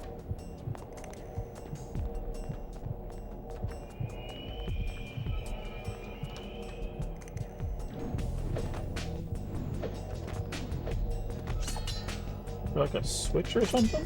Like a switch or something?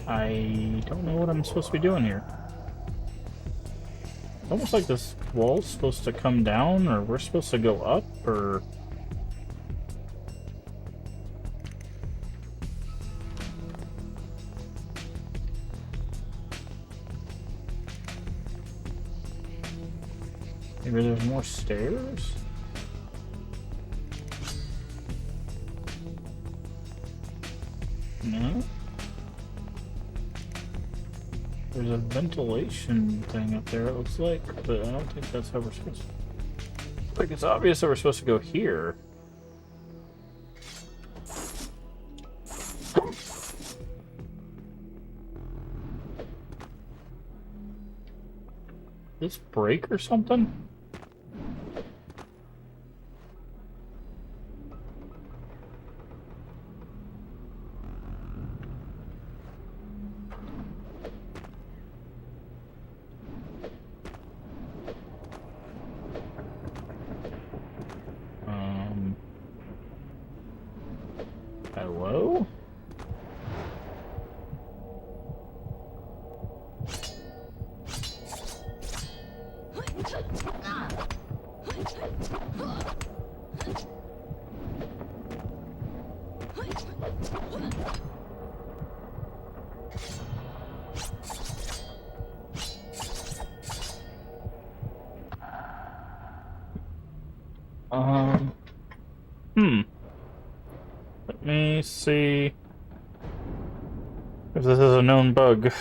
I don't know what I'm supposed to be doing here. It's almost like this wall's supposed to come down, or we're supposed to go up, or... Maybe there's more stairs? No? There's a ventilation thing up there, it looks like, but I don't think that's how we're supposed to... Like, it's obvious that we're supposed to go here. This break or something? Hello? Let me see if this is a known bug.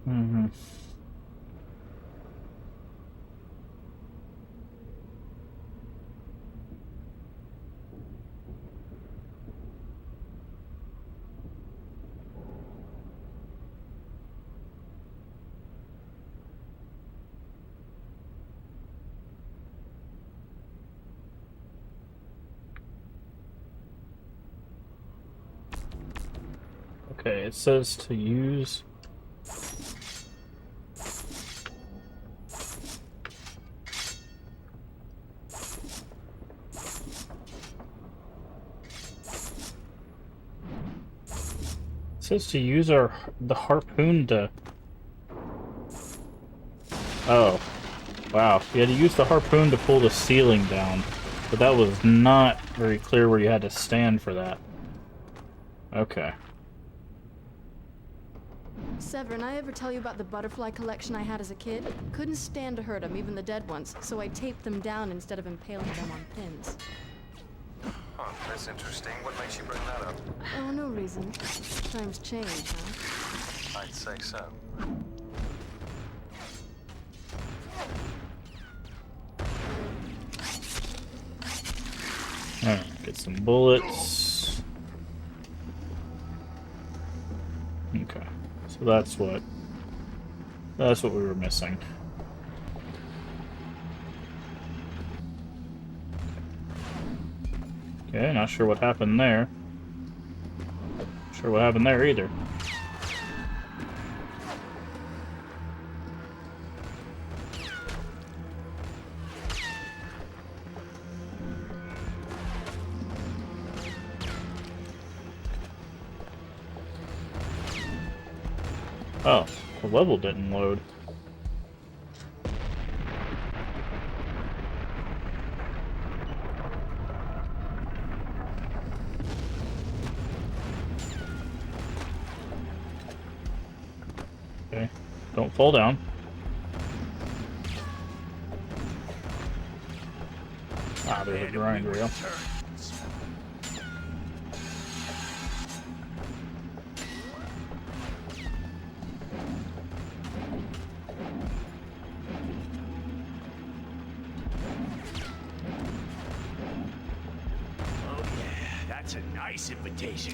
Mm-hmm. Okay, it says to use... It says to use the harpoon to... Oh. Wow. You had to use the harpoon to pull the ceiling down. But that was not very clear where you had to stand for that. Okay. Severin, I ever tell you about the butterfly collection I had as a kid? Couldn't stand to hurt them, even the dead ones, so I taped them down instead of impaling them on pins. Oh, that's interesting. What makes you bring that up? Oh, no reason. Times change, huh? I'd say so. Alright, get some bullets. Okay. So that's what we were missing. Okay, not sure what happened there. Not sure what happened there either. Oh, the level didn't load. Okay, don't fall down. Ah, there's a grind reel. That's a nice invitation.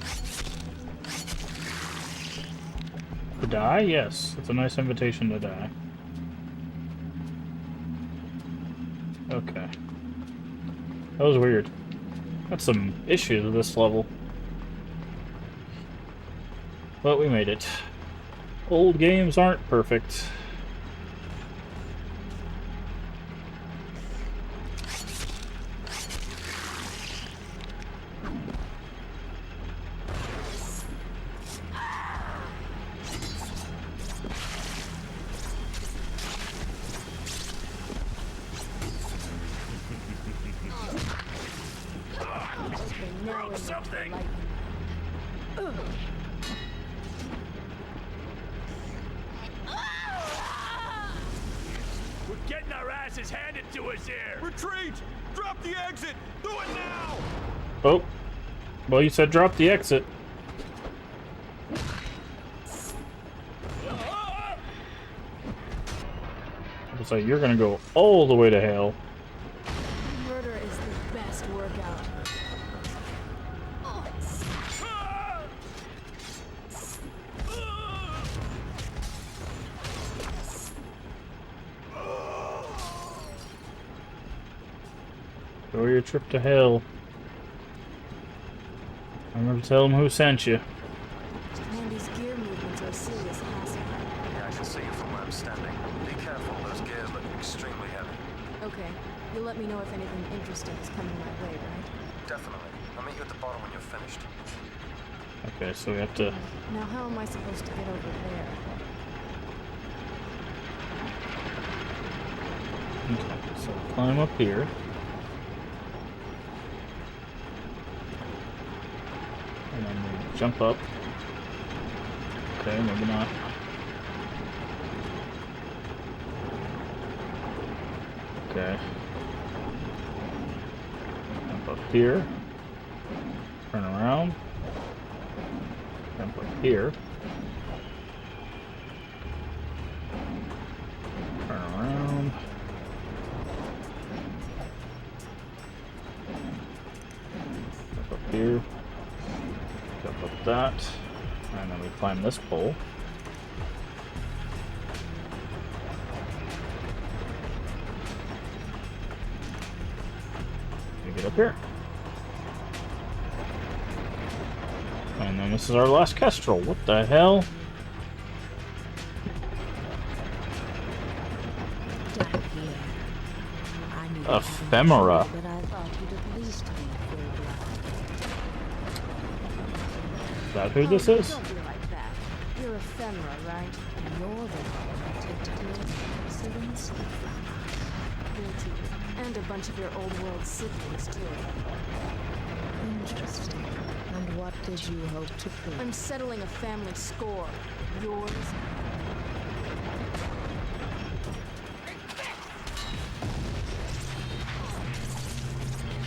To die? Yes, it's a nice invitation to die. Okay. That was weird. Got some issues with this level. But we made it. Old games aren't perfect. Broke something! We're getting our asses handed to us here! Retreat! Drop the exit! Do it now! Oh. Well, you said drop the exit. Looks like you're gonna go all the way to hell. Murder is the best workout. Go your trip to hell. Remember to tell them who sent you. Man, these gear movements are a serious hassle. Yeah, I can see you from where I'm standing. Be careful, those gears look extremely heavy. Okay, you'll let me know if anything interesting is coming my way, right? Definitely. I'll meet you at the bottom when you're finished. Okay, so we have to... Now how am I supposed to get over there? Okay, so climb up here. And then we jump up. Okay, maybe not. Okay. Jump up here. Turn around. Jump up here. that. And then we climb this pole. We get up here. And then this is our last kestrel. What the hell? Ephemera. But I thought you'd at least be full-blooded. Is that who this is? Don't be like that. You're ephemera, right? And you're the one who took to the accidents. Guilty. And a bunch of your old world siblings, too. Interesting. And what did you hope to prove? I'm settling a family score. Yours.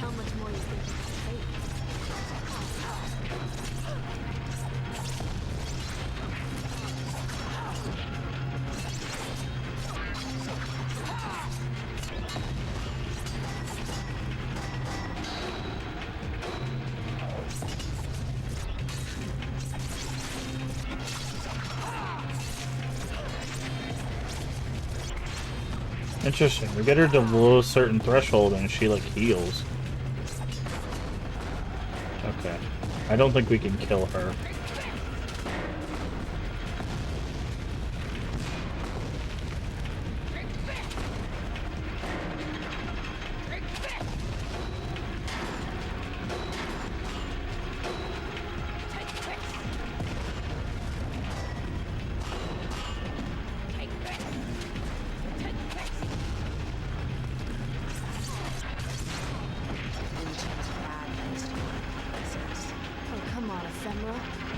How much more you think you can take? Interesting. We get her to below a certain threshold and she, like, heals. Okay. I don't think we can kill her.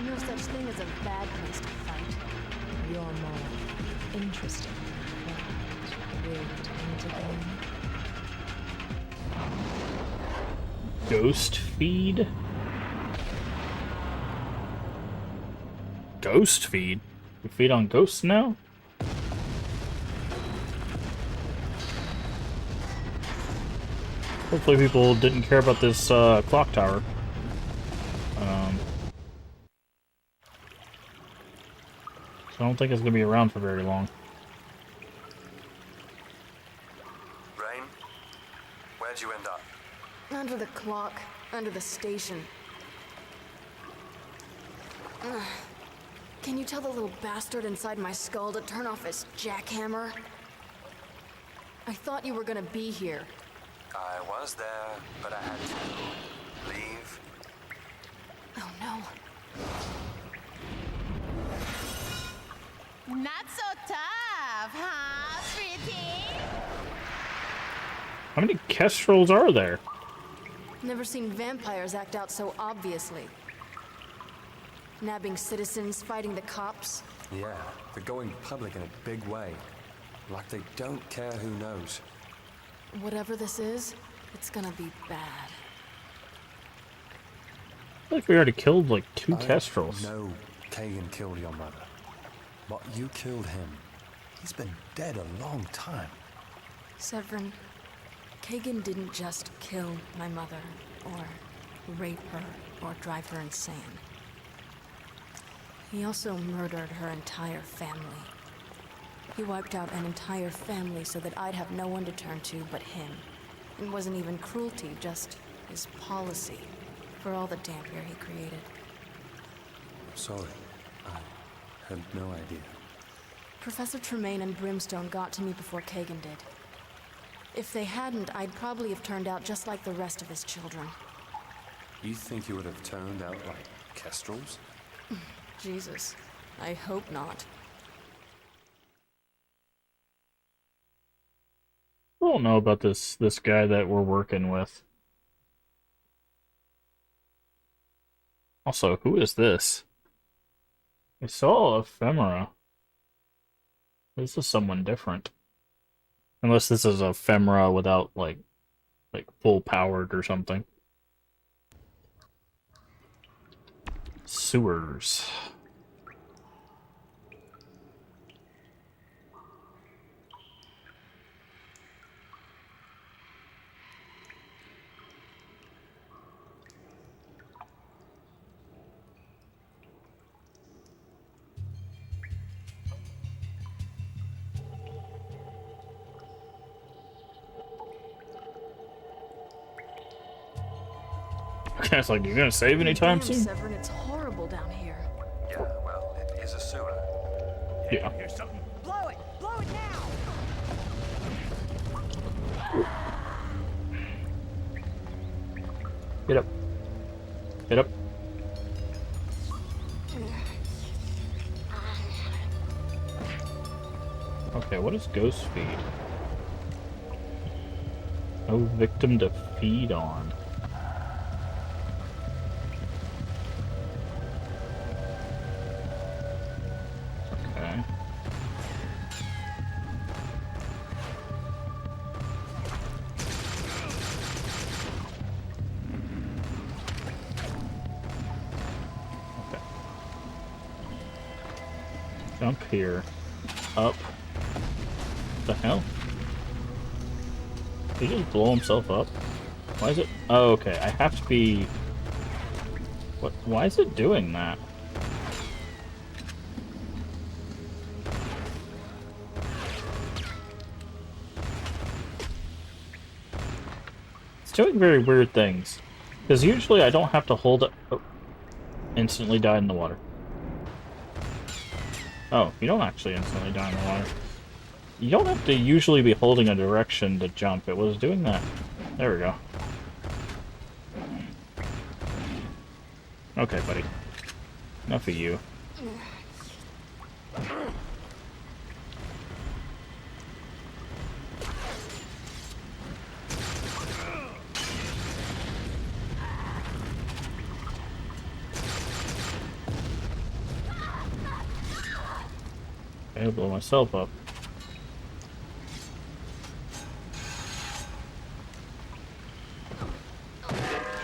No such thing as a bad place to fight. You're more interesting. Will it again? Ghost feed? Ghost feed? We feed on ghosts now? Hopefully people didn't care about this clock tower. So I don't think it's going to be around for very long. Rain, where'd you end up? Under the clock, under the station. Ugh. Can you tell the little bastard inside my skull to turn off his jackhammer? I thought you were gonna be here. I was there, but I had to leave. Oh no. Not so tough, huh, sweetie? How many kestrels are there? Never seen vampires act out so obviously. Nabbing citizens, fighting the cops. Yeah, they're going public in a big way. Like they don't care who knows. Whatever this is, it's gonna be bad. I feel like we already killed like 2 kestrels. No, Kagan killed your mother. But you killed him. He's been dead a long time. Severin, Kagan didn't just kill my mother, or rape her, or drive her insane. He also murdered her entire family. He wiped out an entire family so that I'd have no one to turn to but him. It wasn't even cruelty, just his policy, for all the Dampier he created. Sorry, I had no idea. Professor Tremaine and Brimstone got to me before Kagan did. If they hadn't, I'd probably have turned out just like the rest of his children. You think you would have turned out like kestrels? Jesus, I hope not. I don't know about this guy that we're working with. Also, who is this? I saw ephemera. This is someone different. Unless this is ephemera without like full powered or something. Sewers. Okay, it's like, you gonna save anytime Damn, soon? Severin, it's horrible down here. Yeah, well, it is a sewer. Yeah. Here's something. Blow it! Blow it now! Get up. Get up. Okay, what is ghost feed? No victim to feed on. Okay. Okay. Jump here. Up. What the hell? Did he just blow himself up? Why is it? Oh, okay. I have to be... What? Why is it doing that? It's doing very weird things. Because usually I don't have to hold it... Oh. Instantly died in the water. Oh, you don't actually instantly die in the water. You don't have to usually be holding a direction to jump. It was doing that. There we go. Okay, buddy. Enough of you. Okay, I'll blow myself up.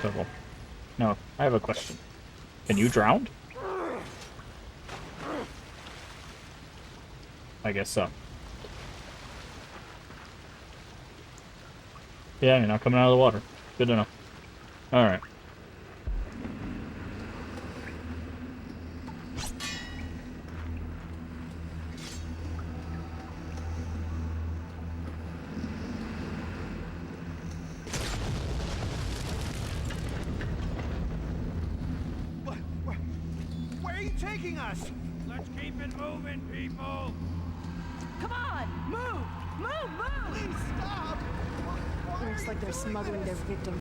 Shovel. No, I have a question. Can you drown? I guess so. Yeah, you're not coming out of the water. Good to know. Alright. Where are you taking us? Let's keep it moving, people. Come on! Move! Move! Move! Please stop! Looks like they're smuggling their victim